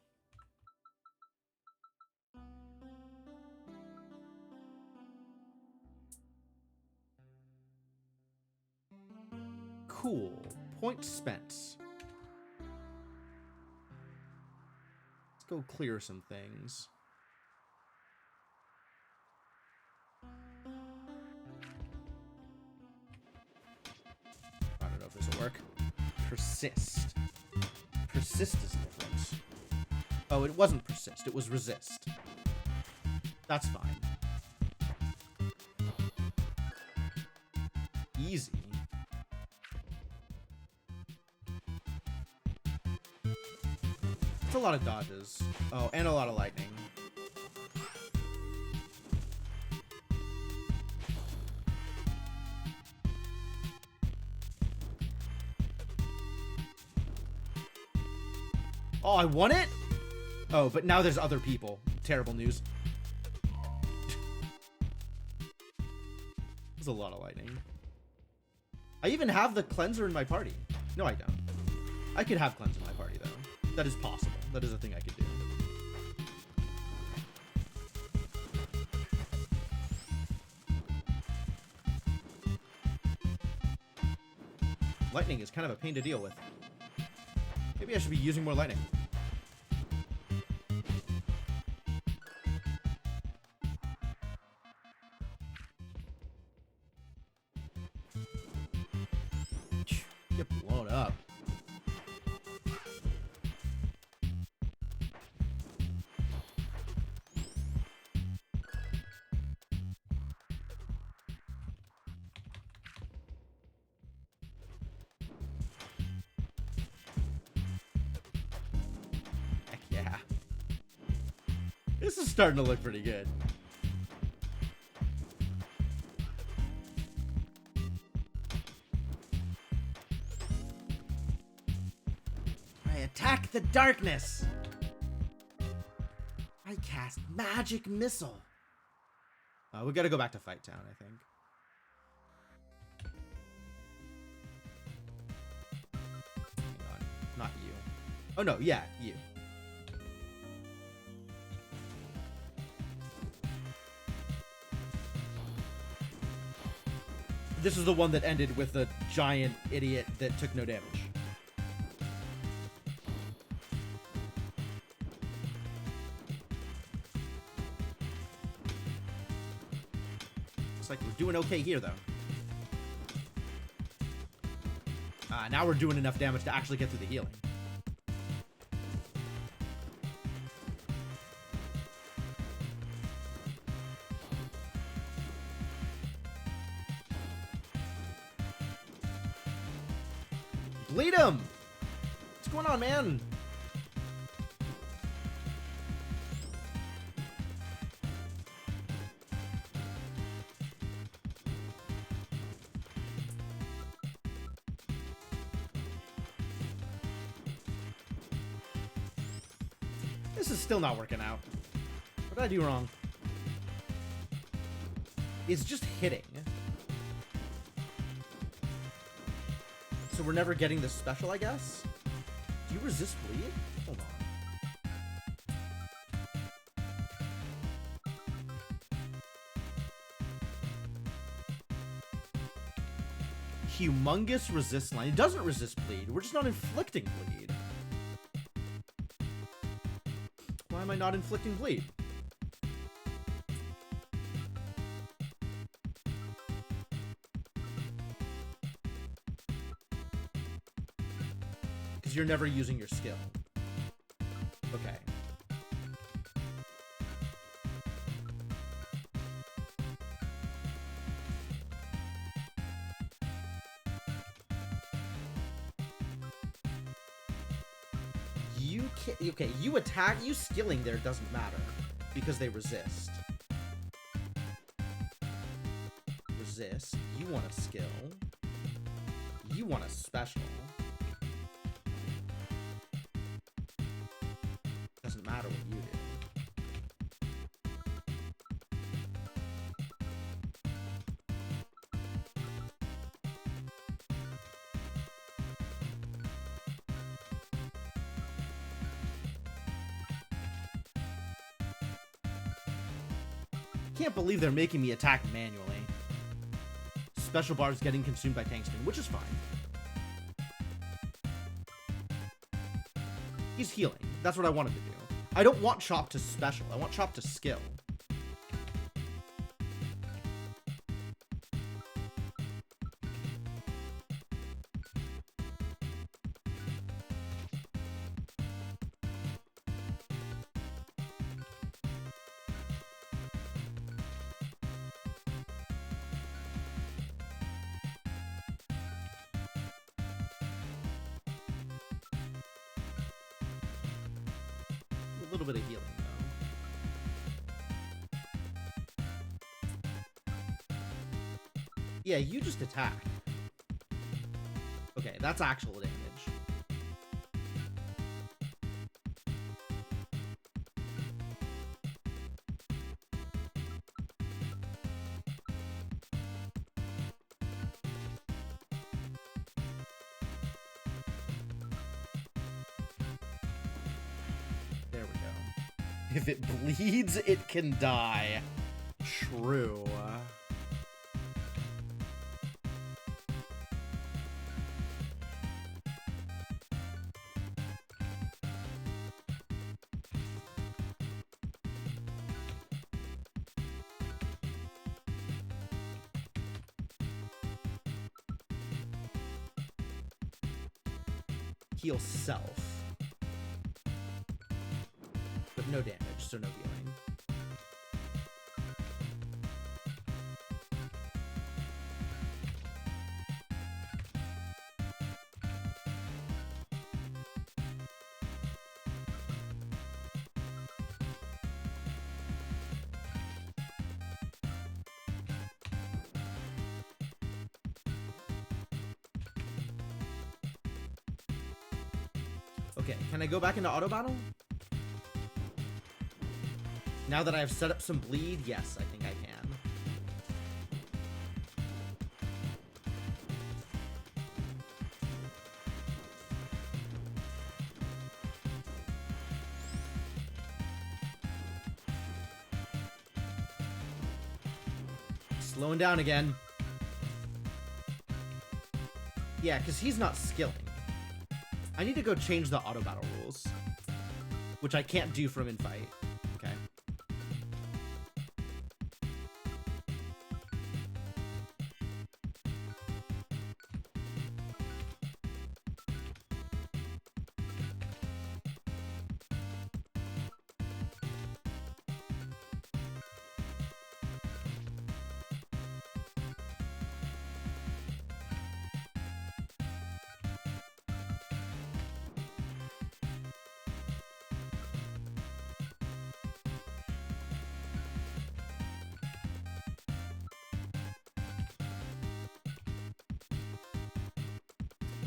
Cool. Point spent. Let's go clear some things. I don't know if this will work. Persist. Persist is different. Oh, it wasn't persist. It was resist. That's fine. Easy. It's a lot of dodges. Oh, and a lot of lightning. Oh, I won it? Oh, but now there's other people. Terrible news. There's a lot of lightning. I even have the cleanser in my party. No, I don't. I could have cleanser in my party, though. That is possible. That is a thing I could do. Lightning is kind of a pain to deal with. Maybe I should be using more lightning. Get blown up. Heck yeah. This is starting to look pretty good. Attack the darkness! I cast magic missile. We gotta go back to Fight Town, I think. Hang on. Not you. Oh no, yeah, you. This is the one that ended with a giant idiot that took no damage. Looks like we're doing okay here, though. Now we're doing enough damage to actually get through the healing. Bleed him! What's going on, man? This is still not working out. What did I do wrong? It's just hitting. So we're never getting this special, I guess? Do you resist bleed? Hold on. Humongous resist line. It doesn't resist bleed. We're just not inflicting bleed. Why am I not inflicting bleed? Because you're never using your skill. Okay. You can't. Okay, you attack. You skilling there doesn't matter because they resist. Resist. You want a skill. You want a special. Doesn't matter what you do. Can't believe they're making me attack manually. Special bars getting consumed by Tangsten, which is fine. He's healing. That's what I wanted to do. I don't want Chop to special. I want Chop to skill. A little bit of healing, though. Yeah, you just attack. Okay, that's actual damage. There we go. If it bleeds, it can die. True. Heal self. But no damage, so no healing. Okay, can I go back into auto battle? Now that I've set up some bleed, yes, I think I can. Slowing down again. Yeah, because he's not skilling. I need to go change the auto battle rules, which I can't do from infight. Okay.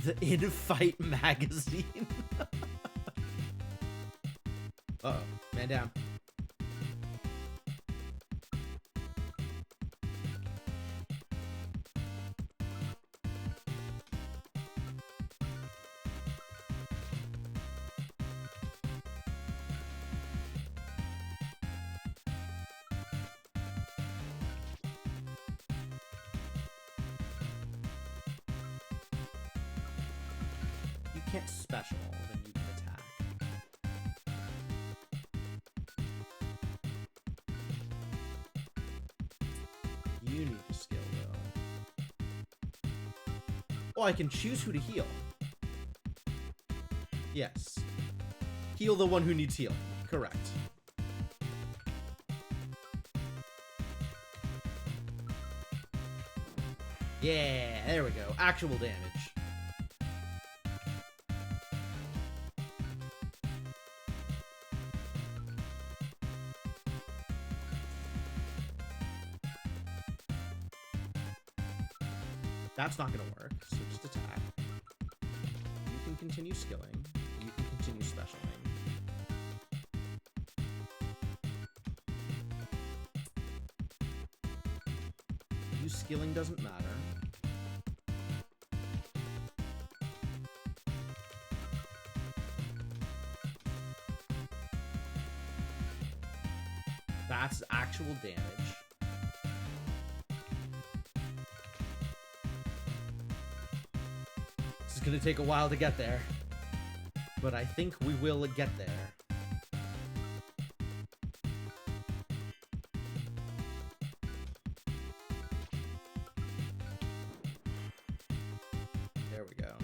The in-fight magazine. Uh-oh. Man down. Can't special, then you can attack. You need to skill, though. Oh, I can choose who to heal. Yes. Heal the one who needs healing. Correct. Yeah, there we go. Actual damage. That's not going to work, so just attack. You can continue skilling. You can continue specialing. You skilling doesn't matter. That's actual damage. It's gonna take a while to get there, but I think we will get there. There we go.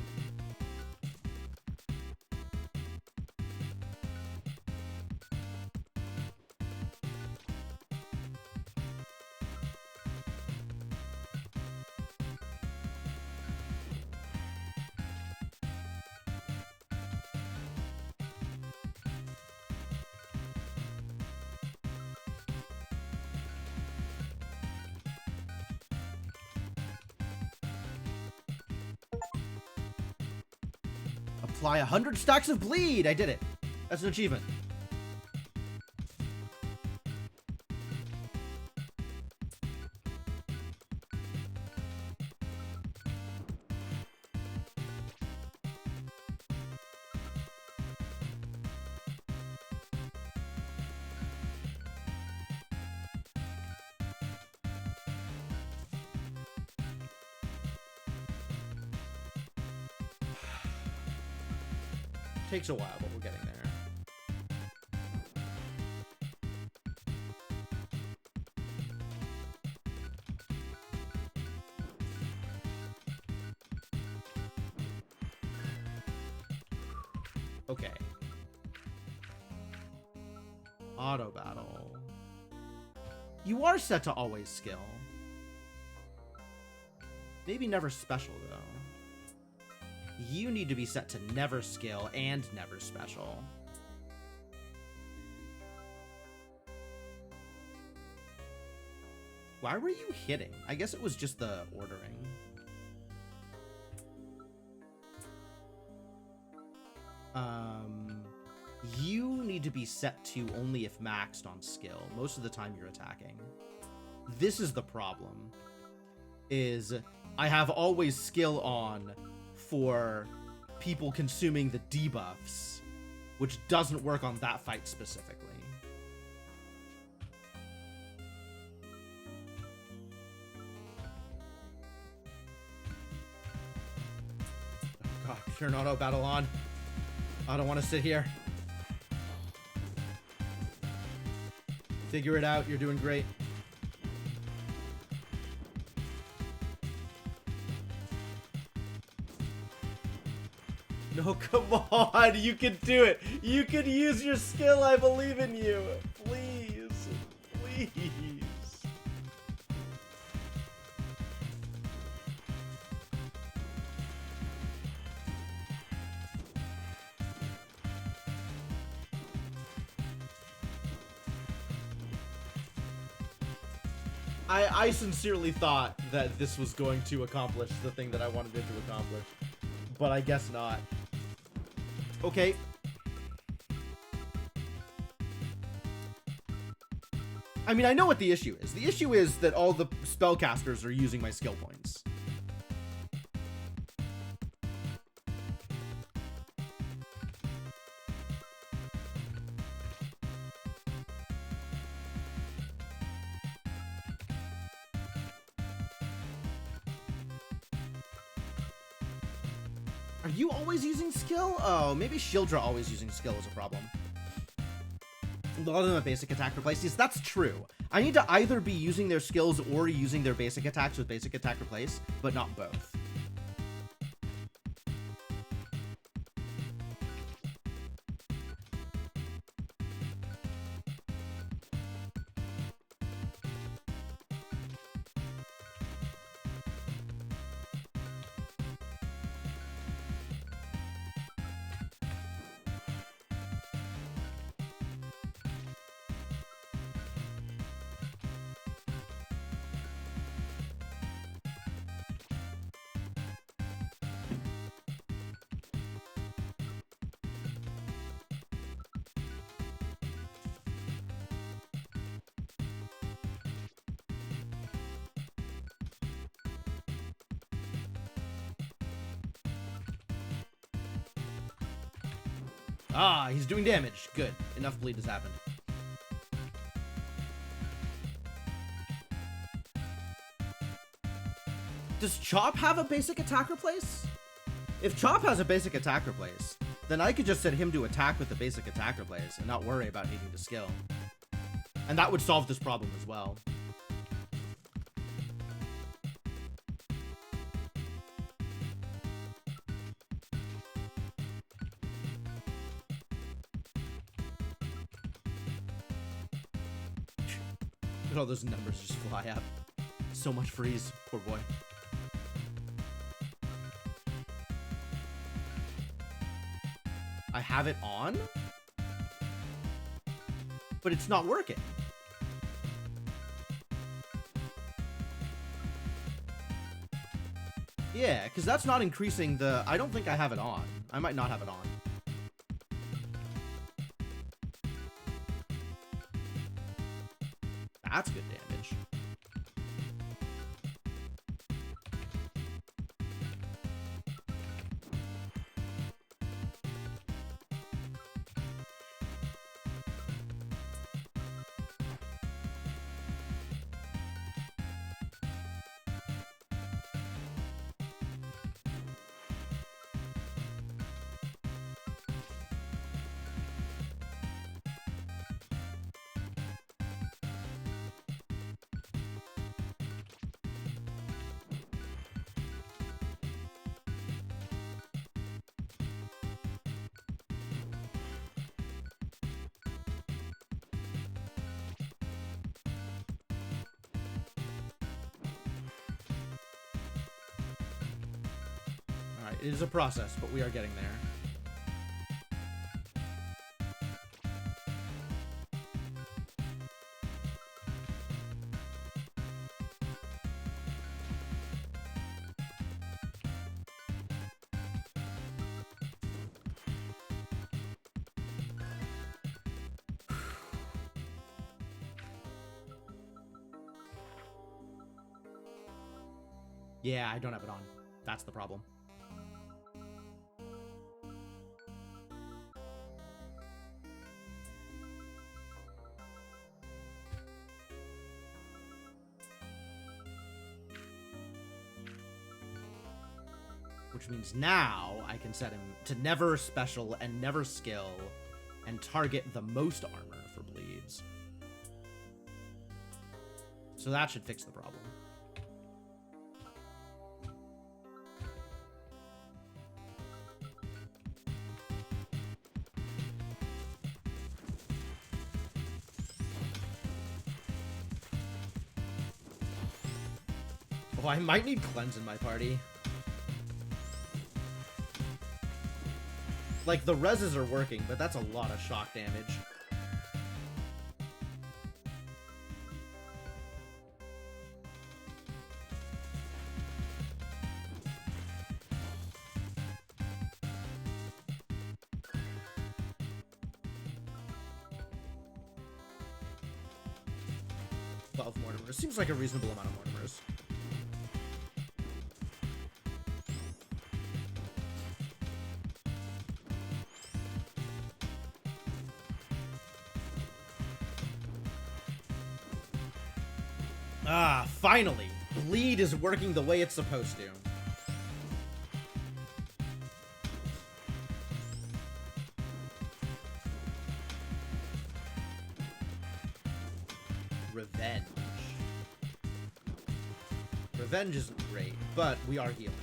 Apply 100 stacks of bleed! I did it! That's an achievement. Takes a while, but we're getting there. Okay. Auto battle. You are set to always skill. Maybe never special, though. You need to be set to never skill and never special. Why were you hitting? I guess it was just the ordering. You need to be set to only if maxed on skill. Most of the time you're attacking. This is the problem. Is I have always skill on for people consuming the debuffs, which doesn't work on that fight specifically. Oh god, turn auto battle on. I don't want to sit here. Figure it out, you're doing great. No, come on, you can do it. You can use your skill, I believe in you. Please, please. I sincerely thought that this was going to accomplish the thing that I wanted it to accomplish, but I guess not. Okay. I mean, I know what the issue is. The issue is that all the spellcasters are using my skill points. Are you always using skill? Oh, maybe Shieldra always using skill is a problem. A lot of them have basic attack replace. Yes, that's true. I need to either be using their skills or using their basic attacks with basic attack replace, but not both. Ah, he's doing damage. Good. Enough bleed has happened. Does Chop have a basic attack replace? If Chop has a basic attack replace, then I could just set him to attack with the basic attacker plays and not worry about needing to skill. And that would solve this problem as well. Look at all those numbers just fly up. So much freeze. Poor boy. I have it on, but it's not working. Yeah, because that's not increasing the... I don't think I have it on. I might not have it on. That's good damage. It is a process, but we are getting there. Yeah, I don't have it on. That's the problem. Which means now I can set him to never special and never skill and target the most armor for bleeds. So that should fix the problem. Oh, I might need cleanse in my party. Like, the reses are working, but that's a lot of shock damage. Mortimers. Seems like a reasonable amount of Mortimers. Ah, finally! Bleed is working the way it's supposed to. Revenge. Revenge isn't great, but we are healing.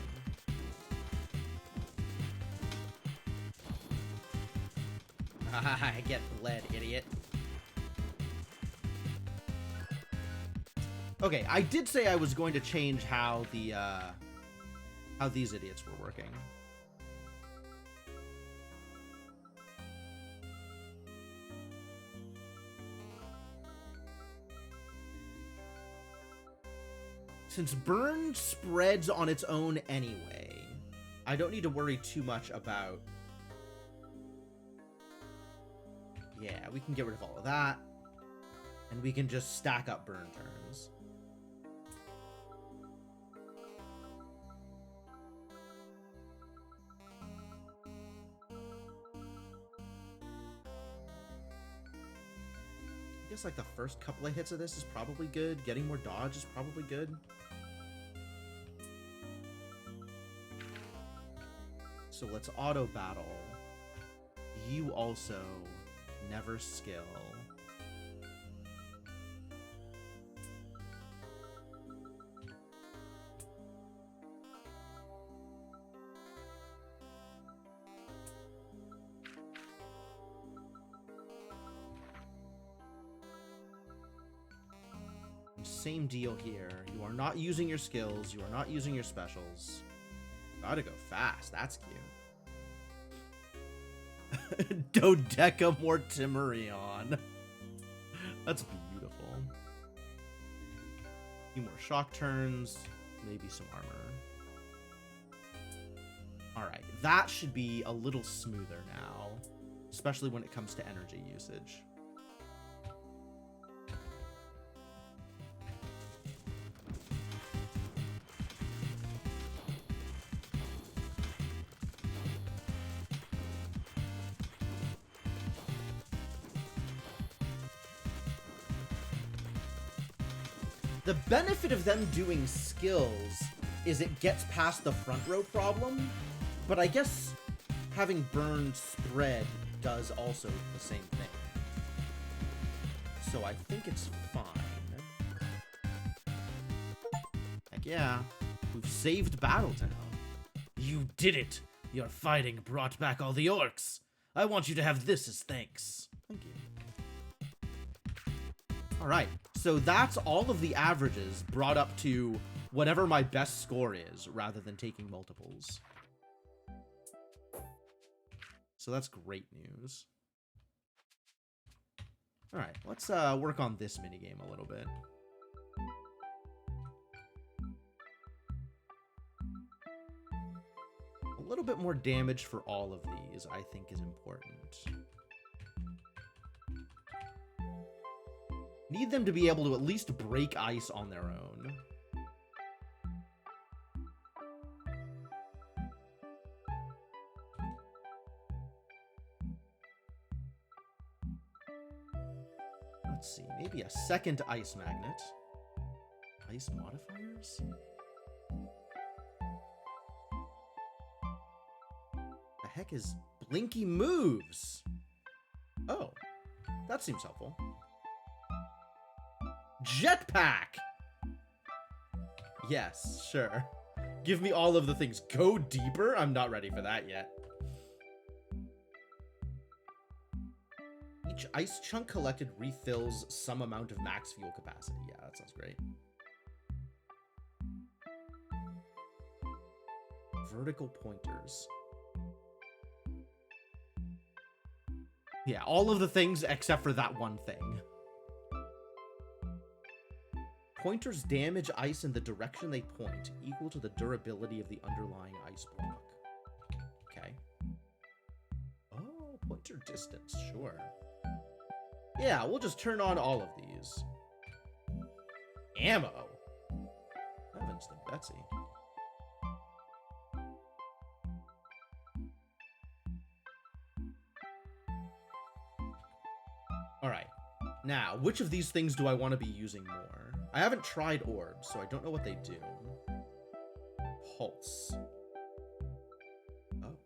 I get bled, idiot. Okay, I did say I was going to change how the, how these idiots were working. Since burn spreads on its own anyway, I don't need to worry too much about... Yeah, we can get rid of all of that. And we can just stack up burn turns. I guess like the first couple of hits of this is probably good. Getting more dodge is probably good. So let's auto battle you also never skill. Same deal here. You are not using your skills. You are not using your specials. Gotta go fast. That's cute. Dodeca Mortimerion. That's beautiful. A few more shock turns. Maybe some armor. Alright. That should be a little smoother now. Especially when it comes to energy usage. The benefit of them doing skills is it gets past the front row problem, but I guess having burn spread does also the same thing. So I think it's fine. Heck yeah, we've saved Battletown. You did it! Your fighting brought back all the orcs. I want you to have this as thanks. Thank you. Alright, so that's all of the averages brought up to whatever my best score is, rather than taking multiples. So that's great news. Alright, let's work on this minigame a little bit. A little bit more damage for all of these, I think, is important. Need them to be able to at least break ice on their own. Let's see, maybe a second ice magnet. Ice modifiers? The heck is Blinky moves? Oh, that seems helpful. Jetpack! Yes, sure. Give me all of the things. Go deeper? I'm not ready for that yet. Each ice chunk collected refills some amount of max fuel capacity. Yeah, that sounds great. Vertical pointers. Yeah, all of the things except for that one thing. Pointers damage ice in the direction they point, equal to the durability of the underlying ice block. Okay. Oh, pointer distance, sure. Yeah, we'll just turn on all of these. Ammo. Heavens to Betsy. Alright. Now, which of these things do I want to be using more? I haven't tried orbs, so I don't know what they do. Pulse. Oh.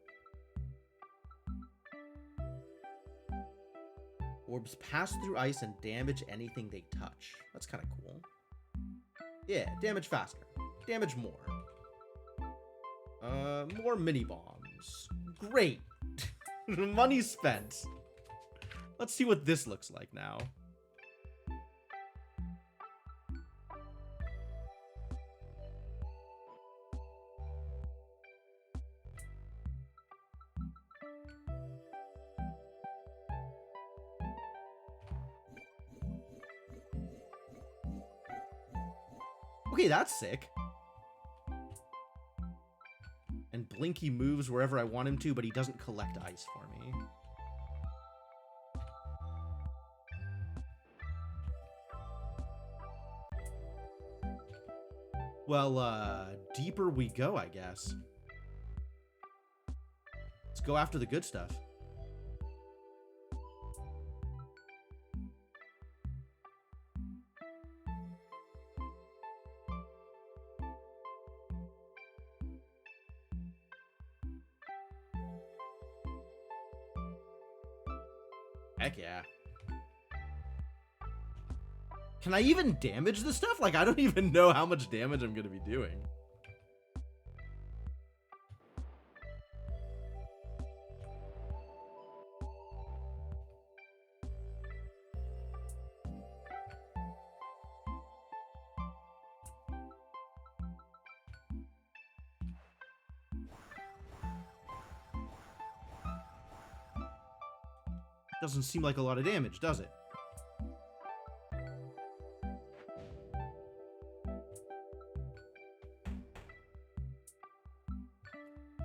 Orbs pass through ice and damage anything they touch. That's kind of cool. Yeah, damage faster. Damage more. More mini bombs. Great. Money spent. Let's see what this looks like now. Okay, that's sick. And Blinky moves wherever I want him to, but he doesn't collect ice for me. Well, deeper we go, I guess. Let's go after the good stuff. Heck yeah. Can I even damage this stuff? Like, I don't even know how much damage I'm gonna be doing. Doesn't seem like a lot of damage, does it?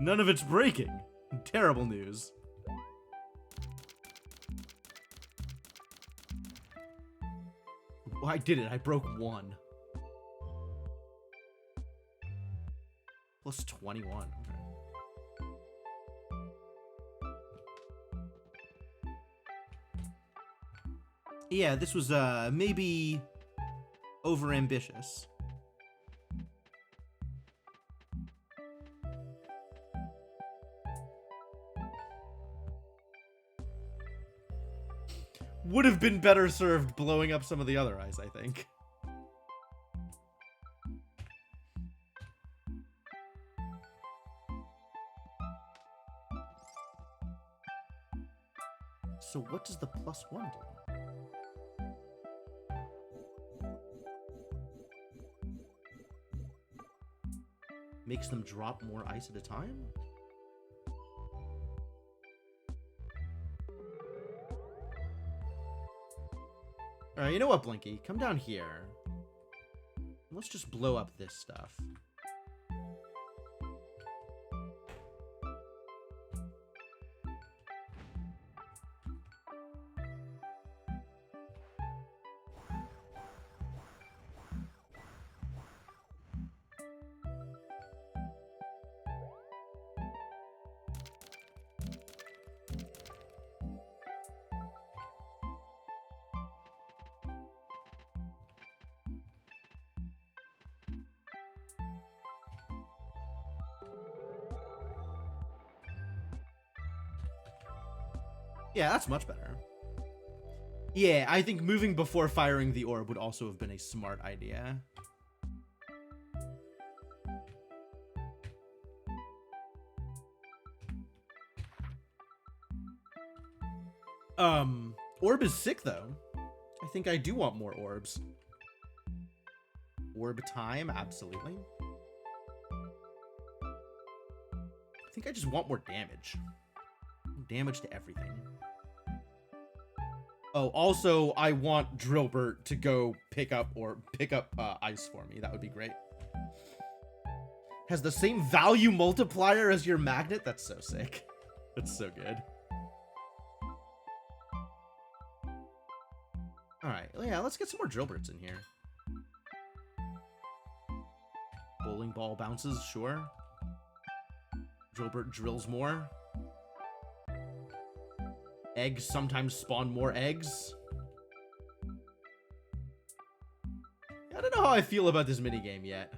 None of it's breaking. Terrible news. Well, I did it. I broke 1. Plus 21. Okay. Yeah, this was maybe overambitious. Would have been better served blowing up some of the other eyes, I think. So what does the +1 do? Makes them drop more ice at a time? Alright, you know what, Blinky? Come down here. Let's just blow up this stuff. Yeah, that's much better. Yeah, I think moving before firing the orb would also have been a smart idea. Orb is sick, though. I think I do want more orbs. Orb time, absolutely. I think I just want more damage. Damage to everything. Oh, also, I want Drillbert to go pick up ice for me. That would be great. Has the same value multiplier as your magnet? That's so sick. That's so good. Alright, yeah, let's get some more Drillberts in here. Bowling ball bounces, sure. Drillbert drills more. Eggs sometimes spawn more eggs. I don't know how I feel about this minigame yet.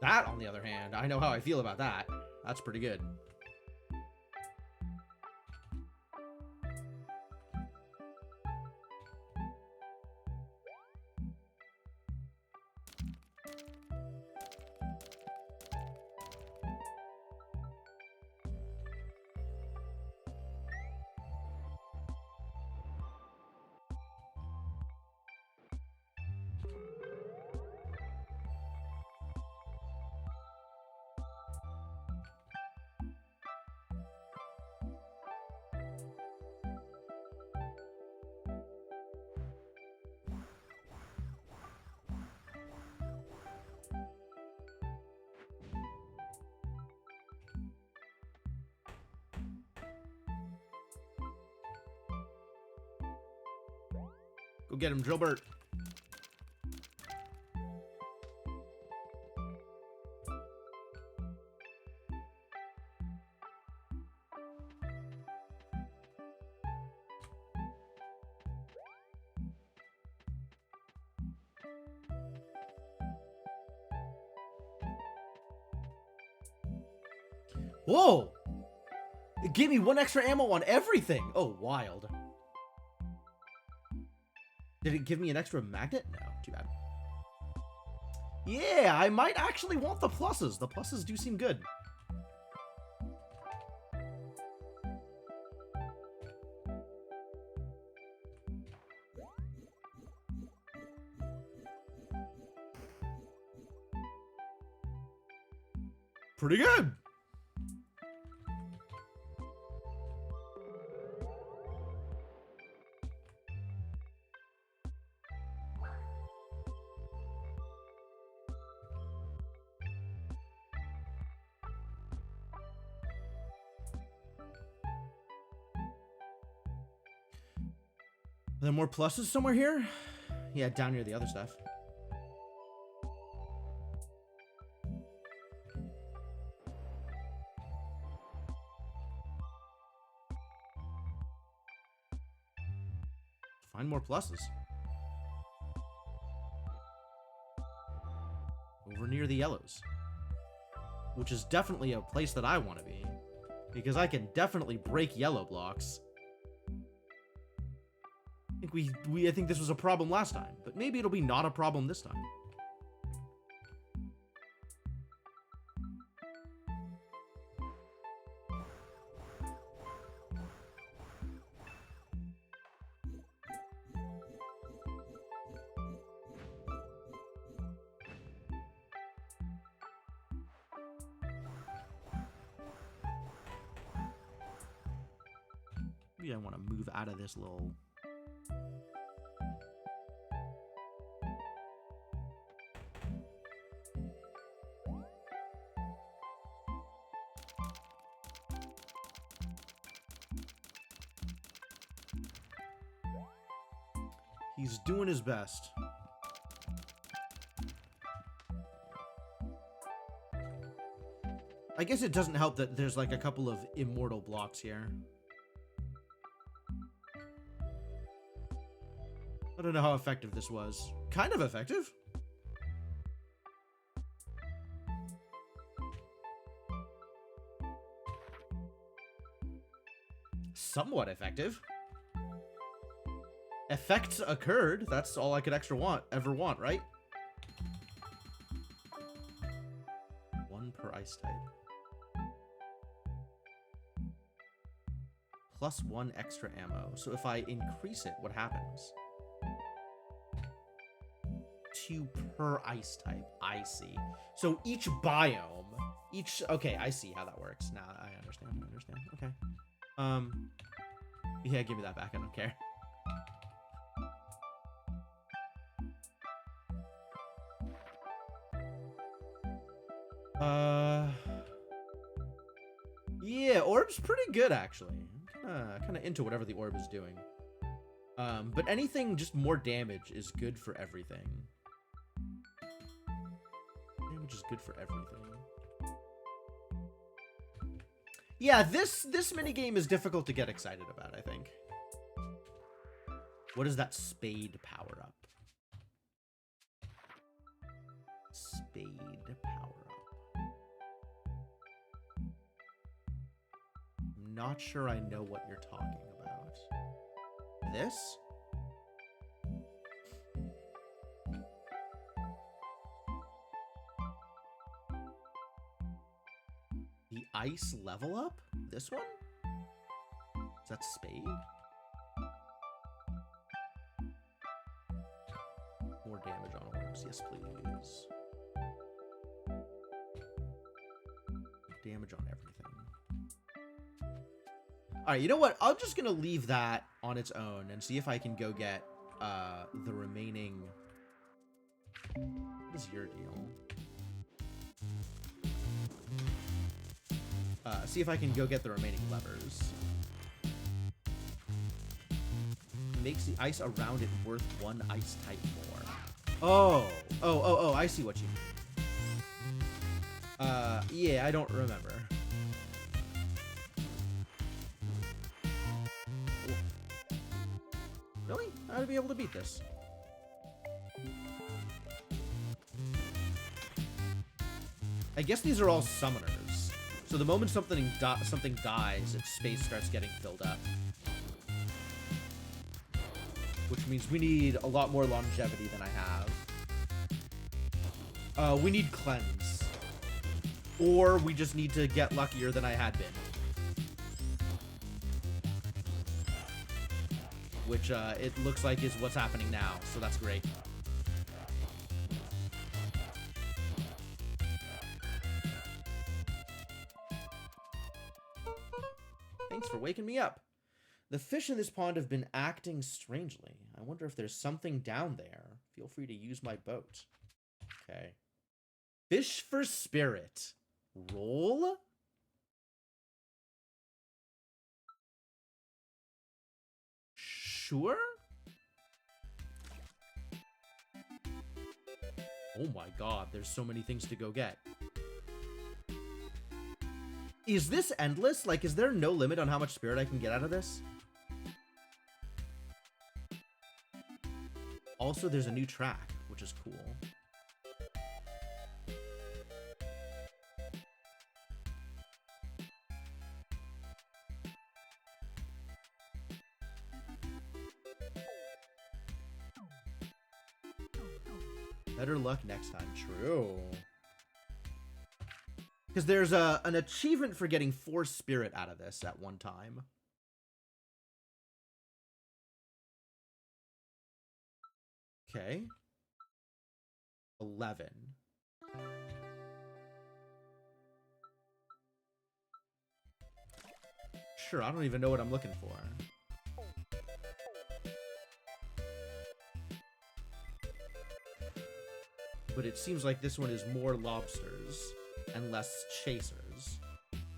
That, on the other hand, I know how I feel about that. That's pretty good. Go get him, Drillbert. Whoa! It gave me 1 extra ammo on everything! Oh, wild. Did it give me an extra magnet? No, too bad. Yeah, I might actually want the pluses. The pluses do seem good. Pretty good. Are there more pluses somewhere here? Yeah, down near the other stuff. Find more pluses. Over near the yellows. Which is definitely a place that I want to be. Because I can definitely break yellow blocks. I think this was a problem last time, but maybe it'll be not a problem this time. Maybe I want to move out of this little... He's doing his best. I guess it doesn't help that there's like a couple of immortal blocks here. I don't know how effective this was. Kind of effective. Somewhat effective. Effects occurred. That's all I could ever want, right? 1 per ice type. +1 extra ammo. So if I increase it, what happens? 2 per ice type. I see. So each biome, okay, I see how that works. Now I understand. Okay. Yeah, give me that back. I don't care. Yeah, orb's pretty good, actually. I'm kind of into whatever the orb is doing. But anything just more damage is good for everything. Damage is good for everything. Yeah, this minigame is difficult to get excited about, I think. What is that spade power up? Spade power up. I'm not sure I know what you're talking about. This? The ice level up? This one? Is that spade? More damage on orbs. Yes, please. Damage on everything. Alright, you know what? I'm just gonna leave that on its own and see if I can go get the remaining... What is your deal? See if I can go get the remaining levers. Makes the ice around it worth 1 ice type more. Oh, I see what you mean. Yeah, I don't remember. Really? How to be able to beat this? I guess these are all summoners. So the moment something dies, its space starts getting filled up. Which means we need a lot more longevity than I have. We need cleanse. Or we just need to get luckier than I had been. Which, it looks like is what's happening now, so that's great. Thanks for waking me up. The fish in this pond have been acting strangely. I wonder if there's something down there. Feel free to use my boat. Okay. Fish for spirit. Roll? Sure? Oh my god, there's so many things to go get. Is this endless? Like, is there no limit on how much spirit I can get out of this? Also, there's a new track, which is cool. Better luck next time. True. Because there's an achievement for getting 4 spirit out of this at one time. Okay. 11. Sure, I don't even know what I'm looking for. But it seems like this one is more lobsters and less chasers,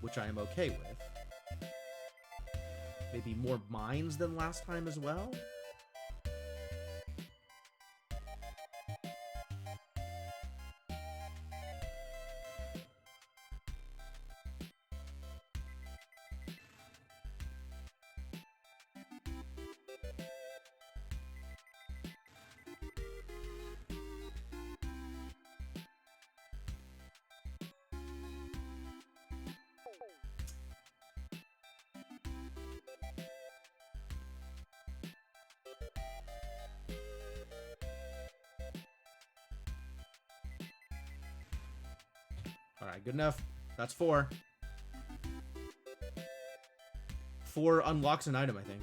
which I am okay with. Maybe more mines than last time as well? Alright, good enough. That's 4. 4 unlocks an item, I think.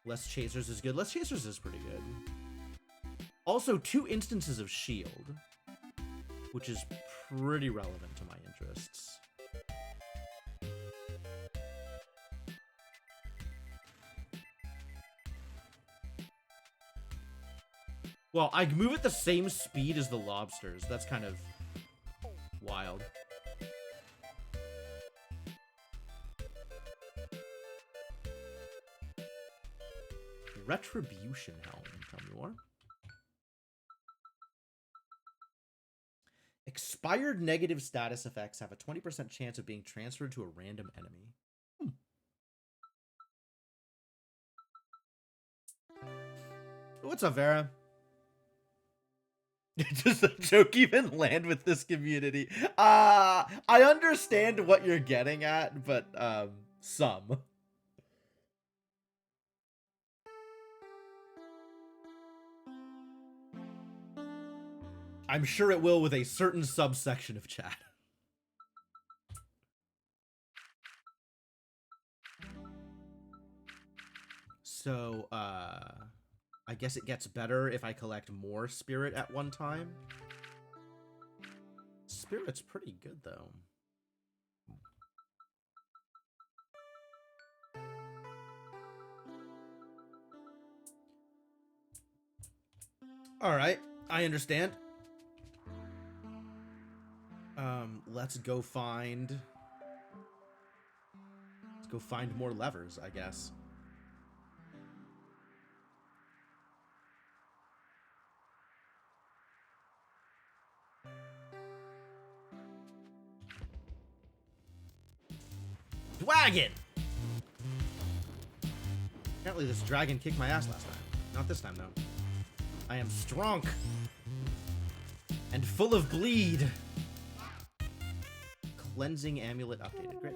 Less chasers is good. Less chasers is pretty good. Also, 2 instances of shield, which is pretty relevant to my interests. Well, I move at the same speed as the lobsters. That's kind of wild. Retribution Helm. Tell me more. Expired negative status effects have a 20% chance of being transferred to a random enemy. What's up, Vera? Does the joke even land with this community? I understand what you're getting at, but some. I'm sure it will with a certain subsection of chat. So, I guess it gets better if I collect more spirit at one time. Spirit's pretty good, though. Alright, I understand. Let's go find more levers, I guess. Dragon! Apparently this dragon kicked my ass last time. Not this time, though. I am strong and full of bleed. cleansing amulet updated. Great.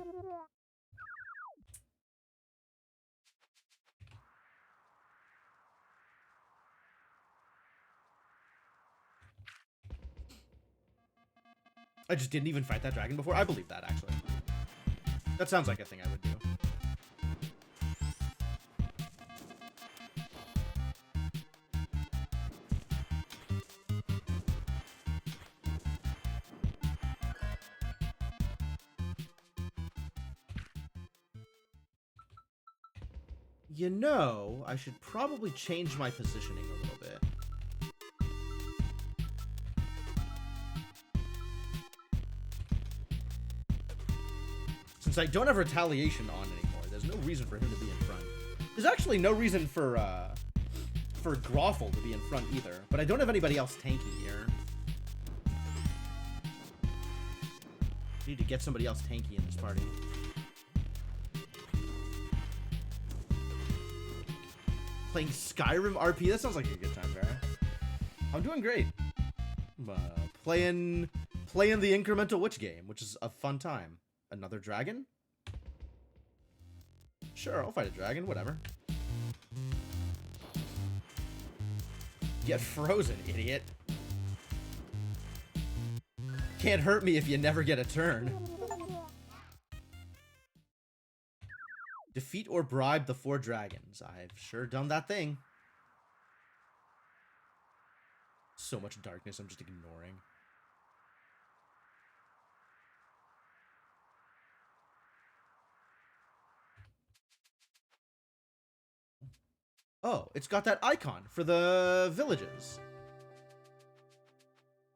I just didn't even fight that dragon before. I believe that, actually. That sounds like a thing I would do. You know, I should probably change my positioning a little bit. Since I don't have retaliation on anymore, there's no reason for him to be in front. There's actually no reason for Groffle to be in front either, but I don't have anybody else tanky here. I need to get somebody else tanky in this party. Playing Skyrim RP? That sounds like a good time, Vera. I'm doing great. Playing the incremental witch game, which is a fun time. Another dragon? Sure, I'll fight a dragon, whatever. Get frozen, idiot. Can't hurt me if you never get a turn. Defeat or bribe the 4 dragons. I've sure done that thing. So much darkness I'm just ignoring. Oh, it's got that icon for the villages.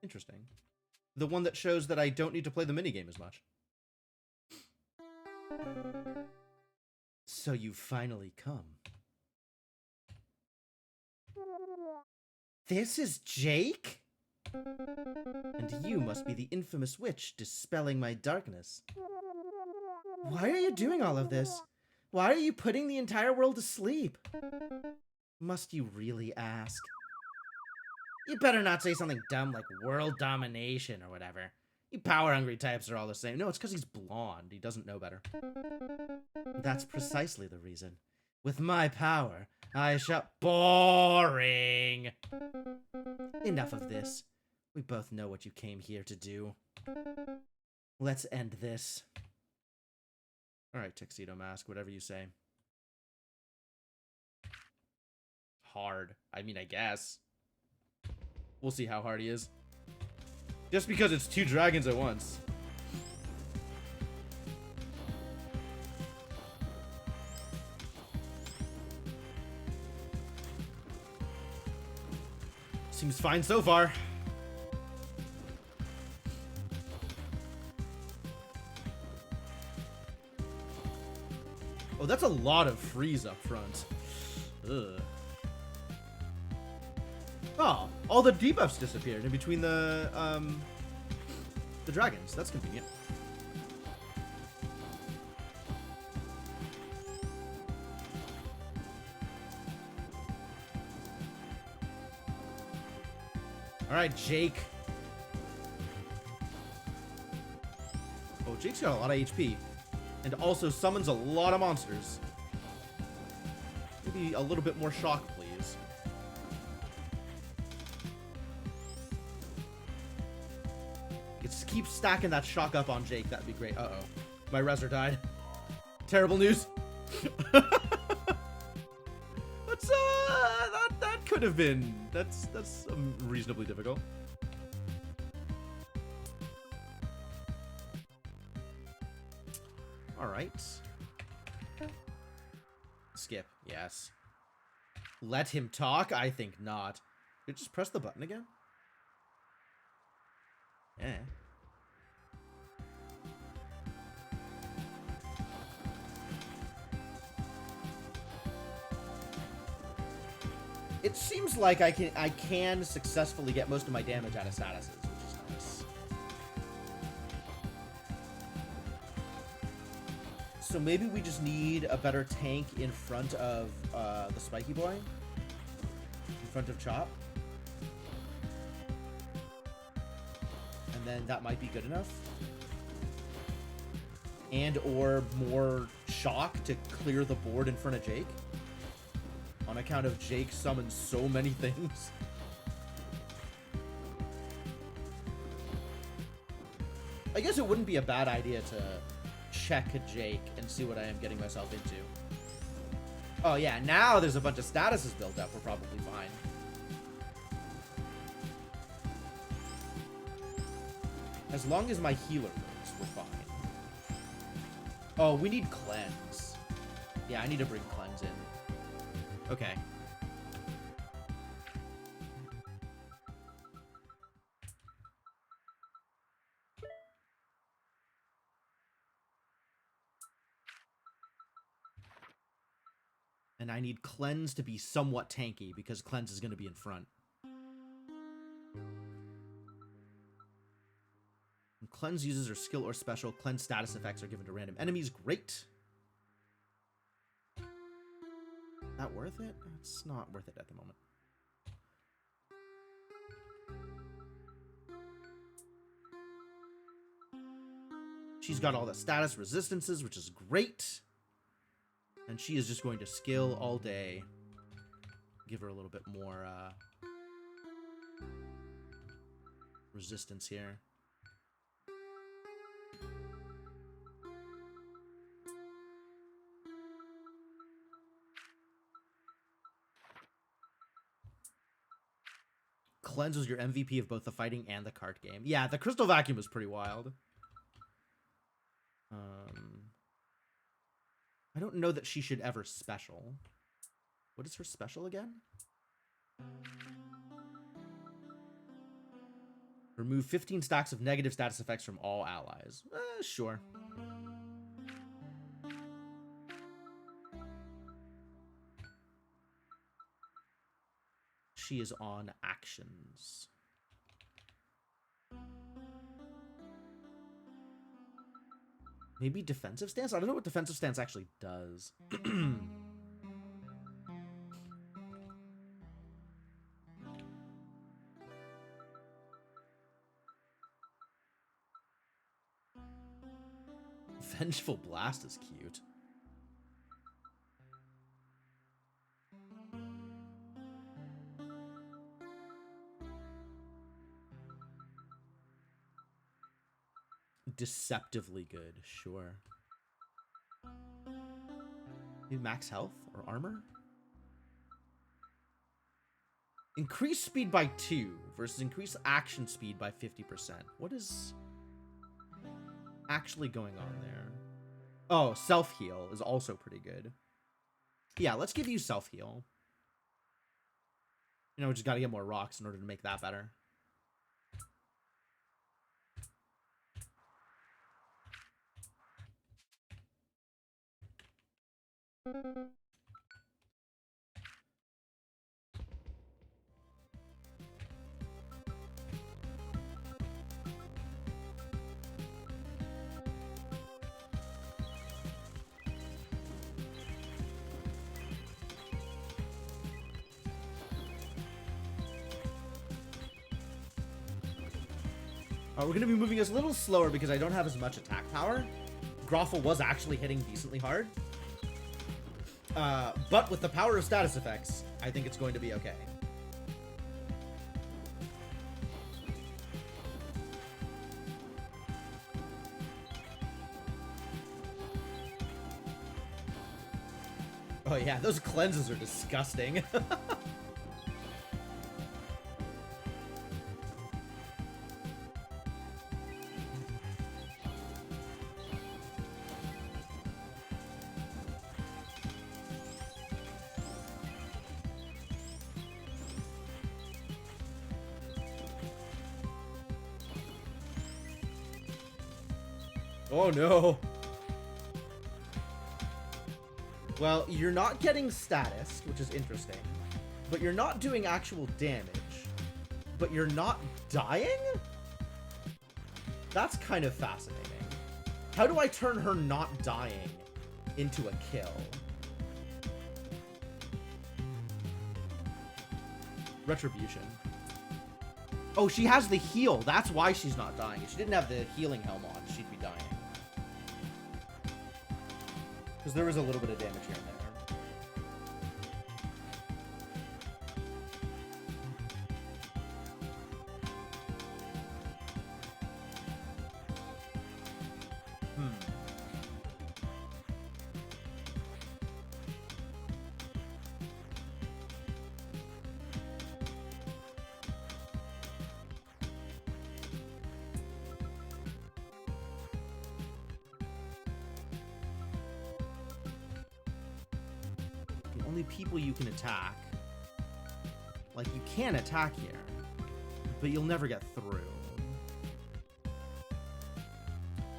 Interesting. The one that shows that I don't need to play the minigame as much. So you've finally come. This is Jake? And you must be the infamous witch dispelling my darkness. Why are you doing all of this? Why are you putting the entire world to sleep? Must you really ask? You better not say something dumb like world domination or whatever. You power-hungry types are all the same. No, it's because he's blonde. He doesn't know better. That's precisely the reason. With my power, I shall... Boring! Enough of this. We both know what you came here to do. Let's end this. Alright, Tuxedo Mask, whatever you say. Hard. I mean, I guess. We'll see how hard he is. Just because it's 2 dragons at once. Seems fine so far. Oh, that's a lot of freeze up front. Ugh. Oh, all the debuffs disappeared in between the dragons. That's convenient. All right, Jake. Oh, Jake's got a lot of HP. And also summons a lot of monsters. Maybe a little bit more shock, please. Just keep stacking that shock up on Jake. That'd be great. Uh-oh. My Rezer died. Terrible news. That's, that could have been... That's reasonably difficult. Alright. Skip. Yes. Let him talk? I think not. Did you just press the button again? Yeah. It seems like I can successfully get most of my damage out of statuses, which is nice. So maybe we just need a better tank in front of the Spiky Boy? In front of Chop? And then that might be good enough. and or more shock to clear the board in front of Jake. On account of Jake summons so many things. I guess it wouldn't be a bad idea to check Jake and see what I am getting myself into. Oh yeah, now there's a bunch of statuses built up. We're probably fine. As long as my healer lives, we're fine. Oh, we need cleanse. Yeah, I need to bring cleanse in. Okay. And I need cleanse to be somewhat tanky because cleanse is going to be in front. When cleanse uses her skill or special, cleanse status effects are given to random enemies. Great. That worth it? It's not worth it at the moment. She's got all the status resistances, which is great. And she is just going to skill all day. Give her a little bit more resistance here. Cleanse was your MVP of both the fighting and the card game. Yeah, the Crystal Vacuum was pretty wild. I don't know that she should ever special. What is her special again? Remove 15 stacks of negative status effects from all allies. Sure. She is on actions. Maybe defensive stance? I don't know what defensive stance actually does. Vengeful Blast is cute. Deceptively good, sure. Maybe max health or armor? Increase speed by 2 versus increase action speed by 50%. What is actually going on there? Oh, self-heal is also pretty good. Yeah, let's give you self-heal. You know, we just gotta get more rocks in order to make that better. We're going to be moving us a little slower because I don't have as much attack power. Groffle was actually hitting decently hard. But with the power of status effects, I think it's going to be okay. Oh yeah, those cleanses are disgusting. Oh no. Well, you're not getting status, which is interesting, but you're not doing actual damage, but you're not dying? That's kind of fascinating. How do I turn her not dying into a kill? Retribution. Oh, she has the heal. That's why she's not dying. If she didn't have the healing helm on, she'd be dying. Because there is a little bit of damage here and there. Only people you can attack. Like, you can attack here, but you'll never get through.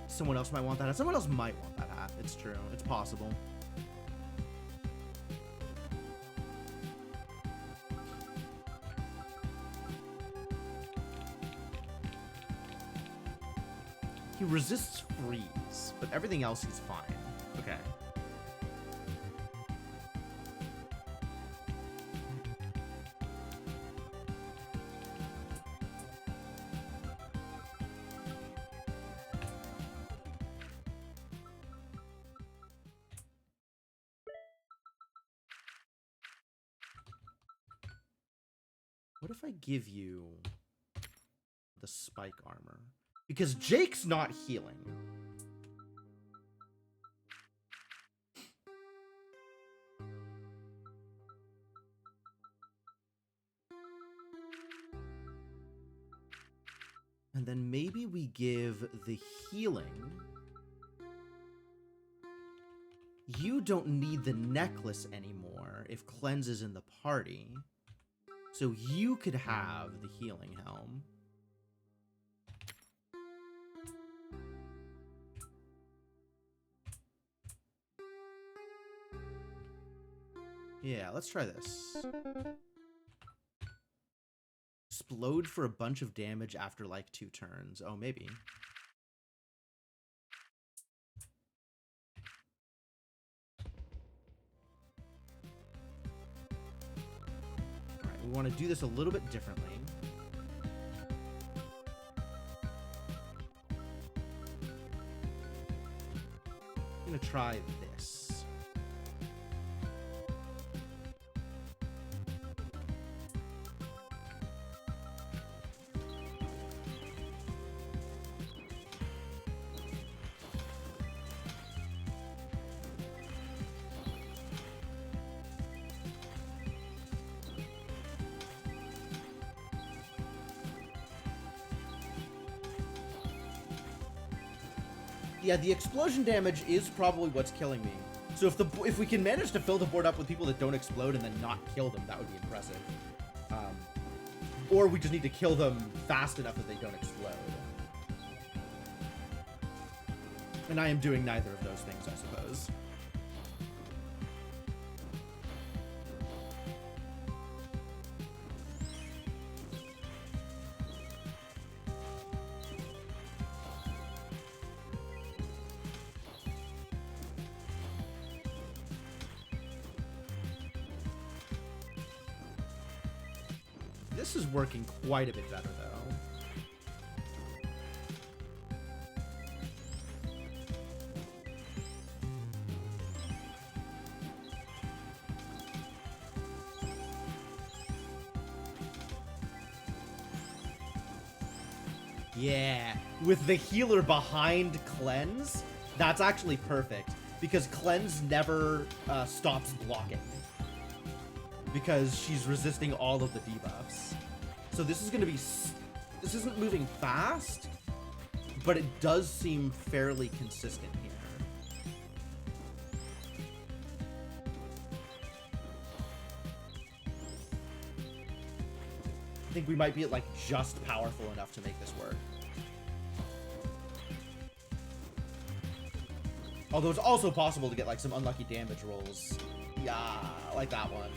Someone else might want that hat. Someone else might want that hat. It's true. It's possible. He resists freeze, but everything else he's fine. Okay. What if I give you the spike armor? Because Jake's not healing. And then maybe we give the healing. You don't need the necklace anymore if Cleanse is in the party. So you could have the healing helm. Yeah, let's try this. Explode for a bunch of damage after like 2 turns. Oh, maybe. Alright, we want to do this a little bit differently. I'm going to try this. Yeah, the explosion damage is probably what's killing me. So if we can manage to fill the board up with people that don't explode and then not kill them, that would be impressive. Or we just need to kill them fast enough that they don't explode. And I am doing neither of those things, I suppose. This is working quite a bit better, though. Yeah, with the healer behind Cleanse, that's actually perfect, because Cleanse never stops blocking. Because she's resisting all of the debuffs. So this is going to be... This isn't moving fast, but it does seem fairly consistent here. I think we might be, like, just powerful enough to make this work. Although it's also possible to get, like, some unlucky damage rolls. Yeah, like that one.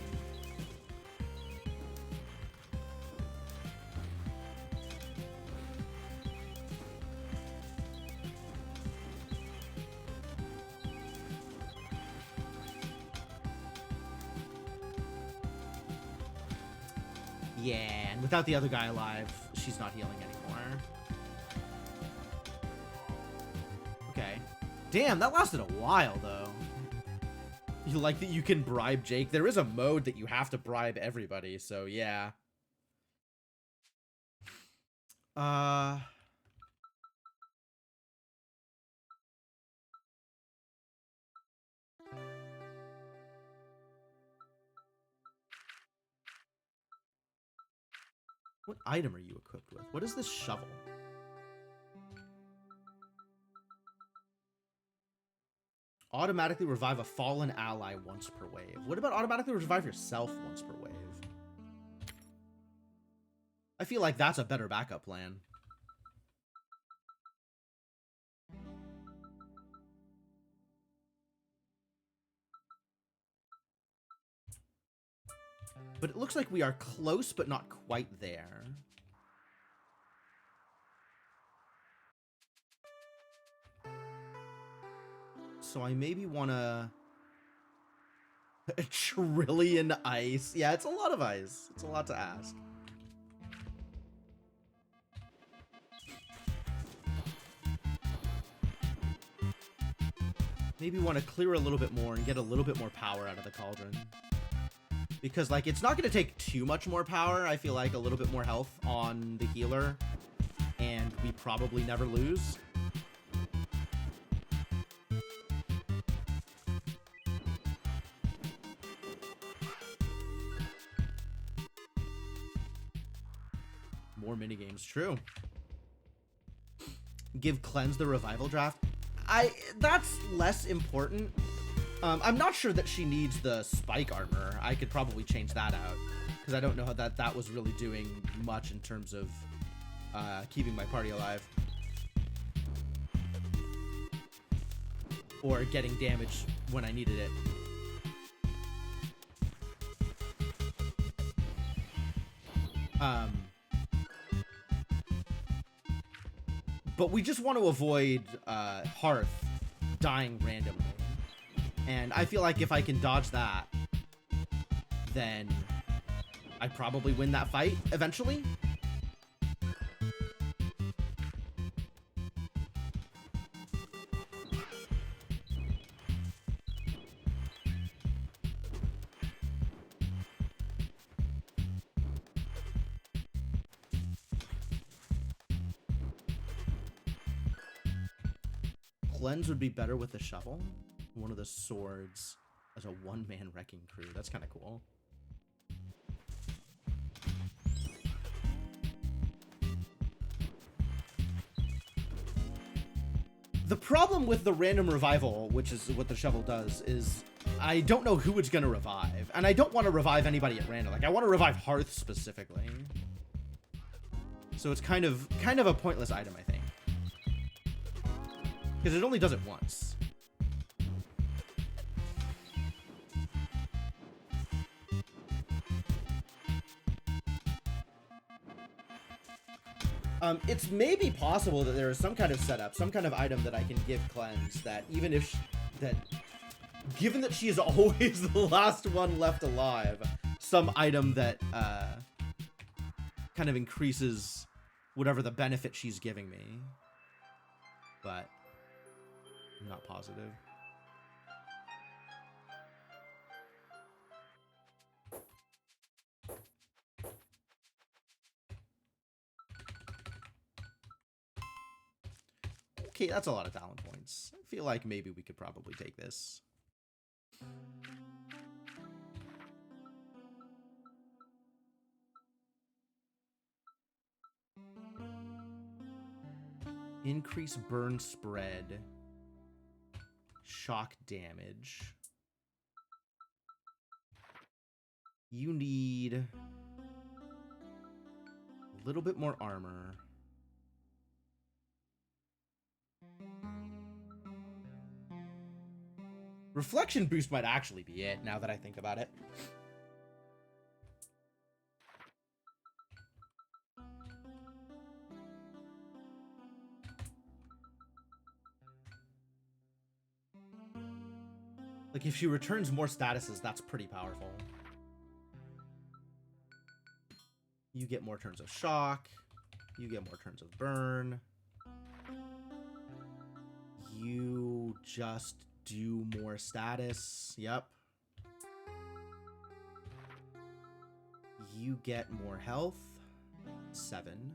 Yeah, and without the other guy alive, she's not healing anymore. Okay. Damn, that lasted a while, though. You like that you can bribe Jake? There is a mode that you have to bribe everybody, so yeah. What item are you equipped with? What is this shovel? Automatically revive a fallen ally once per wave. What about automatically revive yourself once per wave? I feel like that's a better backup plan. But it looks like we are close, but not quite there. So I maybe want to... A trillion ice. Yeah, it's a lot of ice. It's a lot to ask. Maybe want to clear a little bit more and get a little bit more power out of the Cauldron. Because, like, it's not going to take too much more power. I feel like a little bit more health on the healer. And we probably never lose. More minigames, true. Give Cleanse the revival draft. That's less important. I'm not sure that she needs the spike armor. I could probably change that out, because I don't know how that was really doing much in terms of keeping my party alive. Or getting damage when I needed it. But we just want to avoid Hearth dying randomly. And I feel like if I can dodge that, then I probably win that fight eventually. Cleanse would be better with the shovel. One of the swords as a one-man wrecking crew. That's kind of cool. The problem with the random revival, which is what the shovel does, is I don't know who it's going to revive. And I don't want to revive anybody at random. Like, I want to revive Hearth specifically. So it's kind of a pointless item, I think. Because it only does it once. It's maybe possible that there is some kind of setup, some kind of item that I can give Cleanse that even if given that she is always the last one left alive, some item that kind of increases whatever the benefit she's giving me. But I'm not positive. Okay, that's a lot of talent points. I feel like maybe we could probably take this. Increase burn spread. Shock damage. You need a little bit more armor. Reflection boost might actually be it, now that I think about it. Like, if she returns more statuses, that's pretty powerful. You get more turns of shock. You get more turns of burn. You just do more status. Yep. You get more health. 7.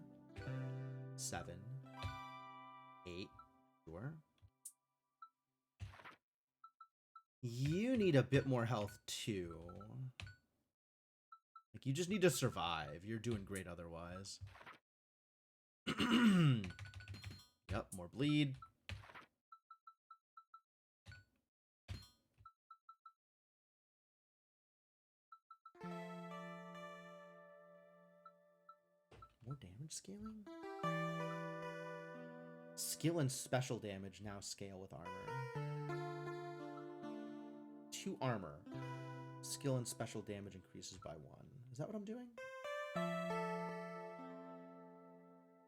7. 8. Sure. You need a bit more health too. Like, you just need to survive. You're doing great otherwise. Yep, more bleed. More damage scaling? Skill and special damage now scale with armor. 2 armor. Skill and special damage increases by 1. Is that what I'm doing?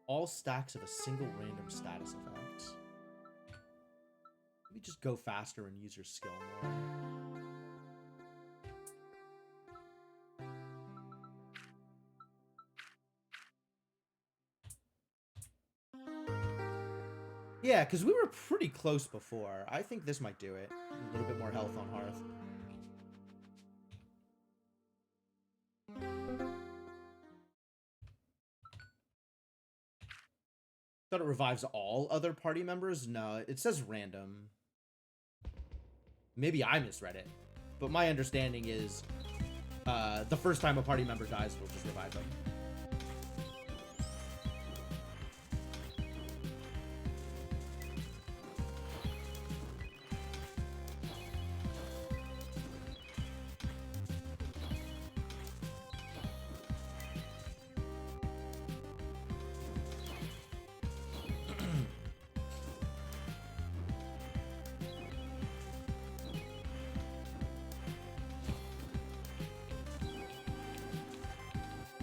All stacks of a single random status effect. Maybe just go faster and use your skill more. Yeah, because we were pretty close before. I think this might do it. A little bit more health on Hearth. Thought it revives all other party members? No, it says random. Maybe I misread it. But my understanding is the first time a party member dies, we'll just revive them.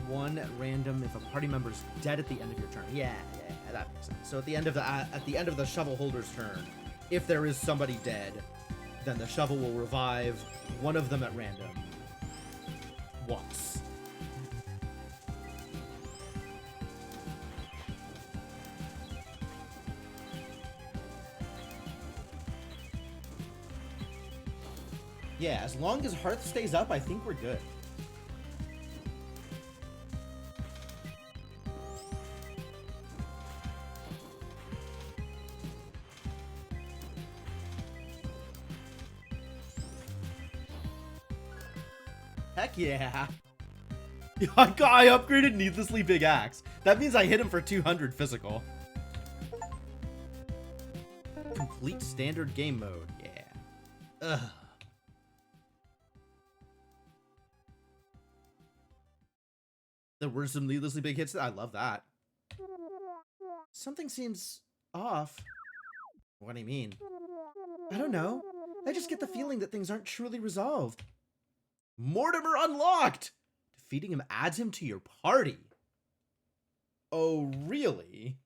One random if a party member's dead at the end of your turn. Yeah, that makes sense. So at the end of the shovel holder's turn, if there is somebody dead, then the shovel will revive one of them at random once. Yeah, as long as Hearth stays up, I think we're good. Heck yeah. I upgraded Needlessly Big Axe. That means I hit him for 200 physical. Complete standard game mode. Yeah. Ugh. There were some needlessly big hits. I love that. Something seems off. What do you mean? I don't know. I just get the feeling that things aren't truly resolved. Mortimer unlocked! Defeating him adds him to your party. Oh, really?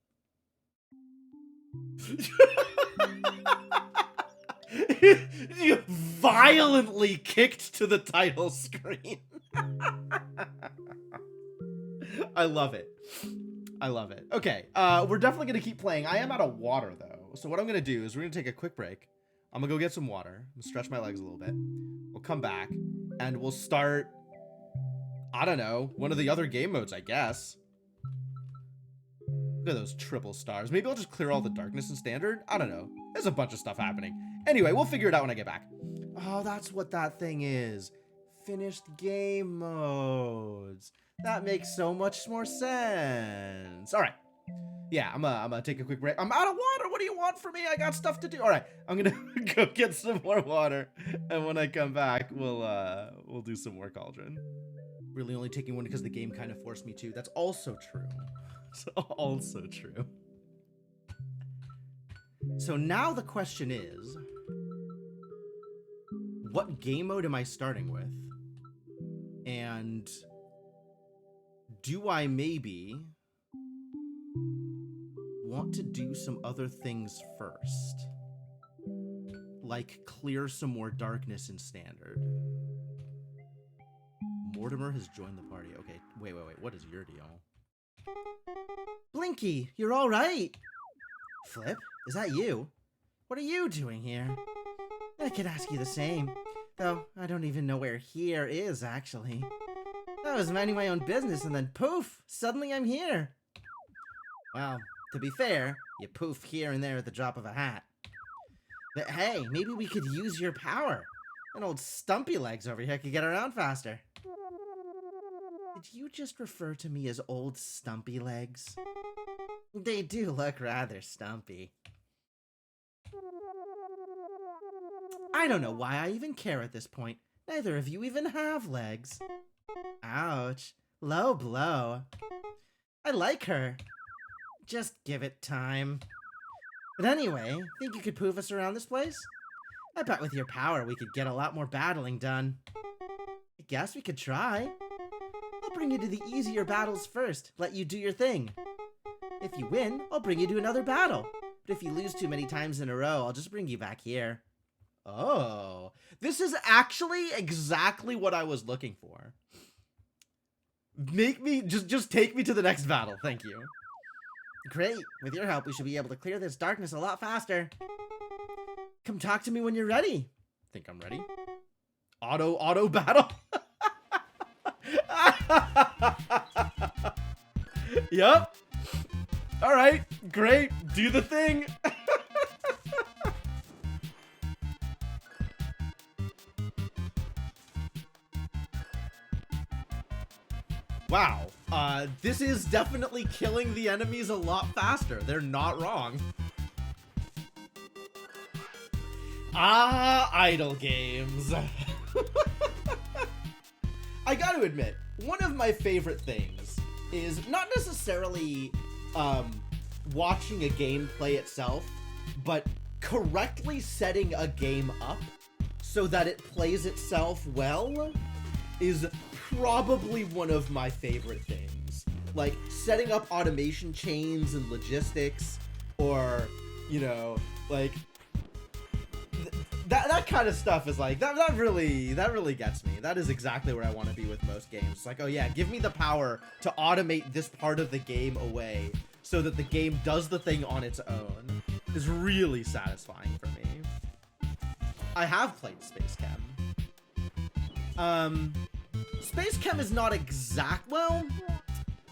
You violently kicked to the title screen. I love it. I love it. Okay, we're definitely going to keep playing. I am out of water, though. So what I'm going to do is we're going to take a quick break. I'm going to go get some water. I'm stretch my legs a little bit. We'll come back, and we'll start, I don't know, one of the other game modes, I guess. Look at those triple stars. Maybe I'll just clear all the darkness in standard. I don't know. There's a bunch of stuff happening. Anyway, we'll figure it out when I get back. Oh, that's what that thing is. Finished game modes. That makes so much more sense. All right. Yeah, I'm gonna take a quick break. I'm out of water. What do you want from me? I got stuff to do. All right, I'm gonna go get some more water, and when I come back, we'll do some more Cauldron. Really only taking one because the game kind of forced me to. That's also true. It's also true. So now the question is, what game mode am I starting with? And do I maybe want to do some other things first? Like clear some more darkness in standard. Mortimer has joined the party. Okay, wait. What is your deal? Blinky, you're all right. Flip, is that you? What are you doing here? I could ask you the same. Though, I don't even know where here is, actually. I was minding my own business and then poof, suddenly I'm here. Well, to be fair, you poof here and there at the drop of a hat. But hey, maybe we could use your power. An old stumpy legs over here could get around faster. Did you just refer to me as old stumpy legs? They do look rather stumpy. I don't know why I even care at this point. Neither of you even have legs. Ouch. Low blow. I like her. Just give it time. But anyway, think you could poof us around this place? I bet with your power we could get a lot more battling done. I guess we could try. I'll bring you to the easier battles first, let you do your thing. If you win, I'll bring you to another battle. But if you lose too many times in a row, I'll just bring you back here. Oh, this is actually exactly what I was looking for. Just take me to the next battle, thank you. Great. With your help, we should be able to clear this darkness a lot faster. Come talk to me when you're ready. Think I'm ready? Auto battle? Yup. All right, great. Do the thing. Wow, this is definitely killing the enemies a lot faster. They're not wrong. Ah, idle games. I gotta admit, one of my favorite things is not necessarily watching a game play itself, but correctly setting a game up so that it plays itself well is probably one of my favorite things. Like setting up automation chains and logistics, or, you know, like that kind of stuff is like that really gets me. That is exactly where I want to be with most games. It's like, oh yeah, give me the power to automate this part of the game away so that the game does the thing on its own. Is really satisfying for me. I have played Space Chem. Space Chem is not well,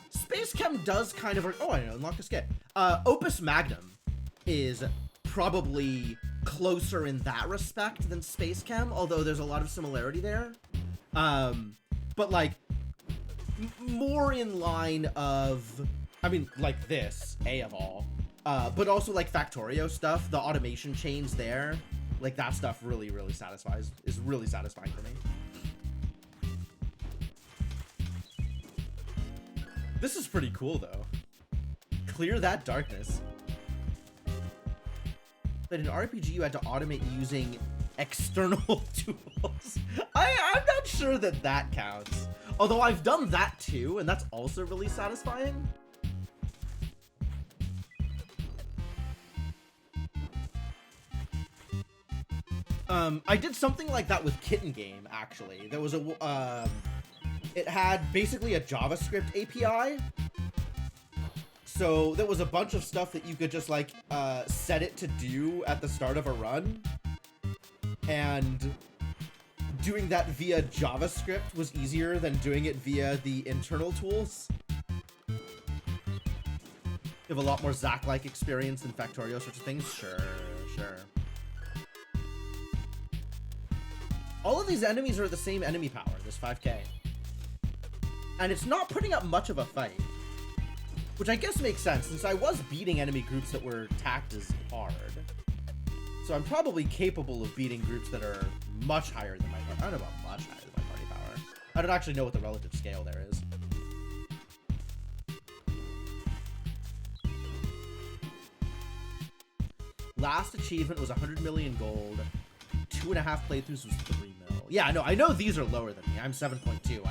Space Chem does kind of, oh, I know, unlock a skip. Opus Magnum is probably closer in that respect than Space Chem, although there's a lot of similarity there. But like, more in line of, I mean, like this, A of all, but also like Factorio stuff, the automation chains there, like that stuff really is really satisfying for me. This is pretty cool, though. Clear that darkness. But in RPG, you had to automate using external tools. I'm not sure that that counts. Although I've done that too, and that's also really satisfying. I did something like that with Kitten Game, actually. There was a, it had basically a JavaScript API. So there was a bunch of stuff that you could just like set it to do at the start of a run. And doing that via JavaScript was easier than doing it via the internal tools. You have a lot more Zack-like experience than Factorio sorts of things. Sure. All of these enemies are the same enemy power, this 5k. And it's not putting up much of a fight. Which I guess makes sense, since I was beating enemy groups that were tacked as hard. So I'm probably capable of beating groups that are much higher than my party. I don't know about much higher than my party power. I don't actually know what the relative scale there is. Last achievement was 100 million gold. 2.5 playthroughs was 3 mil. Yeah, no, I know these are lower than me. I'm 7.2.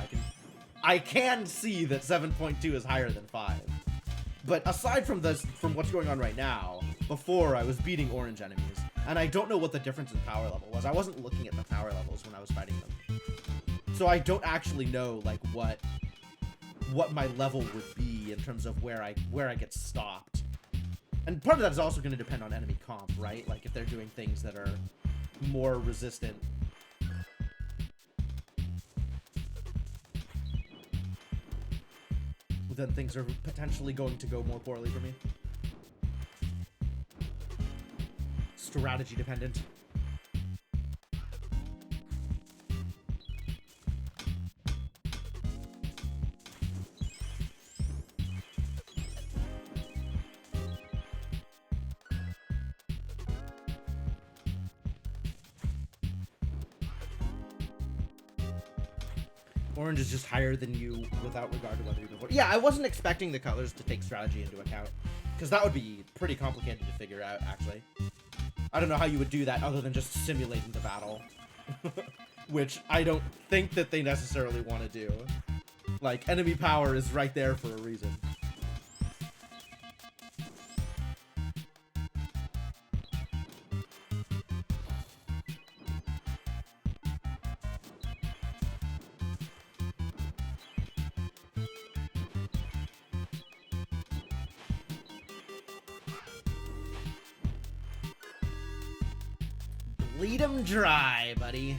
I can see that 7.2 is higher than 5. But aside from this, from what's going on right now, before I was beating orange enemies, and I don't know what the difference in power level was. I wasn't looking at the power levels when I was fighting them. So I don't actually know like what my level would be in terms of where I get stopped. And part of that is also going to depend on enemy comp, right? Like if they're doing things that are more resistant. Then things are potentially going to go more poorly for me. Strategy dependent. Orange is just higher than you without regard to whether you before. Yeah, I wasn't expecting the colors to take strategy into account, because that would be pretty complicated to figure out, actually. I don't know how you would do that other than just simulating the battle. Which I don't think that they necessarily want to do. Like, enemy power is right there for a reason. Bleed 'em dry, buddy.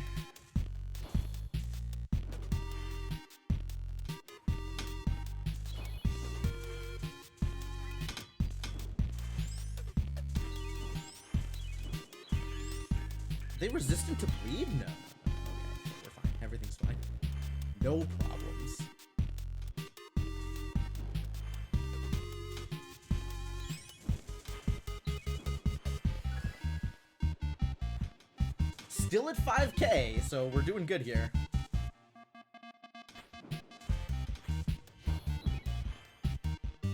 They resistant to bleed? No. Okay, we're fine. Everything's fine. No problems. Still at 5K, so we're doing good here.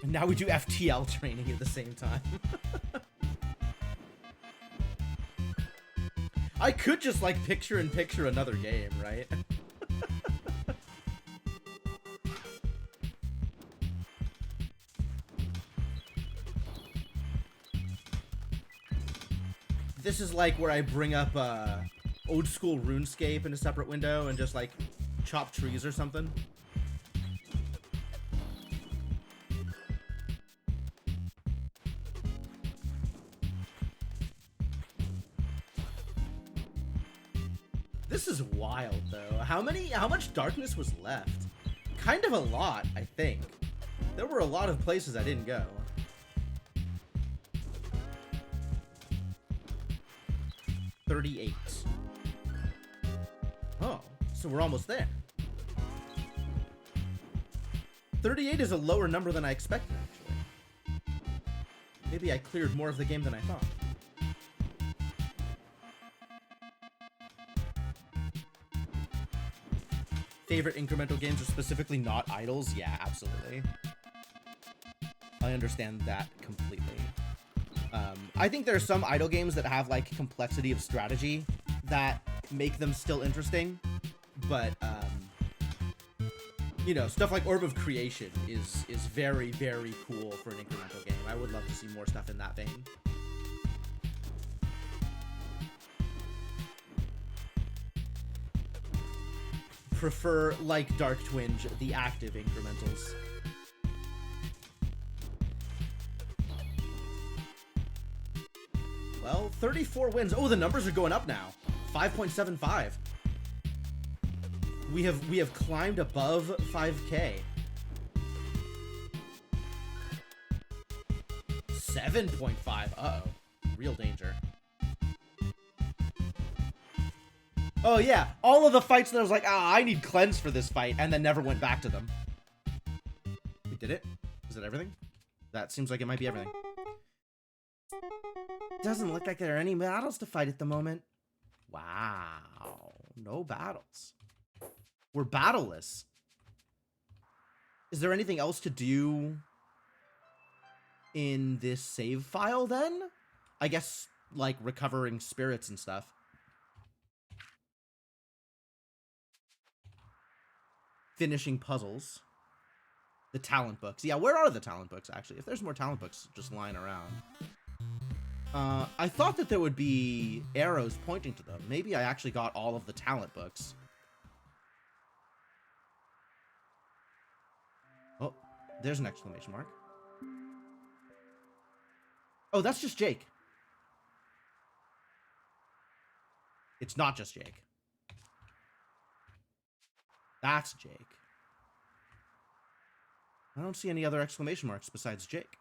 And now we do FTL training at the same time. I could just, like, picture-in-picture another game, right? This is like where I bring up, old school RuneScape in a separate window and just, like, chop trees or something. This is wild, though. How much darkness was left? Kind of a lot, I think. There were a lot of places I didn't go. $38. Oh, so we're almost there. 38 is a lower number than I expected, actually. Maybe I cleared more of the game than I thought. Favorite incremental games are specifically not idols? Yeah, absolutely. I understand that completely. I think there are some idle games that have, like, complexity of strategy that make them still interesting, but, you know, stuff like Orb of Creation is very, very cool for an incremental game. I would love to see more stuff in that vein. Prefer, like Dark Twinge, the active incrementals. Well, 34 wins. Oh, the numbers are going up now. 5.75. We have climbed above 5K. 7.5. Uh-oh. Real danger. Oh, yeah. All of the fights that I was like, I need cleanse for this fight, and then never went back to them. We did it? Is that everything? That seems like it might be everything. Doesn't look like there are any battles to fight at the moment. Wow. No battles. We're battleless. Is there anything else to do in this save file, then? I guess, like, recovering spirits and stuff. Finishing puzzles. The talent books. Yeah, where are the talent books, actually? If there's more talent books just lying around. I thought that there would be arrows pointing to them. Maybe I actually got all of the talent books. Oh, there's an exclamation mark. Oh, that's just Jake. It's not just Jake. That's Jake. I don't see any other exclamation marks besides Jake.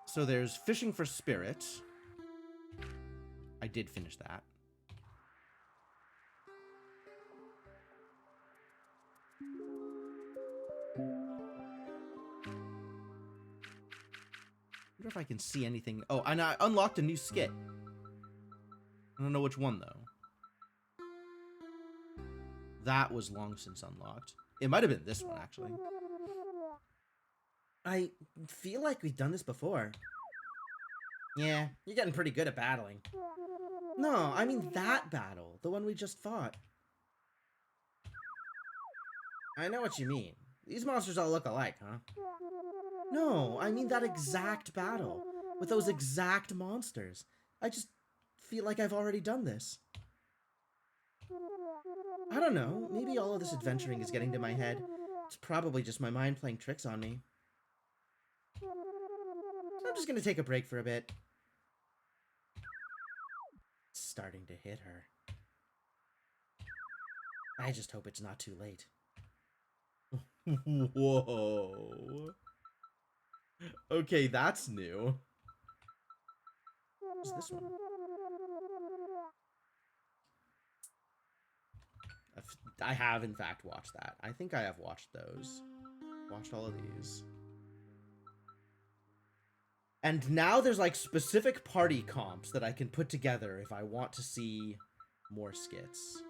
So there's fishing for spirit. I did finish that. I wonder if I can see anything. Oh, and I unlocked a new skit. I don't know which one, though. That was long since unlocked. It might have been this one, actually. I feel like we've done this before. Yeah, you're getting pretty good at battling. No, I mean that battle. The one we just fought. I know what you mean. These monsters all look alike, huh? No, I mean that exact battle. With those exact monsters. I just feel like I've already done this. I don't know. Maybe all of this adventuring is getting to my head. It's probably just my mind playing tricks on me. I'm just gonna take a break for a bit. It's starting to hit her. I just hope it's not too late. Whoa. Okay, that's new. What's this one? I have, in fact, watched that. I think I have watched those. Watched all of these. And now there's, like, specific party comps that I can put together if I want to see more skits.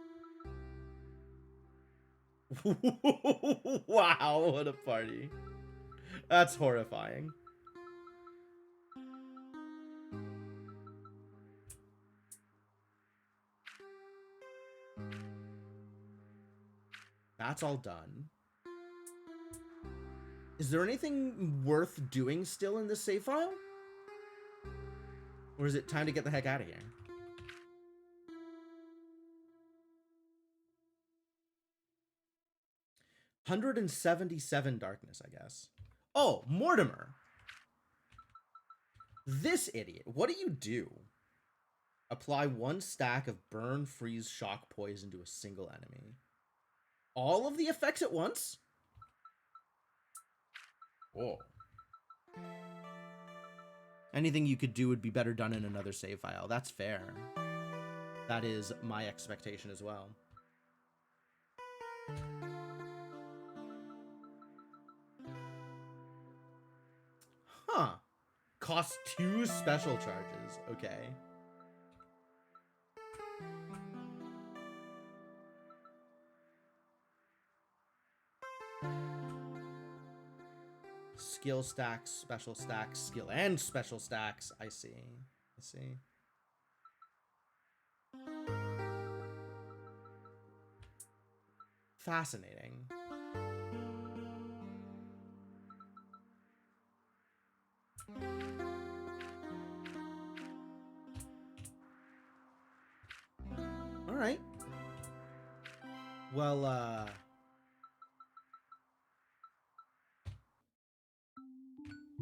Wow, what a party. That's horrifying. That's all done. Is there anything worth doing still in this save file? Or is it time to get the heck out of here? $177 darkness, I guess. Oh, Mortimer. This idiot. What do you do? Apply 1 stack of burn, freeze, shock, poison to a single enemy. All of the effects at once? Whoa. Anything you could do would be better done in another save file. That's fair. That is my expectation as well. Huh. Costs 2 special charges. Okay. Skill stacks, special stacks, skill and special stacks. I see. I see. Fascinating. All right. Well,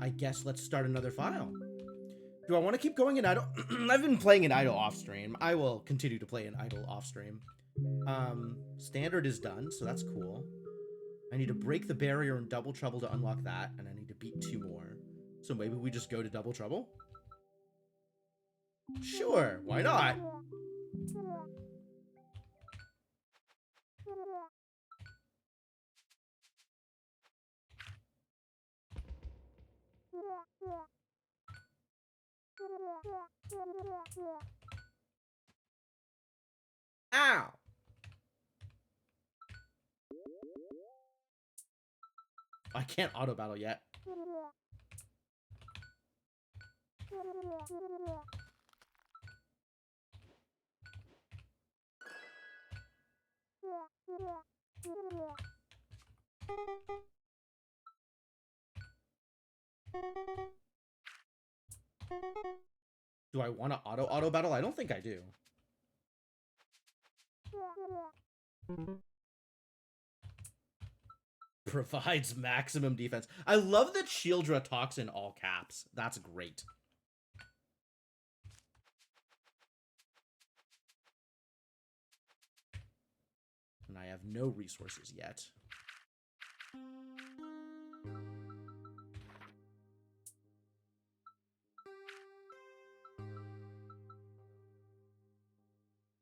I guess let's start another file. Do I want to keep going in idle? I've been playing in idle off stream. I will continue to play in idle off stream. Standard is done, so that's cool. I need to break the barrier in Double Trouble to unlock that, and I need to beat 2 more. So maybe we just go to Double Trouble? Sure, why not? Ow! I can't auto battle yet. Do I want to auto battle? I don't think I do. Provides maximum defense. I love that Shieldra talks in all caps. That's great. And I have no resources yet.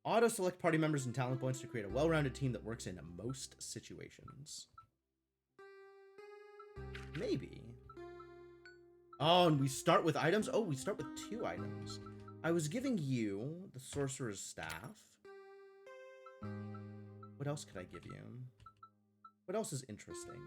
Auto-select party members and talent points to create a well-rounded team that works in most situations. Maybe. Oh, and we start with items? Oh, we start with 2 items. I was giving you the Sorcerer's Staff. What else could I give you? What else is interesting?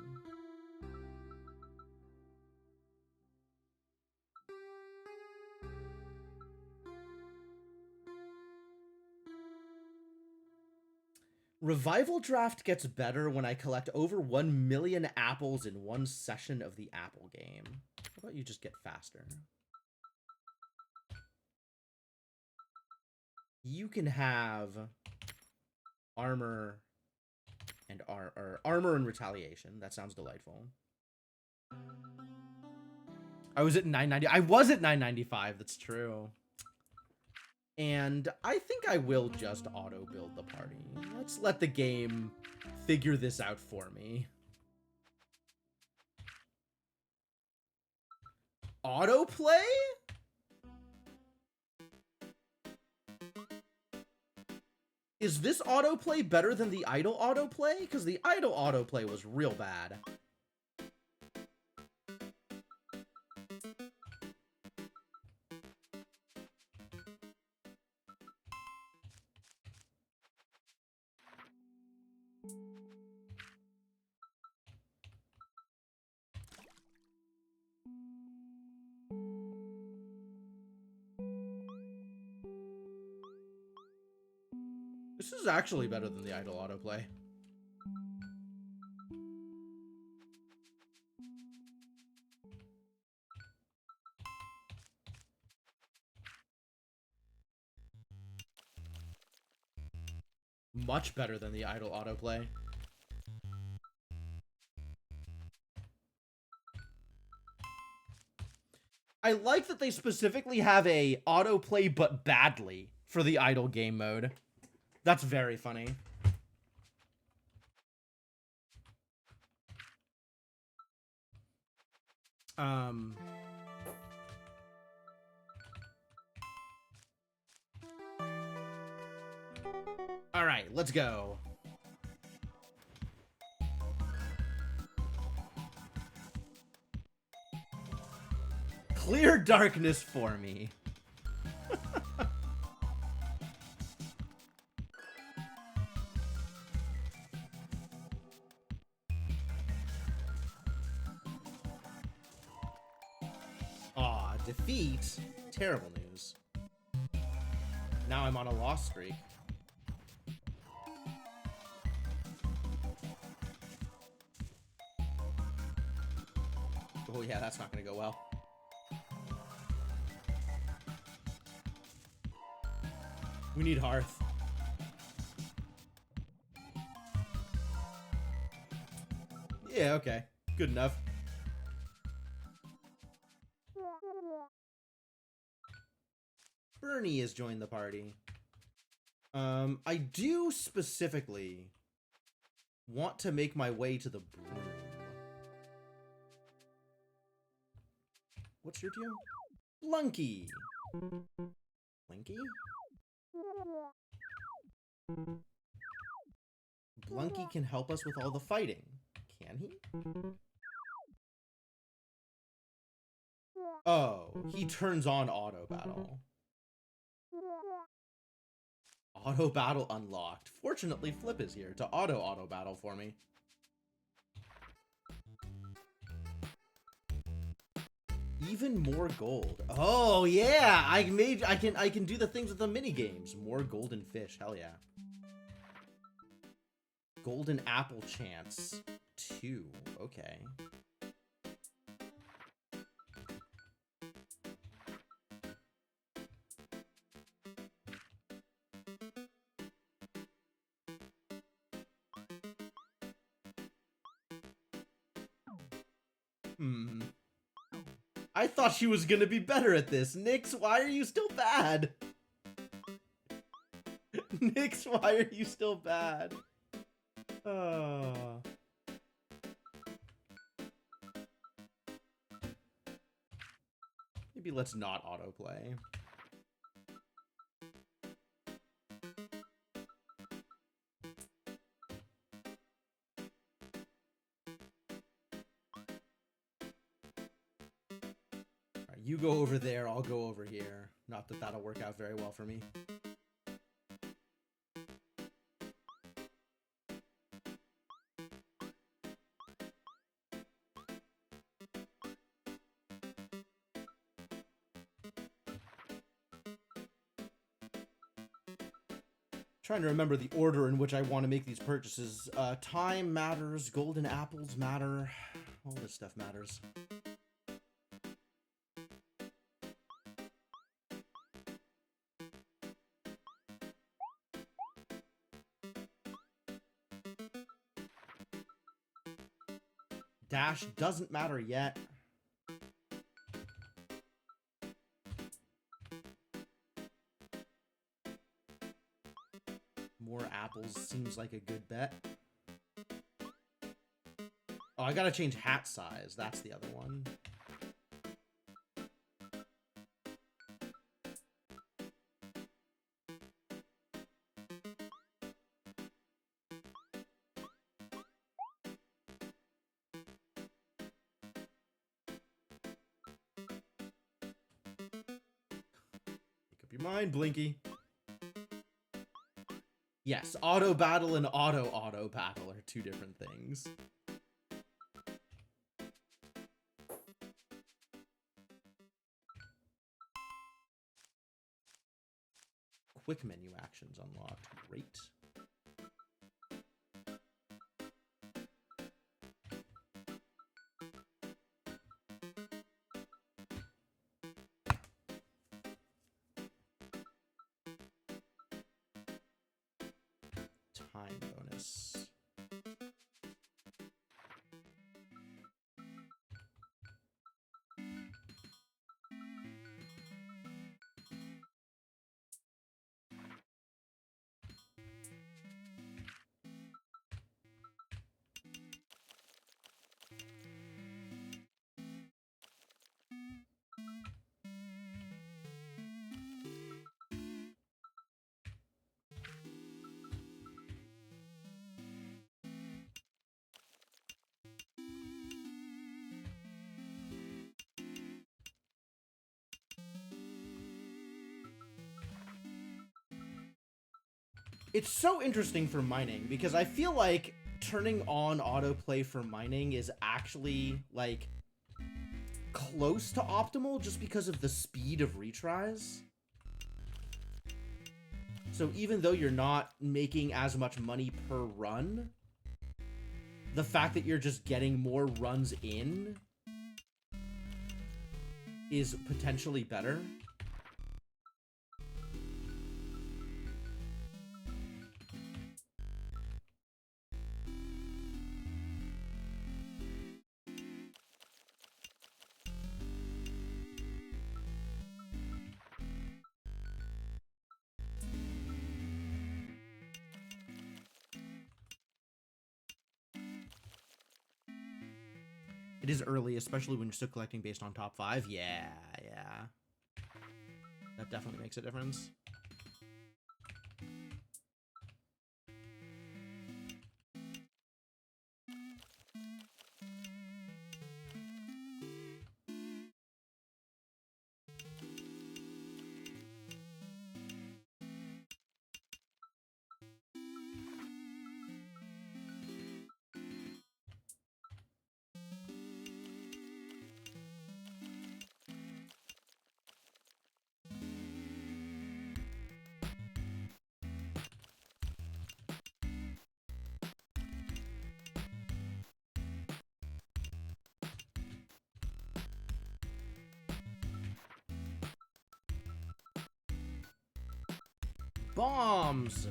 Revival Draft gets better when I collect over 1 million apples in one session of the apple game. How about you just get faster? You can have armor and armor and retaliation. That sounds delightful. I was at 990. I was at 995. That's true. And I think I will just auto-build the party. Let's let the game figure this out for me. Autoplay? Is this autoplay better than the idle autoplay? Because the idle autoplay was real bad. This is actually better than the idle autoplay. Much better than the idle autoplay. I like that they specifically have a autoplay but badly for the idle game mode. That's very funny. All right, let's go. Clear darkness for me. Aw, defeat? Terrible news. Now I'm on a loss streak. Oh yeah, that's not gonna go well. We need Hearth. Yeah, okay. Good enough. Bernie has joined the party. I do specifically want to make my way to the broom. What's your deal? Blunky. Blinky? Blunky can help us with all the fighting. Can he? Oh, he turns on auto battle. Auto battle unlocked. Fortunately, Flip is here to auto battle for me. Even more gold. Oh yeah, I can do the things with the mini games. More golden fish. Hell yeah. Golden apple chance 2. Okay. Hmm. I thought she was gonna be better at this. Nyx, why are you still bad? Nyx, why are you still bad? Oh. Maybe let's not autoplay. Alright, you go over there, I'll go over here. Not that that'll work out very well for me. Trying to remember the order in which I want to make these purchases. Time matters, golden apples matter, all this stuff matters. Dash doesn't matter yet. More apples seems like a good bet. Oh, I gotta change hat size. That's the other one. Make up your mind, Blinky. Yes, auto battle and auto battle are two different things. Quick menu actions unlocked. Great. Time bonus. It's so interesting for mining because I feel like turning on autoplay for mining is actually like close to optimal just because of the speed of retries. So even though you're not making as much money per run, the fact that you're just getting more runs in is potentially better. It is early, especially when you're still collecting based on top 5. Yeah. That definitely makes a difference. Bombs!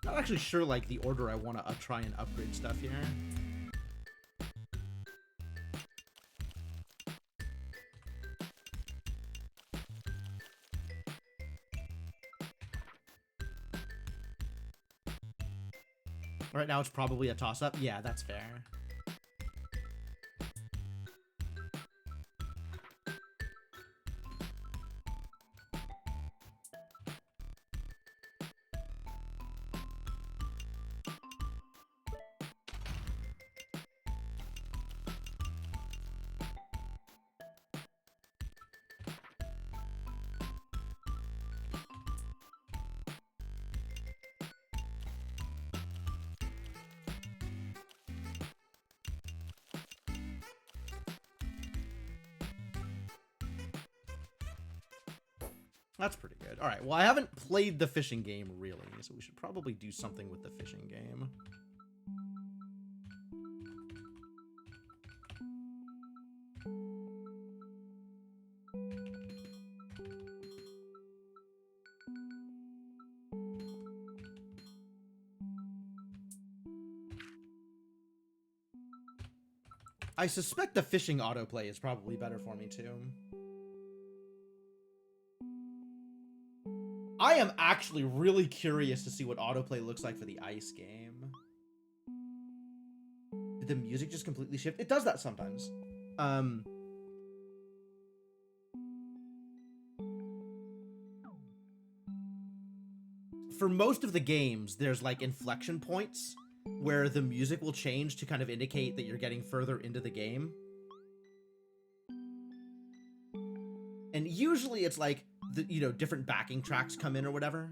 Not actually sure, like, the order I want to try and upgrade stuff here. Right now it's probably a toss-up. Yeah, that's fair. That's pretty good. All right, well, I haven't played the fishing game, really, so we should probably do something with the fishing game. I suspect the fishing autoplay is probably better for me, too. I am actually really curious to see what autoplay looks like for the ice game. Did the music just completely shift? It does that sometimes. For most of the games, there's like inflection points where the music will change to kind of indicate that you're getting further into the game. And usually it's like, you know, different backing tracks come in or whatever.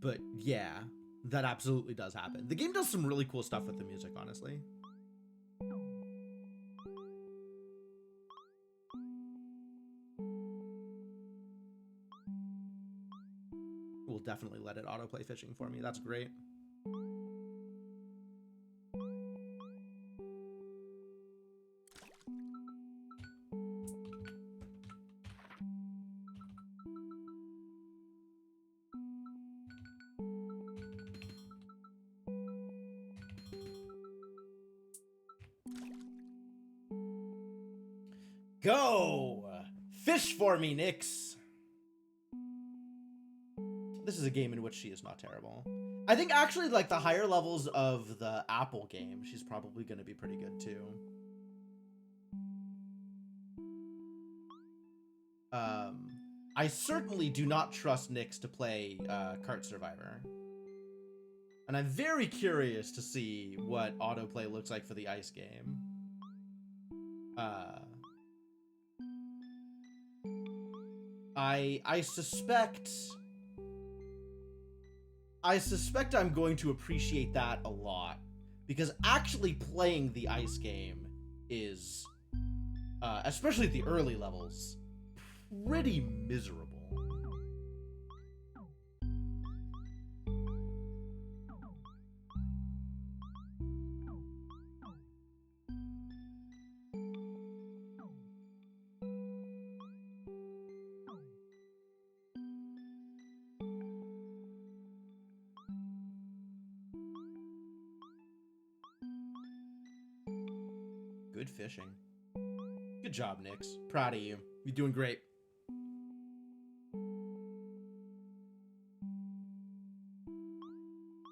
But yeah, that absolutely does happen. The game does some really cool stuff with the music, honestly. We'll definitely let it autoplay fishing for me. That's great. Go! Fish for me, Nyx! This is a game in which she is not terrible. I think actually, like, the higher levels of the Apple game, she's probably going to be pretty good, too. I certainly do not trust Nyx to play Kart Survivor. And I'm very curious to see what autoplay looks like for the ice game. I suspect I'm going to appreciate that a lot, because actually playing the ice game is, especially at the early levels, pretty miserable. Good fishing. Good job, Nyx. Proud of you. You're doing great.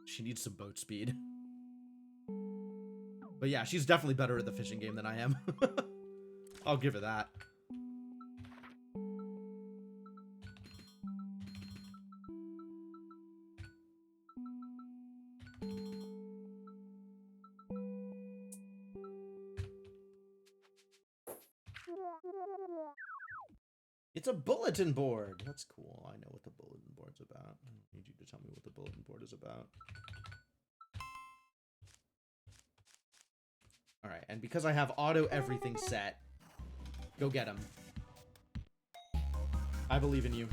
She needs some boat speed. But yeah, she's definitely better at the fishing game than I am. I'll give her that. It's a bulletin board. That's cool. I know what the bulletin board's about. I don't need you to tell me what the bulletin board is about. All right, and because I have auto everything set, go get him. I believe in you.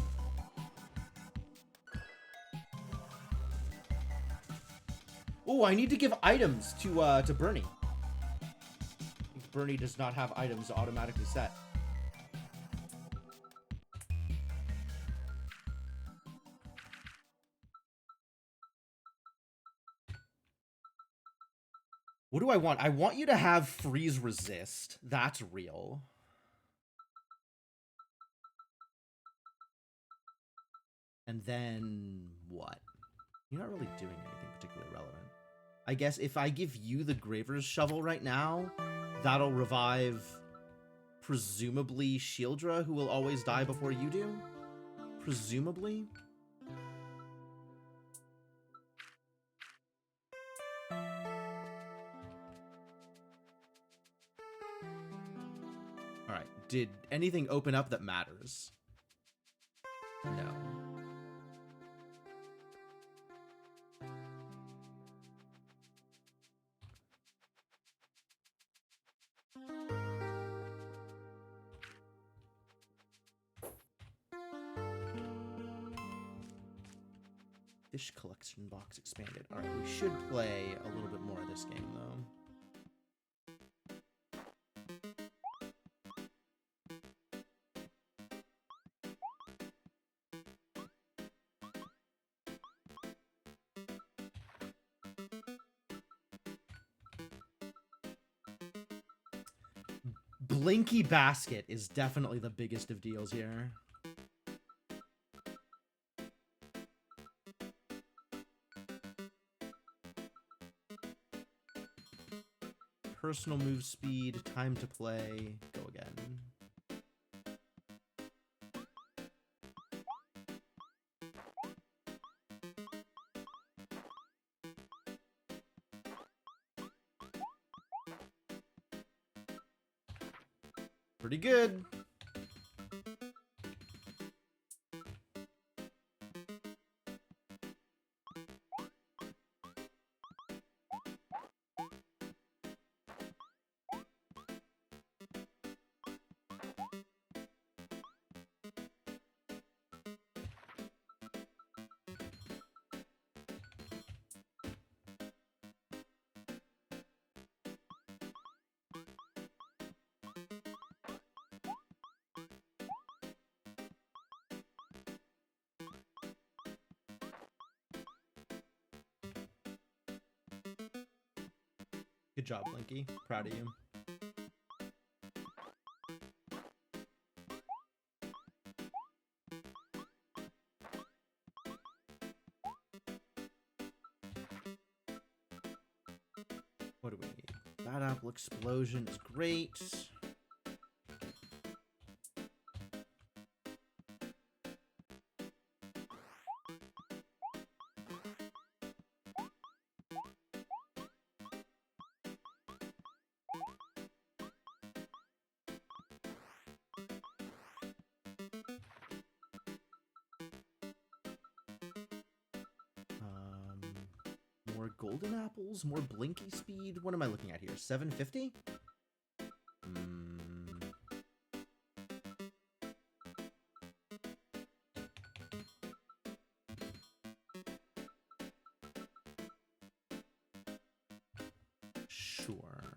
Oh, I need to give items to Bernie. Bernie does not have items automatically set. What do I want? I want you to have freeze resist. That's real. And then what? You're not really doing anything particularly relevant. I guess if I give you the Graver's Shovel right now, that'll revive presumably Shieldra, who will always die before you do? Presumably? Alright, did anything open up that matters? No. Fish collection box expanded. Alright, we should play a little bit more of this game, though. Blinky Basket is definitely the biggest of deals here. Personal move speed, time to play, go again. Pretty good. Good job, Blinky. Proud of you. What do we need? Bad Apple Explosion is great. More golden apples, more blinky speed. What am I looking at here? 750? Sure.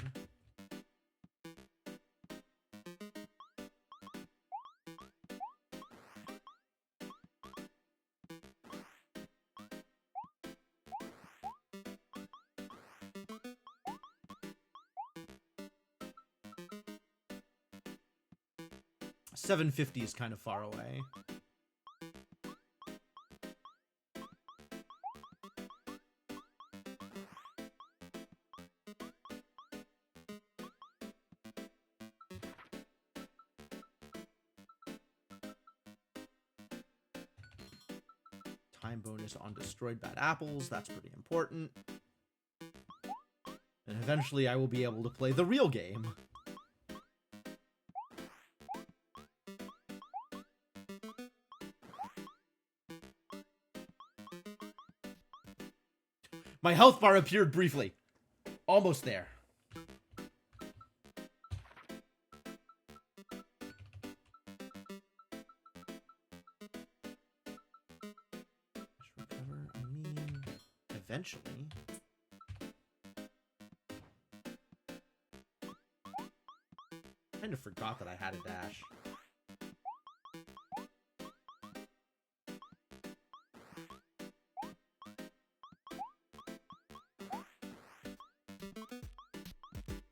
$750 is kind of far away. Time bonus on destroyed bad apples. That's pretty important. And eventually I will be able to play the real game. My health bar appeared briefly. Almost there. Recover, I mean, eventually. kind of forgot that I had a dash.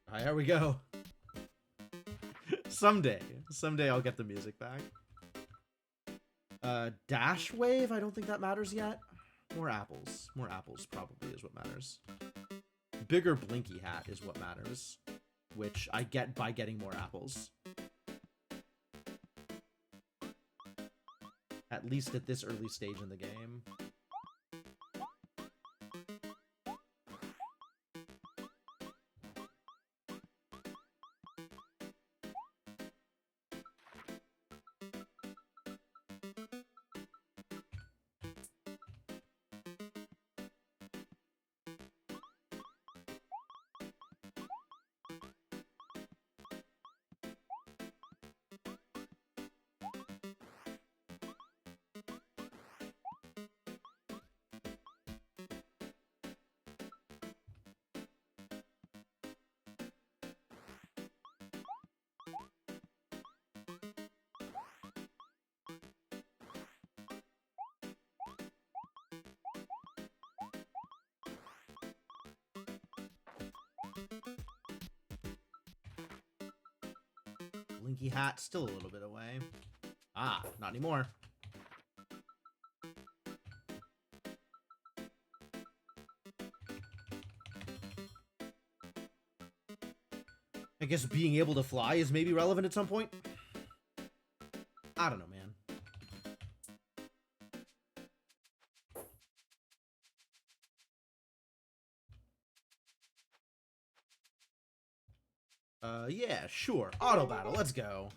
Alright, here we go. Someday I'll get the music back. Dash wave? I don't think that matters yet. More apples. More apples probably is what matters. Bigger blinky hat is what matters, which I get by getting more apples. At least at this early stage in the game. Blinky hat, still a little bit away. Ah, not anymore. I guess being able to fly is maybe relevant at some point. I don't know, man. Yeah, sure. Auto battle, let's go.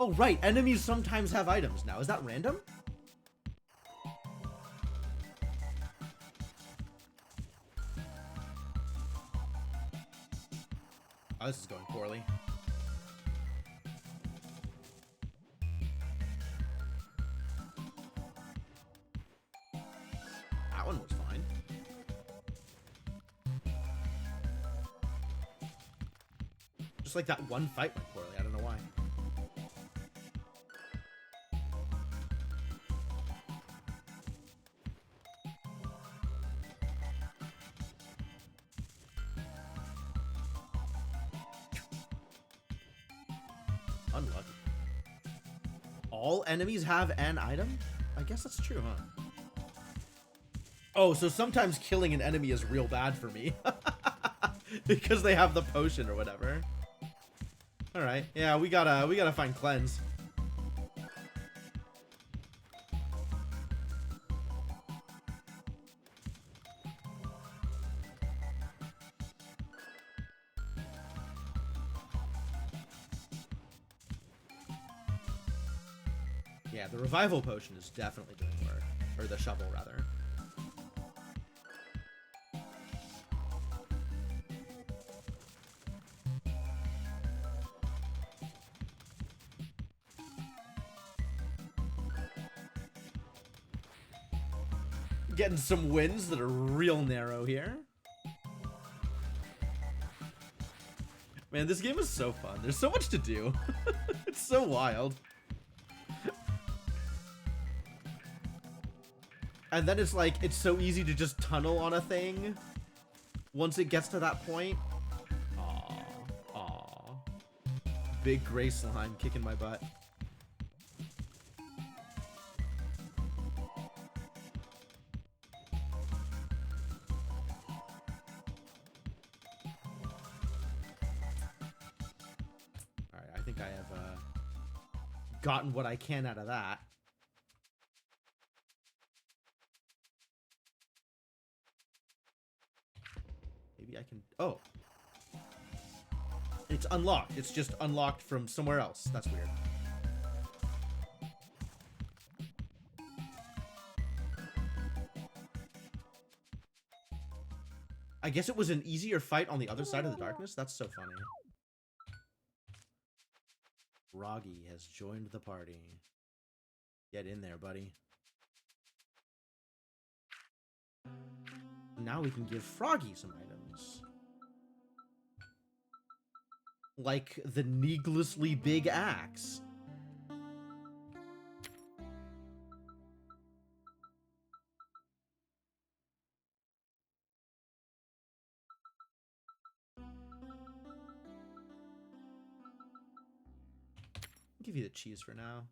Oh, right. Enemies sometimes have items now. Is that random? Oh, this is going poorly. That one was fine. Just like that one fight went poorly. I don't know why. Unlucky. All enemies have an item? I guess that's true, huh? Oh, so sometimes killing an enemy is real bad for me. Because they have the potion or whatever. Alright, yeah, we gotta find cleanse. Yeah, the revival potion is definitely doing work. Or the shovel, rather. Getting some wins that are real narrow here. Man, this game is so fun. There's so much to do. It's so wild. And then it's like, it's so easy to just tunnel on a thing once it gets to that point. Aww. Aww. Big gray slime kicking my butt. Alright, I think I have gotten what I can out of that. Maybe I can... Oh. It's unlocked. It's just unlocked from somewhere else. That's weird. I guess it was an easier fight on the other side of the darkness? That's so funny. Froggy has joined the party. Get in there, buddy. Now we can give Froggy some items. Like the needlessly big axe. I'll give you the cheese for now.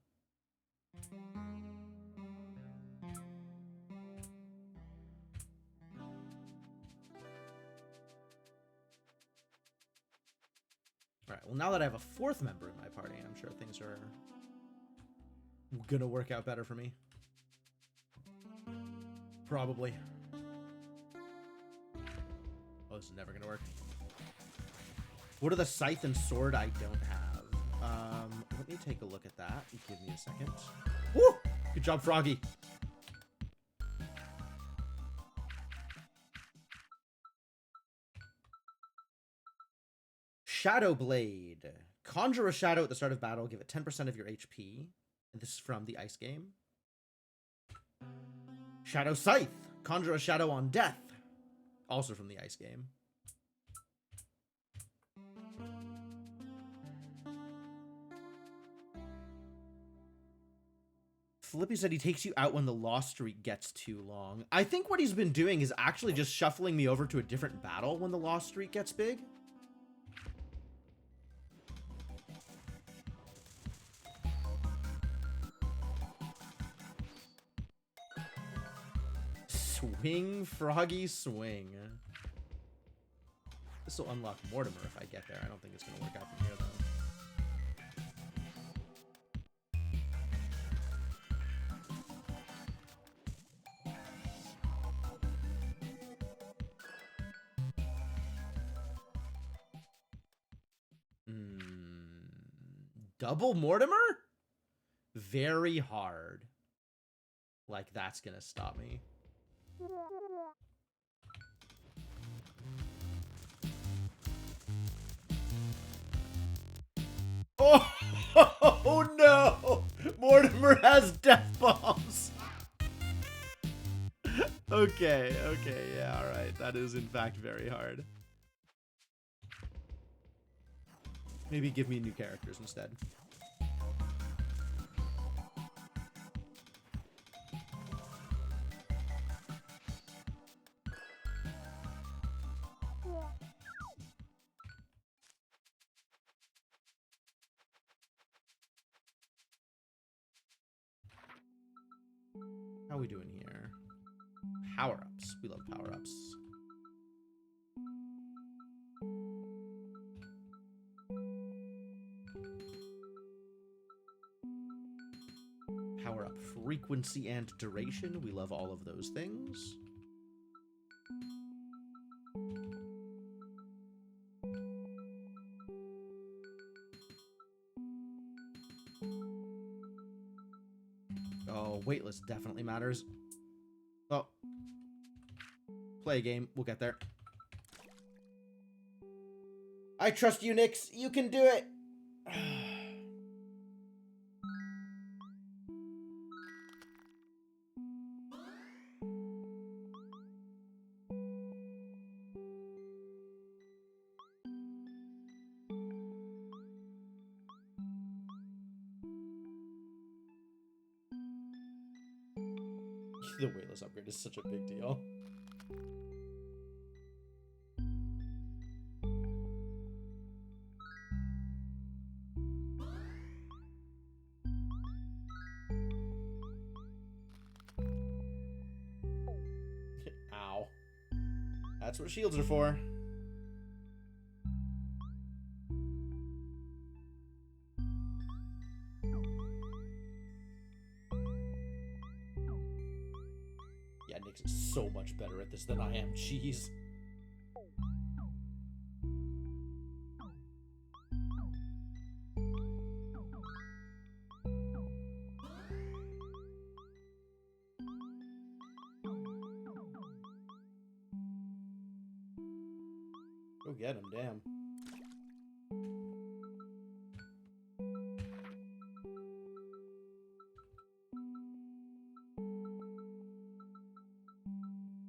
Alright, well now that I have a fourth member in my party, I'm sure things are gonna work out better for me. Probably. Oh, this is never gonna work. What are the scythe and sword I don't have? Let me take a look at that. Give me a second. Woo! Good job, Froggy. Shadow Blade. Conjure a shadow at the start of battle. Give it 10% of your HP. And this is from the ice game. Shadow Scythe. Conjure a shadow on death. Also from the ice game. Flippy said he takes you out when the lost streak gets too long. I think what he's been doing is actually just shuffling me over to a different battle when the lost streak gets big. Swing, Froggy, swing. This will unlock Mortimer if I get there. I don't think it's going to work out from here, though. Double Mortimer? Very hard. Like, that's gonna stop me. Oh, oh no! Mortimer has death bombs! Okay, yeah, alright. That is, in fact, very hard. Maybe give me new characters instead. How are we doing here? Power-ups. We love power-ups. Power-up frequency and duration. We love all of those things. Oh, waitlist definitely matters. Oh. Play a game. We'll get there. I trust you, Nyx. You can do it. The waitlist upgrade is such a big deal. Ow. That's what shields are for. Yeah, Nyx is so much better at this than I am. Jeez. Go get him, damn.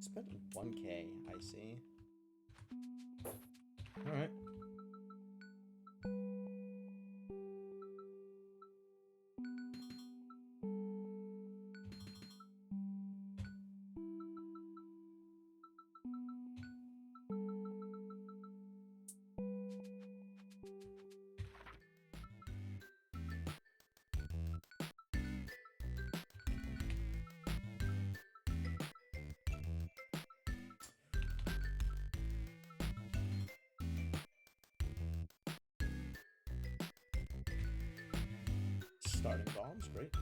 Spent 1K, I see. Alright. starting bombs, great.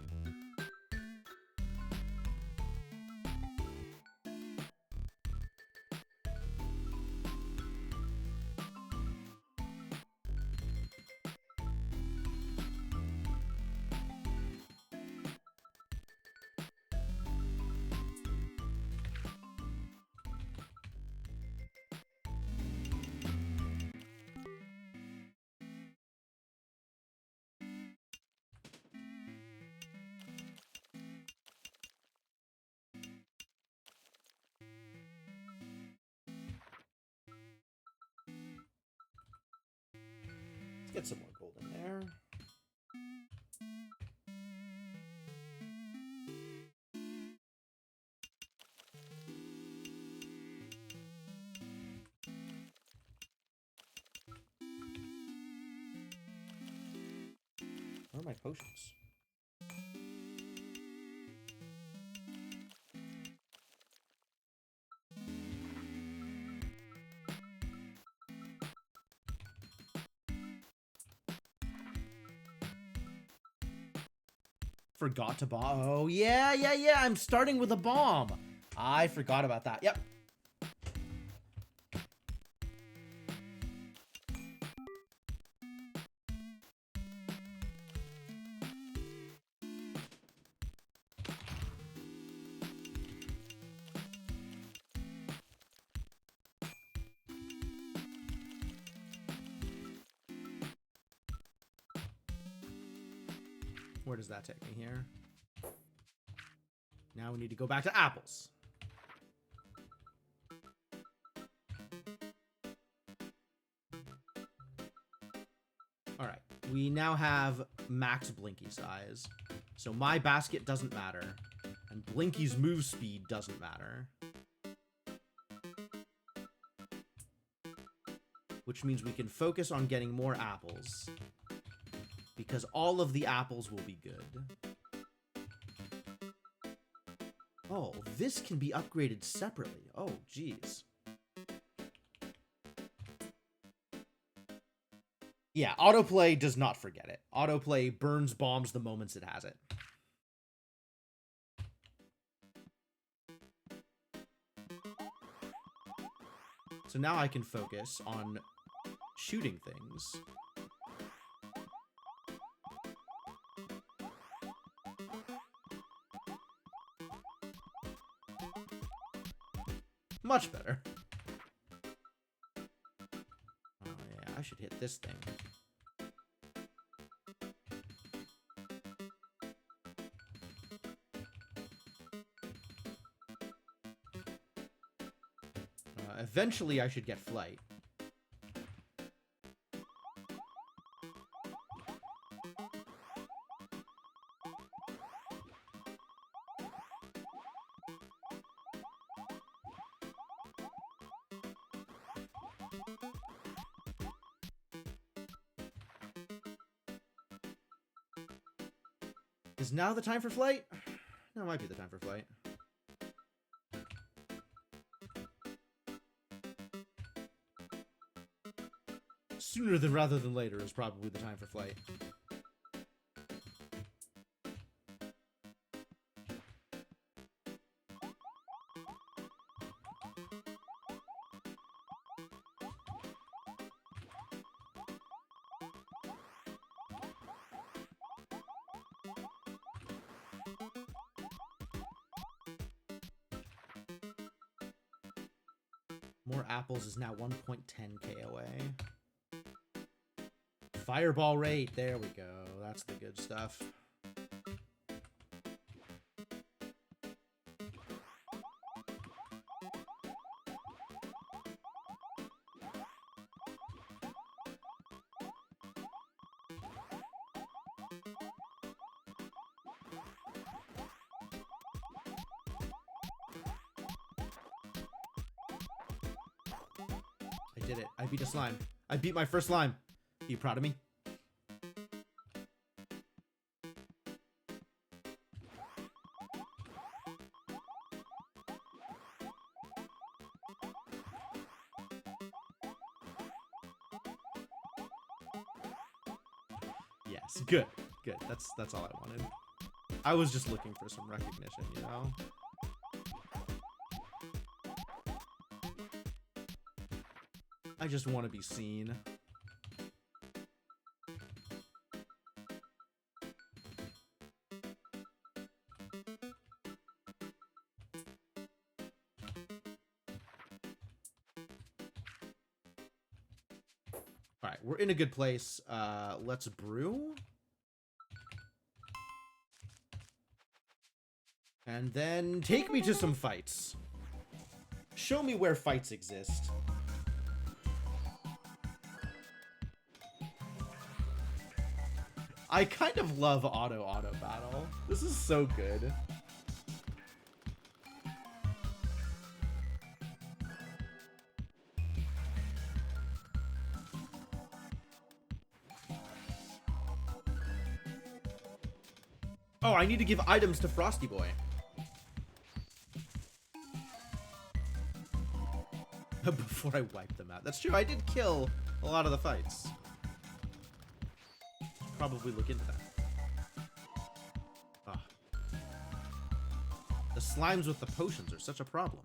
Get some more gold in there. Where are my potions? Forgot to bomb. Oh, yeah. I'm starting with a bomb. I forgot about that. Yep. Where does that take me here? Now we need to go back to apples. Alright, we now have max Blinky size. So my basket doesn't matter. And Blinky's move speed doesn't matter. Which means we can focus on getting more apples. Because all of the apples will be good. Oh, this can be upgraded separately. Oh, geez. Yeah, autoplay does not forget it. Autoplay burns bombs the moments it has it. So now I can focus on shooting things. Much better. Oh yeah, I should hit this thing. Eventually I should get flight. Is now the time for flight? No, it might be the time for flight. Sooner than rather than later is probably the time for flight. More apples is now 1.10k away. Fireball rate, there we go. That's the good stuff. I did it. I beat a slime. I beat my first slime. Are you proud of me? Yes, good. Good. That's all I wanted. I was just looking for some recognition, you know? I just want to be seen. All right, we're in a good place. Let's brew. And then take me to some fights. Show me where fights exist. I kind of love auto battle. This is so good. Oh, I need to give items to Frosty Boy. Before I wipe them out. That's true, I did kill a lot of the fights. Should probably look into that. Ah. The slimes with the potions are such a problem.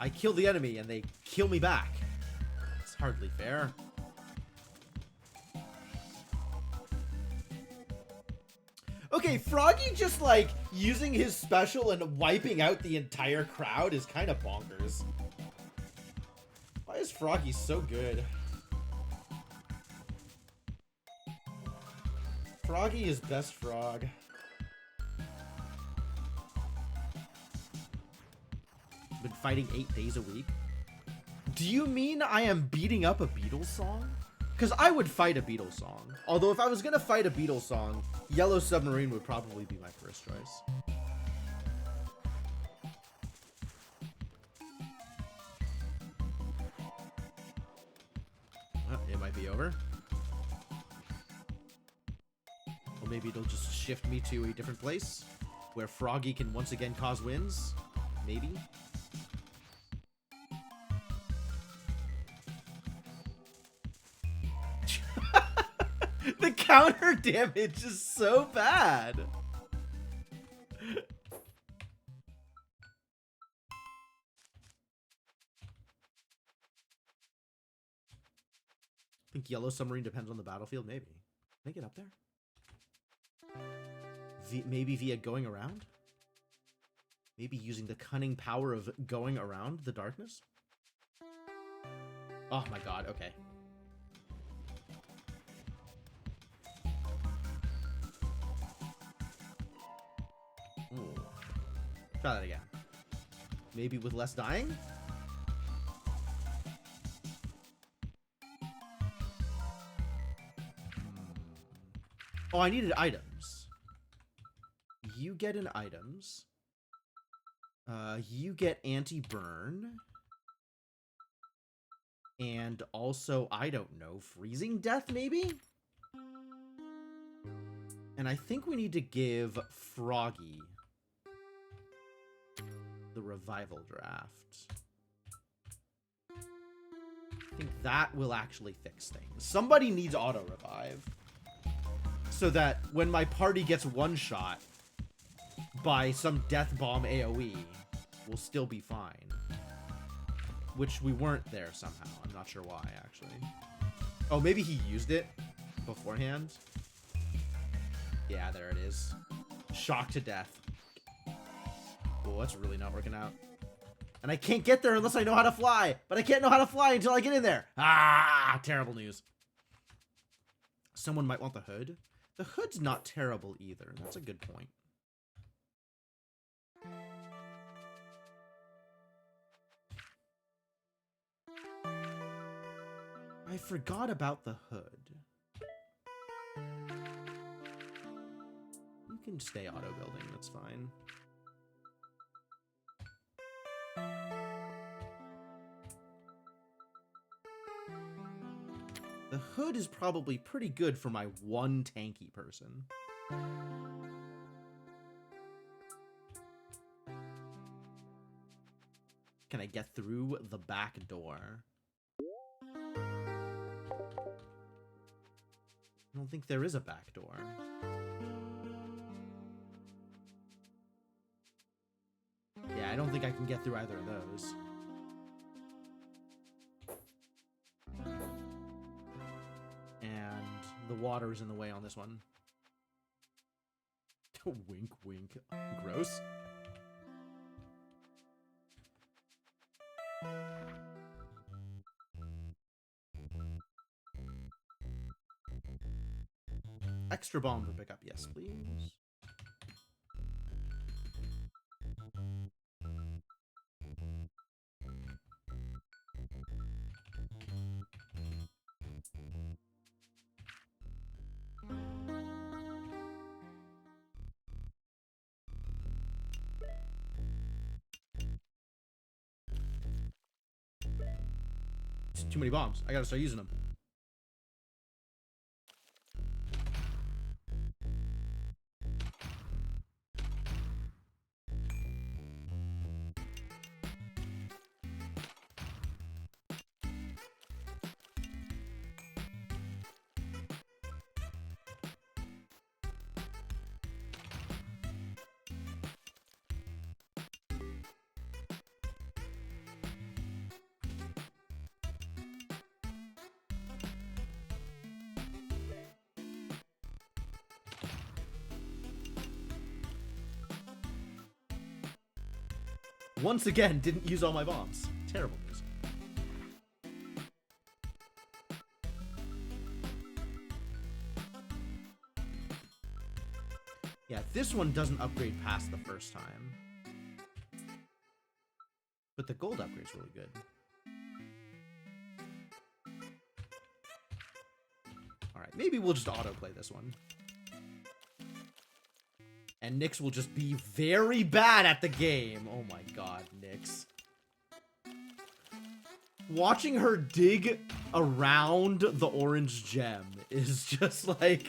I kill the enemy and they kill me back. It's hardly fair. Okay, Froggy just, like, using his special and wiping out the entire crowd is kind of bonkers. Why is Froggy so good? Froggy is best frog. Been fighting 8 days a week. Do you mean I am beating up a Beatles song? Because I would fight a Beatles song. Although if I was going to fight a Beatles song, Yellow Submarine would probably be my first choice. It might be over. Or maybe it'll just shift me to a different place where Froggy can once again cause wins. Maybe. The counter damage is so bad. I think Yellow Submarine depends on the battlefield. Maybe. Can I get up there? Maybe via going around? Maybe using the cunning power of going around the darkness? Oh my god, okay. Ooh. Try that again. Maybe with less dying? Oh, I needed items. You get an items. You get anti-burn. And also, I don't know, freezing death maybe? And I think we need to give Froggy the revival draft. I think that will actually fix things. Somebody needs auto revive. So that when my party gets one shot by some death bomb AoE, we'll still be fine. Which we weren't there somehow. I'm not sure why, actually. Oh, maybe he used it beforehand. Yeah, there it is. Shock to death. Oh, that's really not working out. And I can't get there unless I know how to fly. But I can't know how to fly until I get in there. Ah, terrible news. Someone might want the hood. The hood's not terrible either. That's a good point. I forgot about the hood. You can stay auto building, that's fine. The hood is probably pretty good for my one tanky person. Can I get through the back door? don't think there is a back door. Yeah, I don't think I can get through either of those. And the water is in the way on this one. Wink, wink. Gross. Extra bomb for pickup, yes, please. It's too many bombs. I gotta start using them. Once again, didn't use all my bombs. Terrible news. Yeah, this one doesn't upgrade past the first time. But the gold upgrade's really good. Alright, maybe we'll just autoplay this one. And Nyx will just be very bad at the game. Oh my god, Nyx. Watching her dig around the orange gem is just like...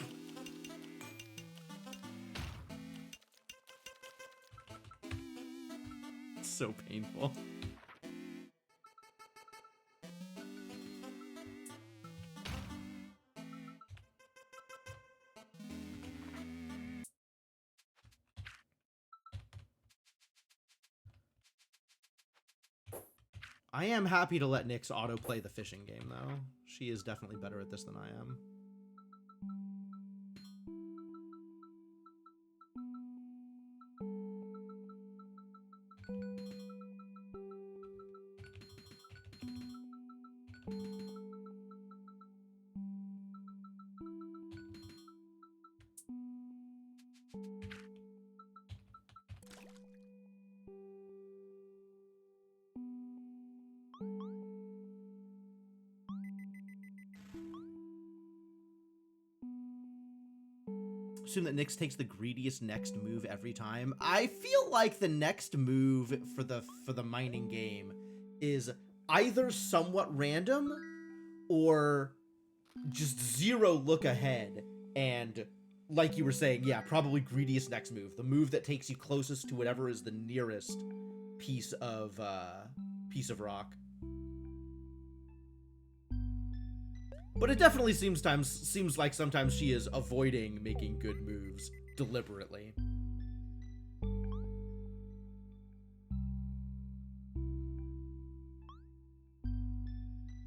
It's so painful. I am happy to let Nyx autoplay the fishing game, though. She is definitely better at this than I am. Assume that Nyx takes the greediest next move every time. I feel like the next move for the mining game is either somewhat random or just zero look ahead. And like you were saying, yeah, probably greediest next move. The move that takes you closest to whatever is the nearest piece of rock. But it definitely seems like sometimes she is avoiding making good moves deliberately.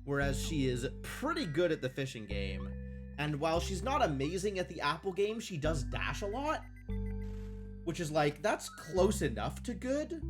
Whereas she is pretty good at the fishing game. And while she's not amazing at the apple game, she does dash a lot. Which is like, that's close enough to good.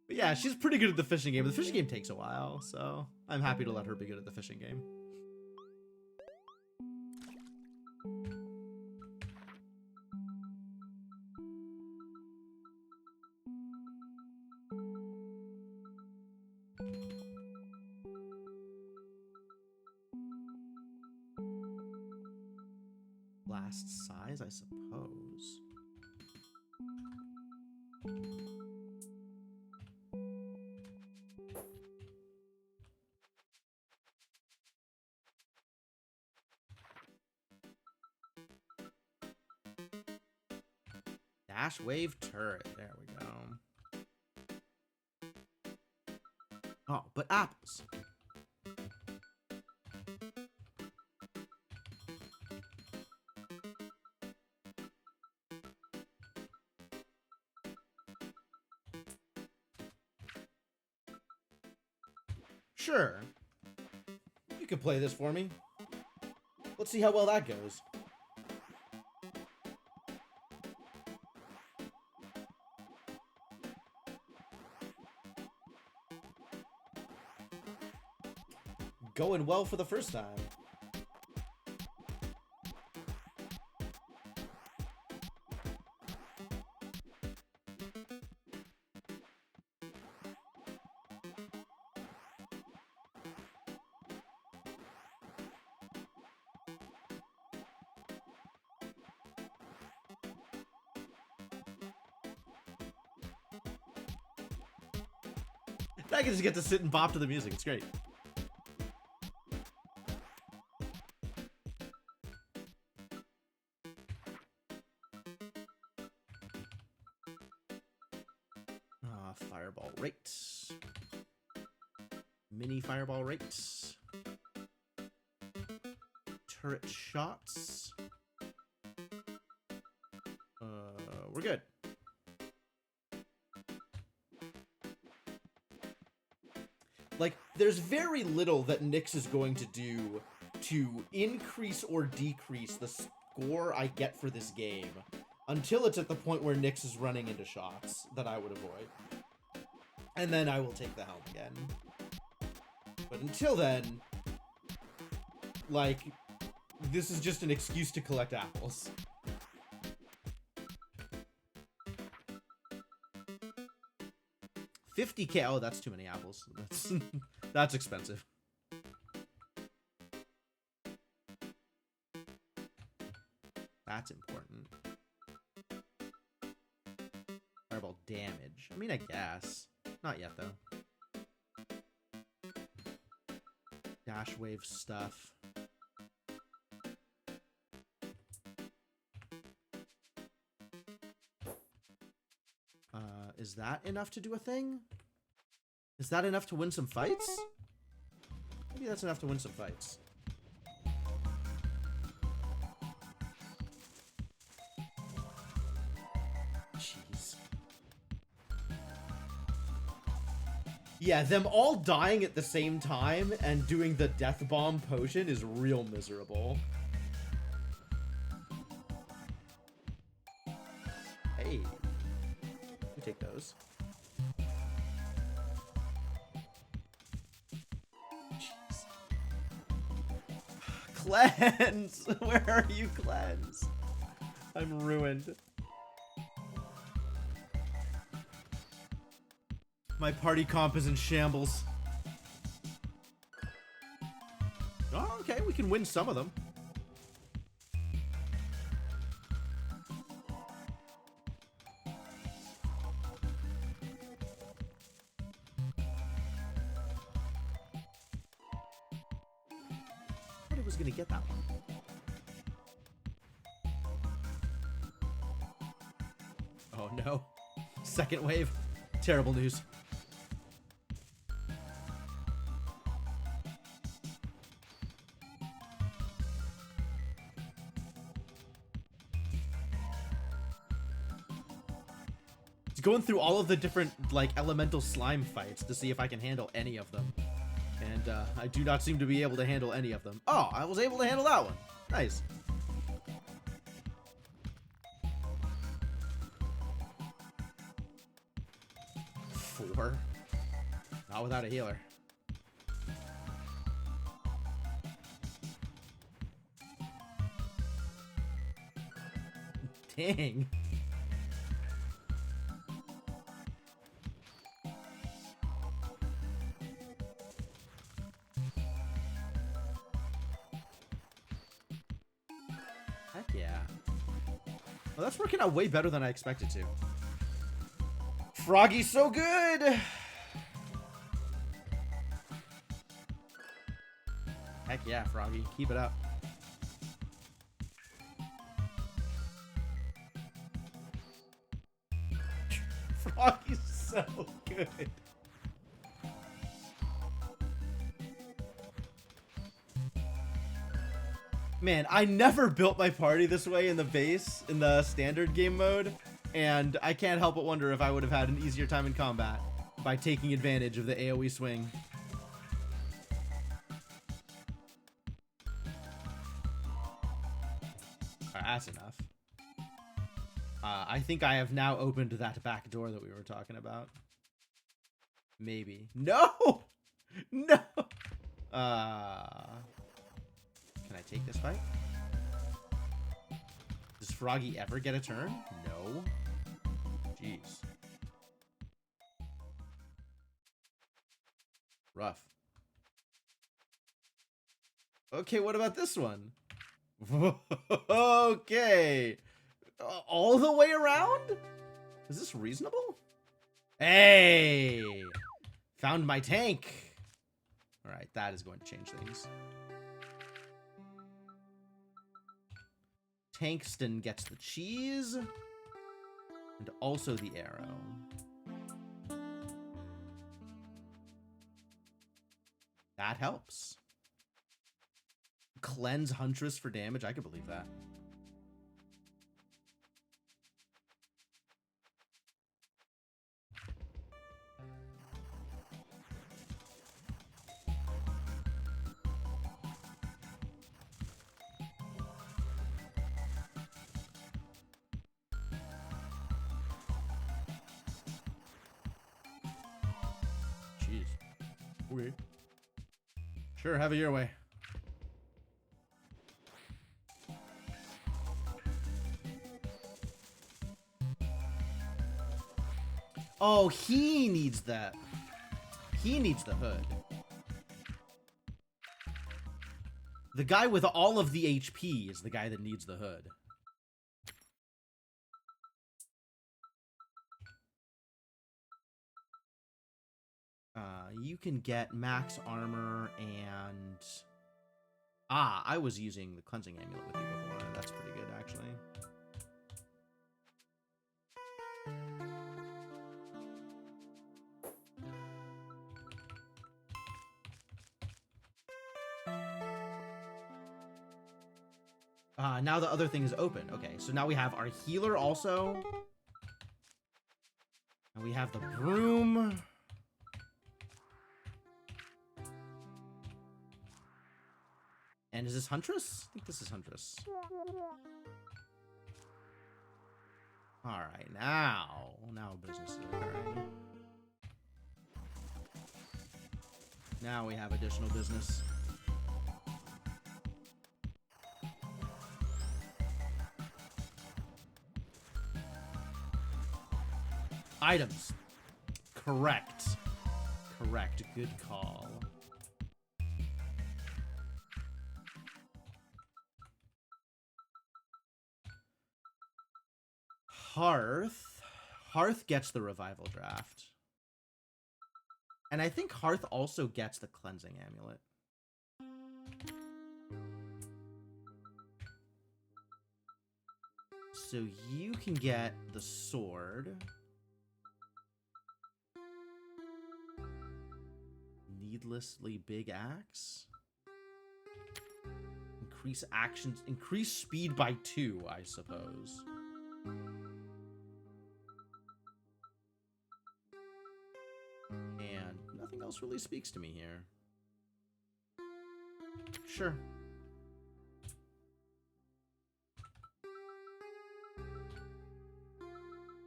But yeah, she's pretty good at the fishing game. The fishing game takes a while, so I'm happy to let her be good at the fishing game. last size, I suppose. Dash wave turret. There we go. Oh, but apples. Sure. You can play this for me. Let's see how well that goes. Going well for the first time. I can just get to sit and bop to the music. It's great. Fireball rates. Mini fireball rates. Turret shots. We're good. Like, there's very little that Nyx is going to do to increase or decrease the score I get for this game until it's at the point where Nyx is running into shots that I would avoid. And then I will take the helm again. But until then, like, this is just an excuse to collect apples. $50K. Oh, that's too many apples. That's expensive. That's important. Fireball damage. I mean, I guess. Not yet, though. Dash wave stuff. Is that enough to do a thing? Is that enough to win some fights? Maybe that's enough to win some fights. Jeez. Yeah, them all dying at the same time and doing the death bomb potion is real miserable. Hey. You take those. Jeez. Cleanse! Where are you, Cleanse? I'm ruined. My party comp is in shambles. Oh, okay, we can win some of them. I thought I was gonna get that one. Oh no. Second wave. Terrible news. Going through all of the different, like, elemental slime fights to see if I can handle any of them. And, I do not seem to be able to handle any of them. Oh, I was able to handle that one. Nice. Four. Not without a healer. Dang. yeah. Well, that's working out way better than I expected to. Froggy's so good! Heck yeah, Froggy. Keep it up. Froggy's so good. Man, I never built my party this way in the base, in the standard game mode, and I can't help but wonder if I would have had an easier time in combat by taking advantage of the AoE swing. Alright, that's enough. I think I have now opened that back door that we were talking about. Maybe. No! No! Can I take this fight? Does Froggy ever get a turn? No. Jeez. Rough. Okay, what about this one? Okay. All the way around? Is this reasonable? Hey! Found my tank. Alright, that is going to change things. Tankston gets the cheese. And also the arrow. That helps. Cleanse Huntress for damage. I could believe that. Jeez. Okay. Sure, have it your way. Oh, he needs that. He needs the hood. The guy with all of the HP is the guy that needs the hood. You can get max armor and... Ah, I was using the cleansing amulet with you before. That's pretty good, actually. Now the other thing is open. Okay, so now we have our healer also. And we have the broom. And is this Huntress? I think this is Huntress. Alright, now business is occurring. Now we have additional business. Items. Correct. Correct. Good call. Hearth. Hearth gets the revival draft. And I think Hearth also gets the cleansing amulet. So you can get the sword. Needlessly big axe. Increase actions. Increase speed by 2, I suppose. And nothing else really speaks to me here. Sure.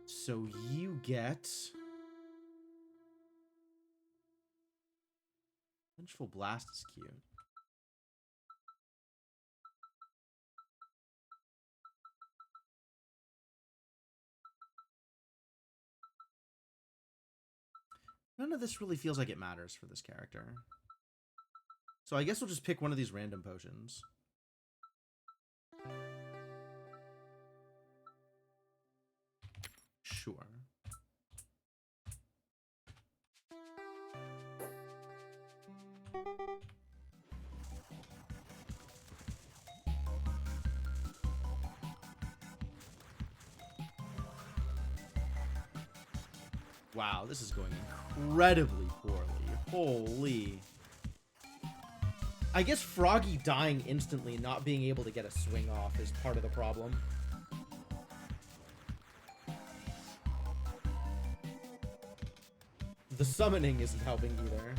So you get... Vengeful Blast is cute. None of this really feels like it matters for this character. So I guess we'll just pick one of these random potions. Sure. Wow, this is going incredibly poorly. Holy. I guess Froggy dying instantly and not being able to get a swing off is part of the problem. The summoning isn't helping either.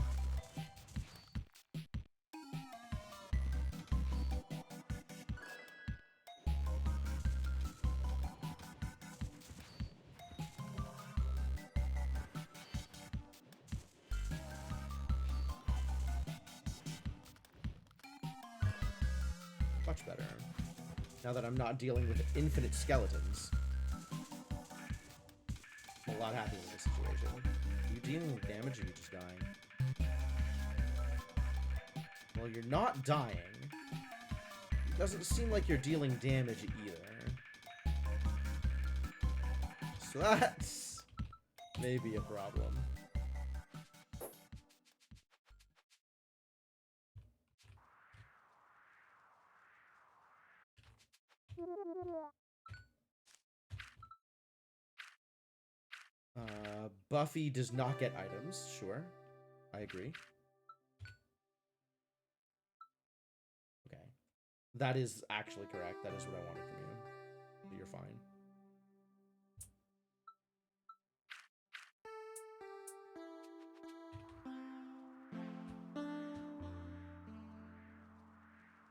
Much better. Now that I'm not dealing with infinite skeletons. I'm a lot happier with this situation. Are you dealing with damage or are you just dying? Well, you're not dying. It doesn't seem like you're dealing damage either. So that's maybe a problem. Buffy does not get items. Sure. I agree. Okay. That is actually correct. That is what I wanted from you. So you're fine.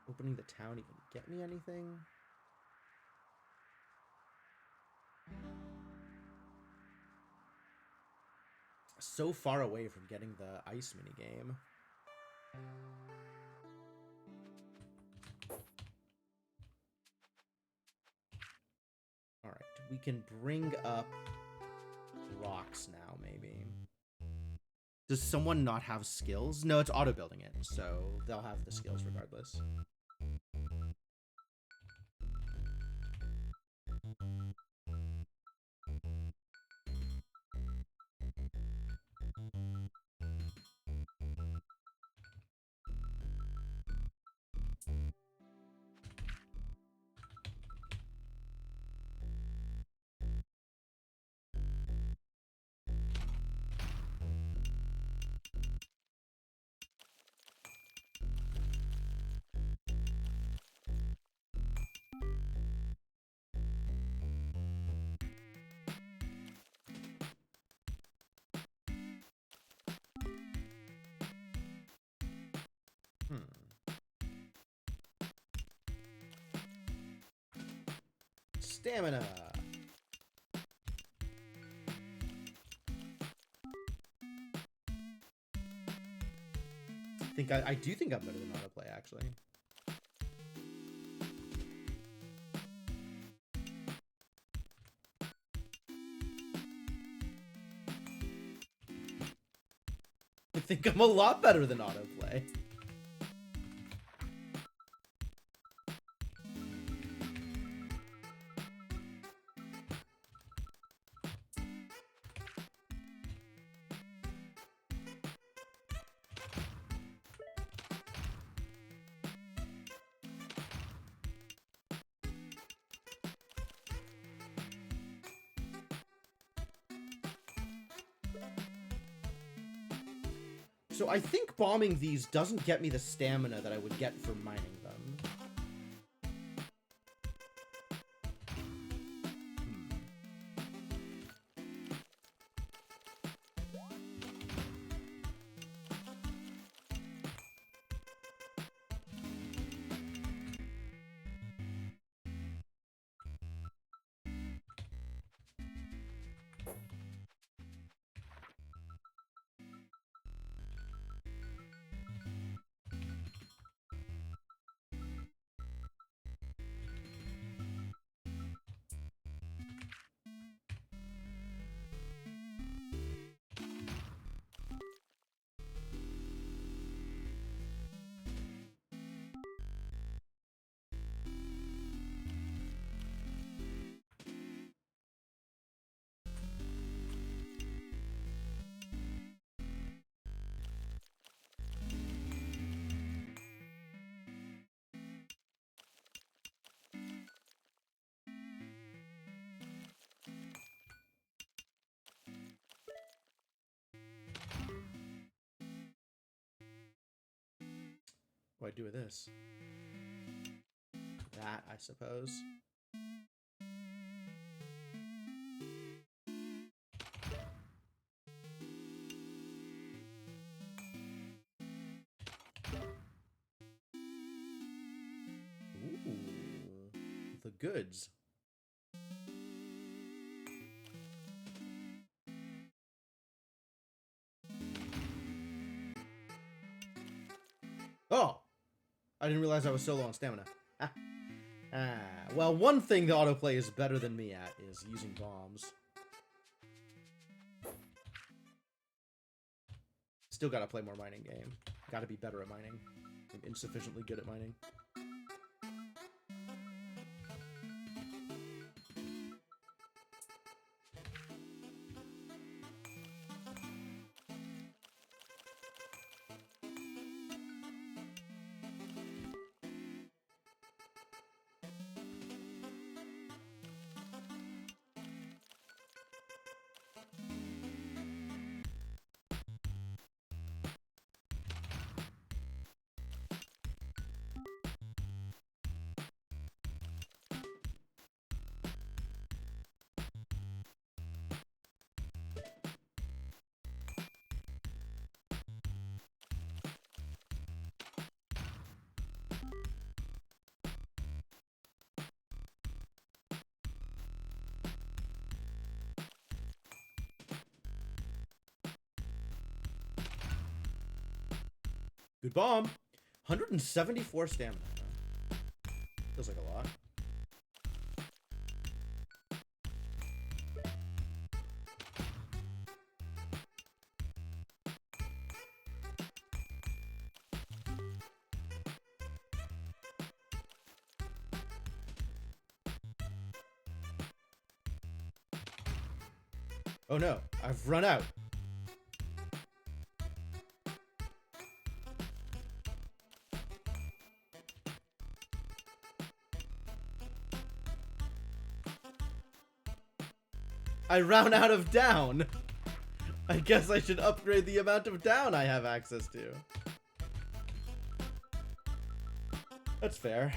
Opening the town even get me anything? So far away from getting the ice minigame. Alright, we can bring up rocks now, maybe. Does someone not have skills? No, it's auto-building it, so they'll have the skills regardless. Stamina. I do think I'm better than autoplay, actually. I think I'm a lot better than autoplay. So I think bombing these doesn't get me the stamina that I would get for mining them. What do I do with this? That, I suppose. Ooh, the goods. Oh! I didn't realize I was so low on stamina. Well, one thing the autoplay is better than me at is using bombs. Still gotta play more mining game. Gotta be better at mining. I'm insufficiently good at mining. Good bomb. 174 stamina. Feels like a lot. Oh no, I've run out. I ran out of down. I guess I should upgrade the amount of down I have access to. That's fair.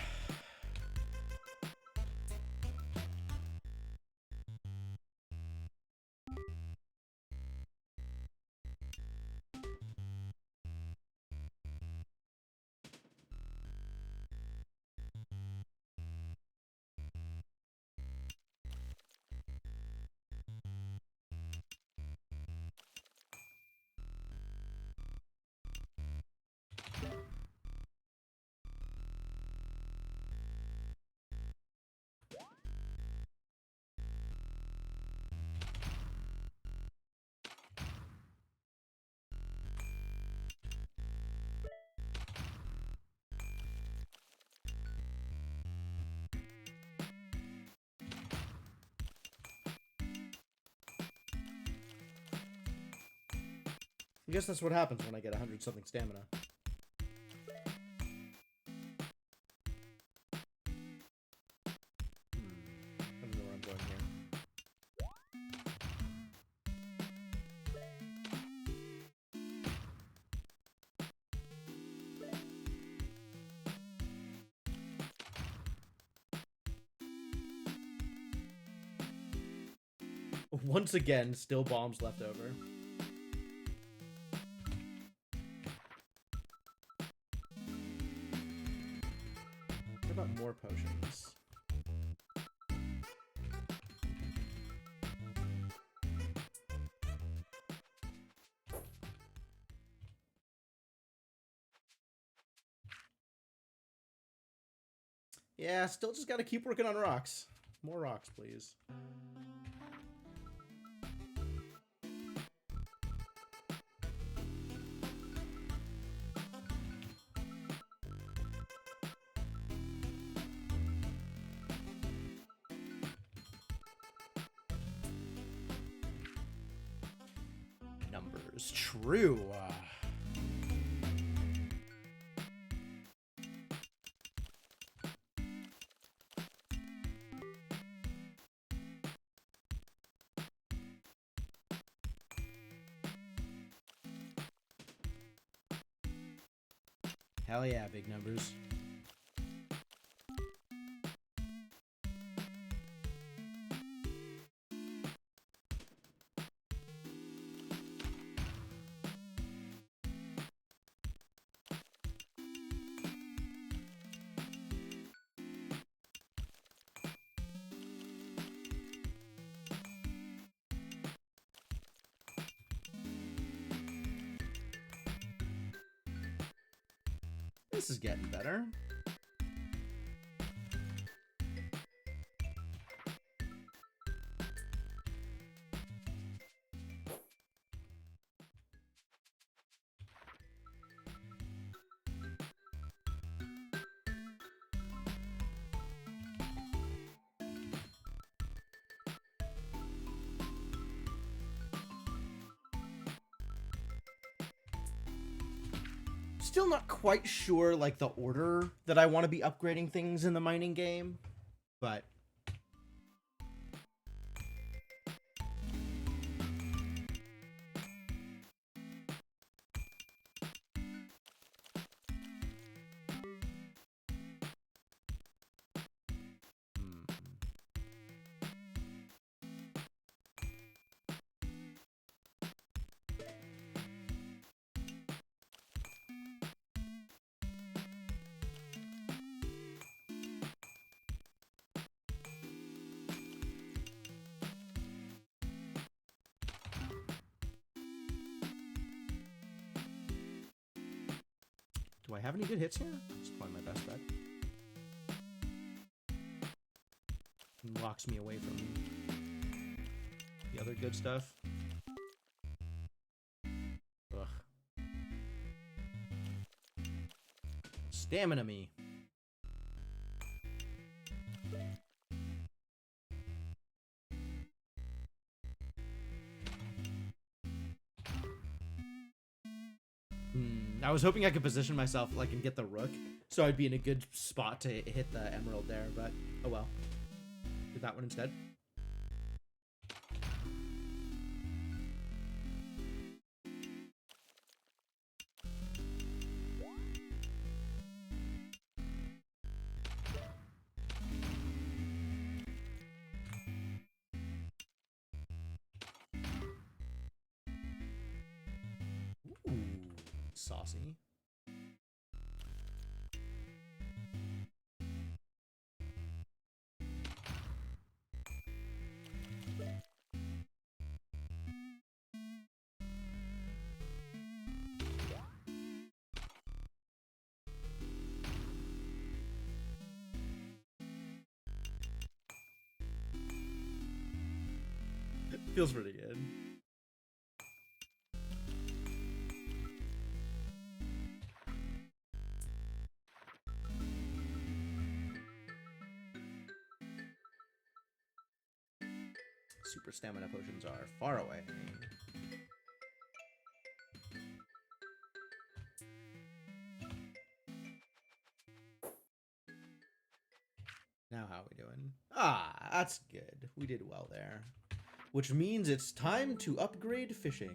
I guess that's what happens when I get 100-something stamina. I don't know where I'm going here. Once again, still bombs left over. What about more potions? Yeah, still just gotta keep working on rocks. More rocks, please. Numbers. True. Hell yeah, big numbers. This is getting better. Still not quite sure, like, the order that I want to be upgrading things in the mining game, but... Do I have any good hits here? That's probably my best bet. Locks me away from the other good stuff. Ugh. Stamina me. I was hoping I could position myself like and get the rook, so I'd be in a good spot to hit the emerald there, but oh well. Did that one instead. Ooh, saucy. Feels pretty good. Super stamina potions are far away. Now how are we doing? Ah, that's good. We did well there. Which means it's time to upgrade fishing.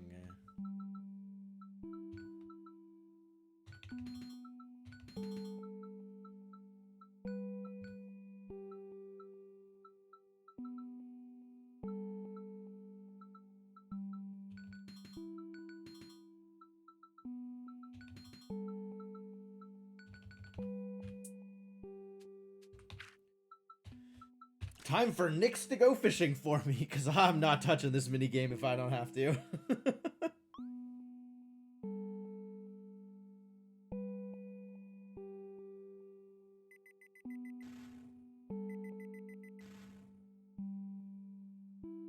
Time for Nyx to go fishing for me, because I'm not touching this minigame if I don't have to.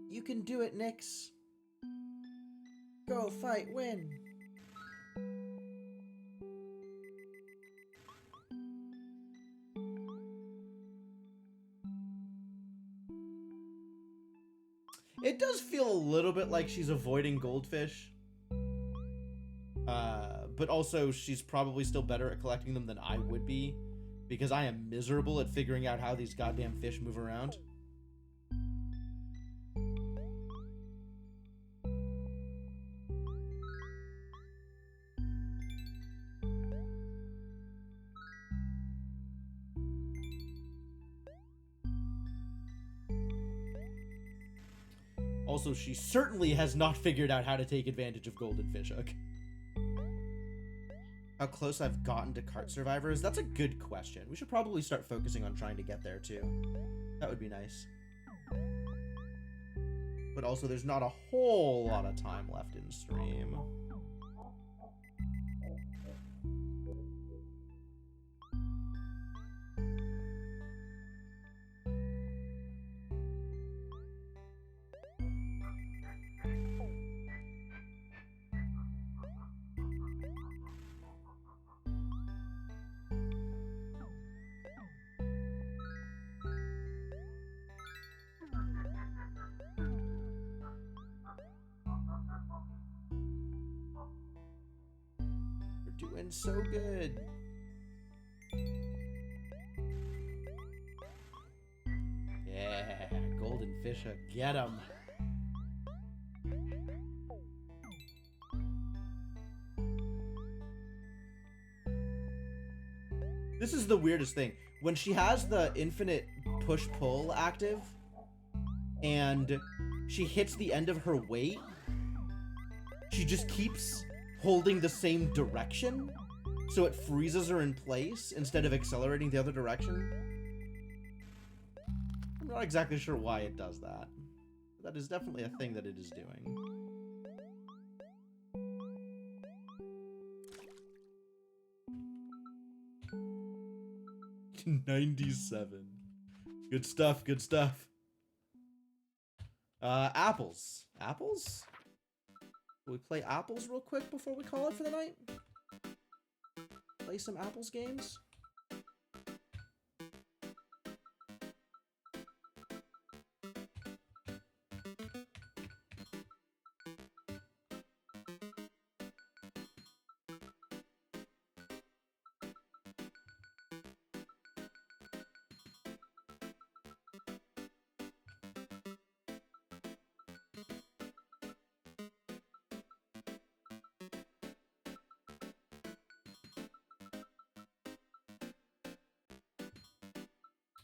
You can do it, Nyx. Go, fight, win. It does feel a little bit like she's avoiding goldfish. But also she's probably still better at collecting them than I would be, because I am miserable at figuring out how these goddamn fish move around. Also, she certainly has not figured out how to take advantage of Golden Fishhook. How close I've gotten to Cart Survivors? That's a good question. We should probably start focusing on trying to get there, too. That would be nice. But also, there's not a whole lot of time left in stream. Doing so good. Yeah, Golden Fishhook, get him. This is the weirdest thing. When she has the infinite push-pull active, and she hits the end of her weight, she just keeps holding the same direction, so it freezes her in place instead of accelerating the other direction. I'm not exactly sure why it does that. That is definitely a thing that it is doing. $97. Good stuff, good stuff. Apples. Apples? Will we play apples real quick before we call it for the night? Play some apples games?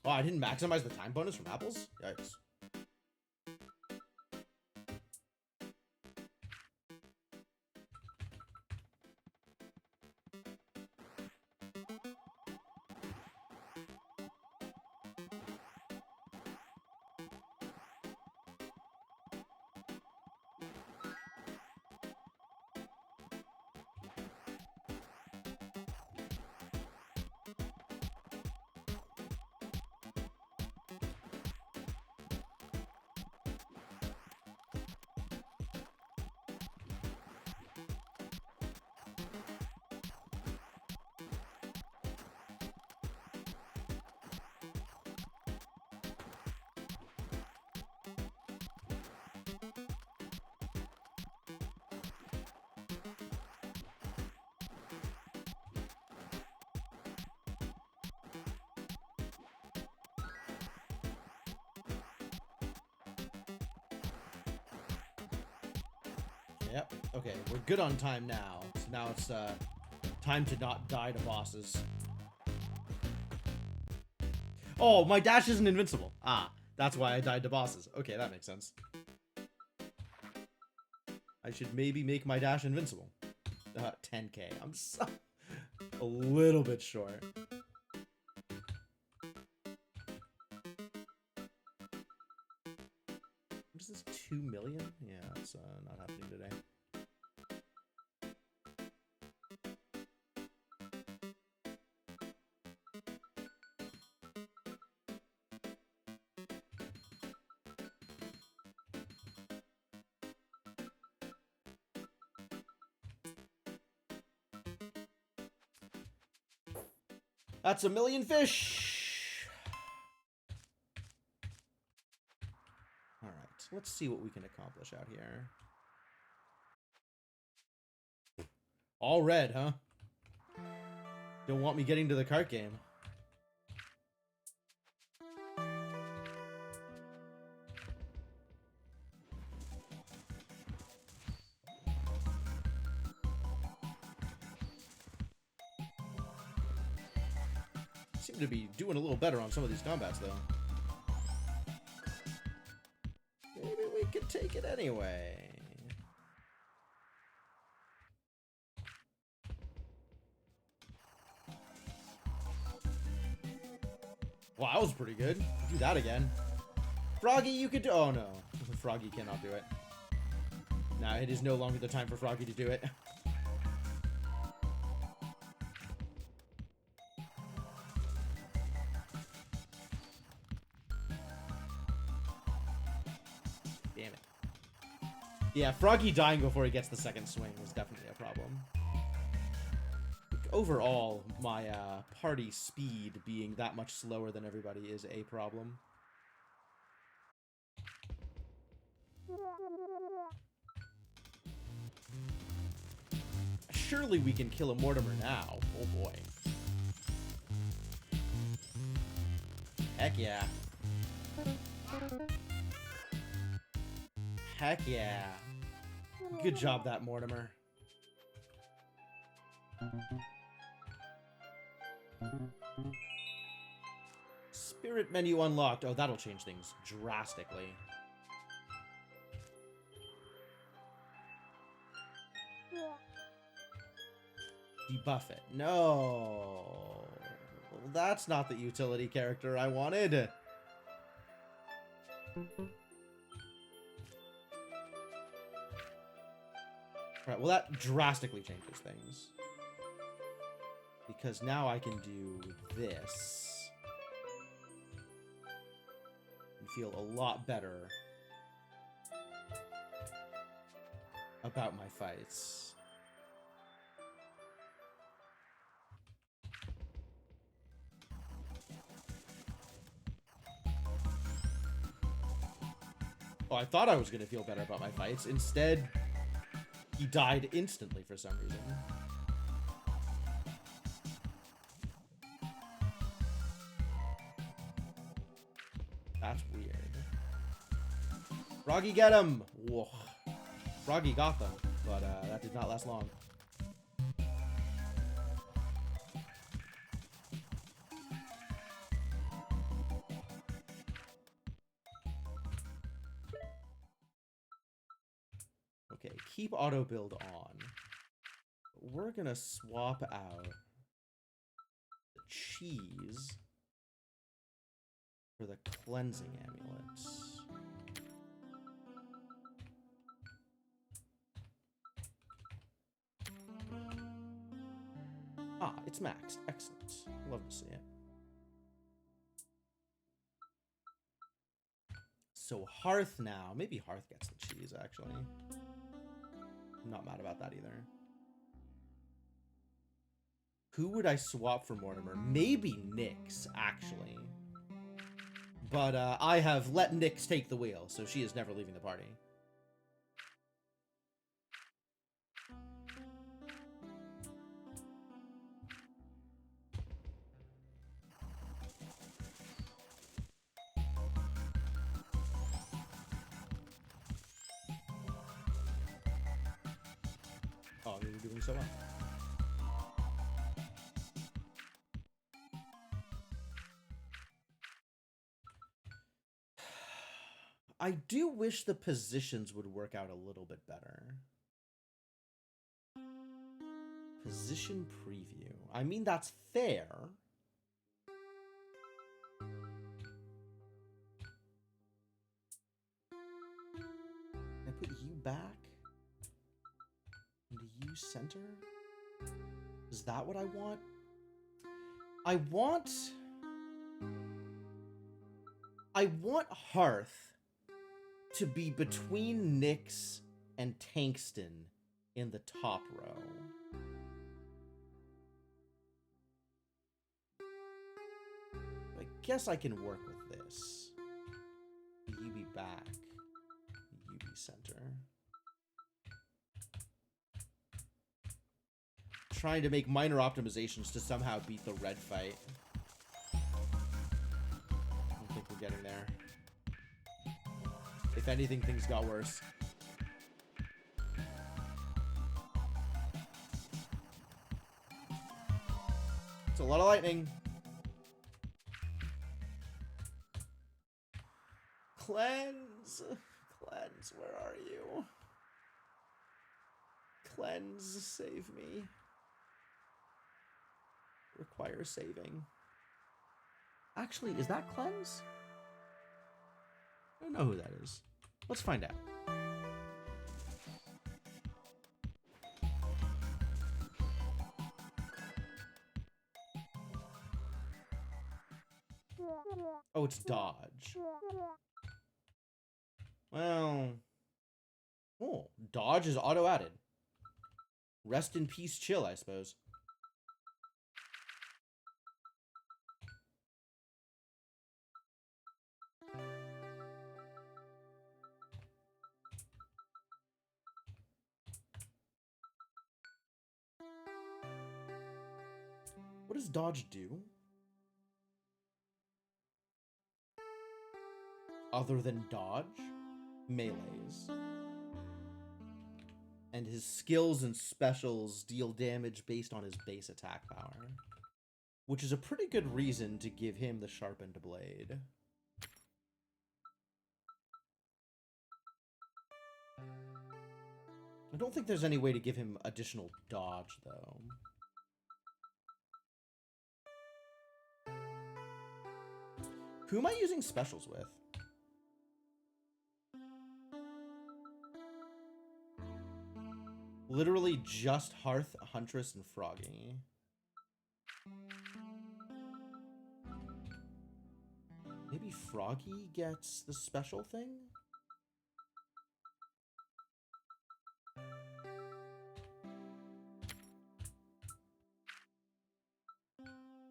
Oh, I didn't maximize the time bonus from apples? Yikes. Yep. Okay, we're good on time now. So now it's time to not die to bosses. Oh, my dash isn't invincible. Ah, that's why I died to bosses. Okay, that makes sense. I should maybe make my dash invincible. 10k. I'm so a little bit short. What is this? 2 million? Yeah, that's not happening today. That's 1 million fish. All right, let's see what we can accomplish out here. All red, huh? Don't want me getting to the cart game. Seem to be doing a little better on some of these combats, though. Maybe we could take take it anyway. Wow, that was pretty good. Do that again. Froggy, you could do— oh no. Froggy cannot do it. Nah, it is no longer the time for Froggy to do it. Damn it. Yeah, Froggy dying before he gets the second swing was definitely a problem. Overall, my party speed being that much slower than everybody is a problem. Surely we can kill a Mortimer now. Oh boy. Heck yeah. Heck yeah. Good job, that Mortimer. Spirit menu unlocked. Oh, that'll change things drastically. Debuff it. No. That's not the utility character I wanted. Alright, well that drastically changes things. Because now I can do this. And feel a lot better about my fights. Oh, I thought I was going to feel better about my fights. Instead, he died instantly for some reason. That's weird. Froggy, get him! Whoa. Froggy got them, but that did not last long. Okay, keep auto build on. We're gonna swap out the cheese for the cleansing amulets. Ah, it's maxed. Excellent. Love to see it. So Hearth now. Maybe Hearth gets the cheese, actually. I'm not mad about that either. Who would I swap for Mortimer? Maybe Nyx, actually. But I have let Nyx take the wheel, so she is never leaving the party. Oh, you're doing so well. I do wish the positions would work out a little bit better. Position preview. I mean, that's fair. Can I put you back? Into you center? Is that what I want? I want Hearth to be between Nyx and Tankston in the top row. I guess I can work with this. You be back. You be center. Trying to make minor optimizations to somehow beat the red fight. I don't think we're getting there. If anything, things got worse. It's a lot of lightning. Cleanse. Cleanse, where are you? Cleanse, save me. Require saving. Actually, is that Cleanse? I don't know who that is. Let's find out. Oh, it's Dodge. Well... Oh, Dodge is auto-added. Rest in peace, chill, I suppose. What does Dodge do? Other than dodge? Melees. And his skills and specials deal damage based on his base attack power. Which is a pretty good reason to give him the sharpened blade. I don't think there's any way to give him additional dodge, though. Who am I using specials with? Literally just Hearth, Huntress, and Froggy. Maybe Froggy gets the special thing?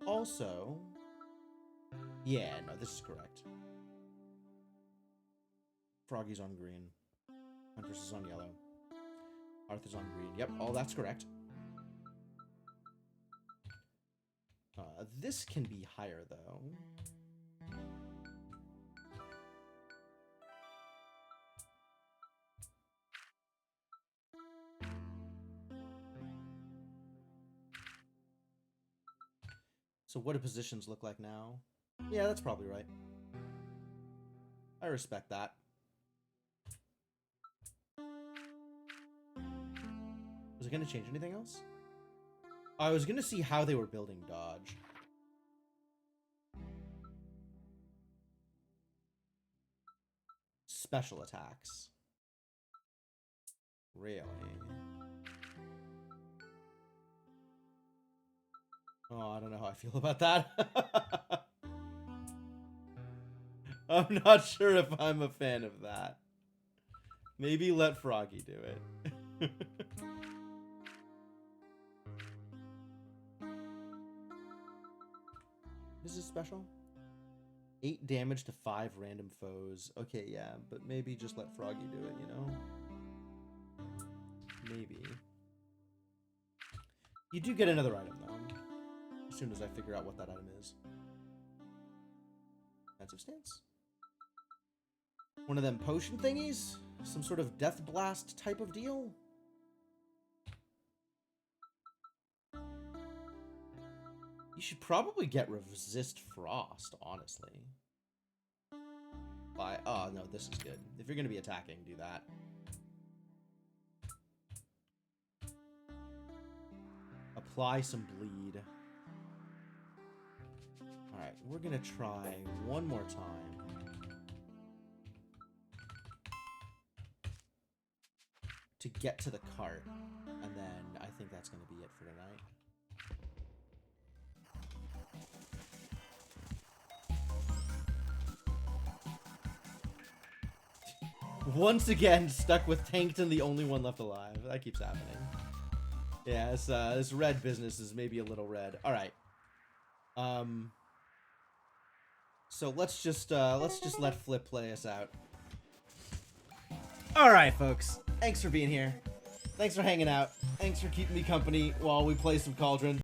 Also... Yeah, no, this is correct. Froggy's on green. Huntress is on yellow. Hearth is on green. Yep, all that's correct. This can be higher, though. So what do positions look like now? Yeah, that's probably right. I respect that. Was it going to change anything else? I was going to see how they were building dodge. Special attacks. Really? Oh, I don't know how I feel about that. I'm not sure if I'm a fan of that. Maybe let Froggy do it. This is special. 8 damage to 5 random foes. Okay, yeah, but maybe just let Froggy do it, you know? Maybe. You do get another item, though. As soon as I figure out what that item is. Defensive stance. One of them potion thingies? Some sort of death blast type of deal? You should probably get resist frost, honestly. Oh, no, this is good. If you're going to be attacking, do that. Apply some bleed. Alright, we're going to try one more time. To get to the cart. And then I think that's going to be it for tonight. Once again, stuck with tanked and the only one left alive. That keeps happening. Yeah, this red business is maybe a little red. All right. So let's just let Flip play us out. All right, folks. Thanks for being here. Thanks for hanging out. Thanks for keeping me company while we play some Cauldron.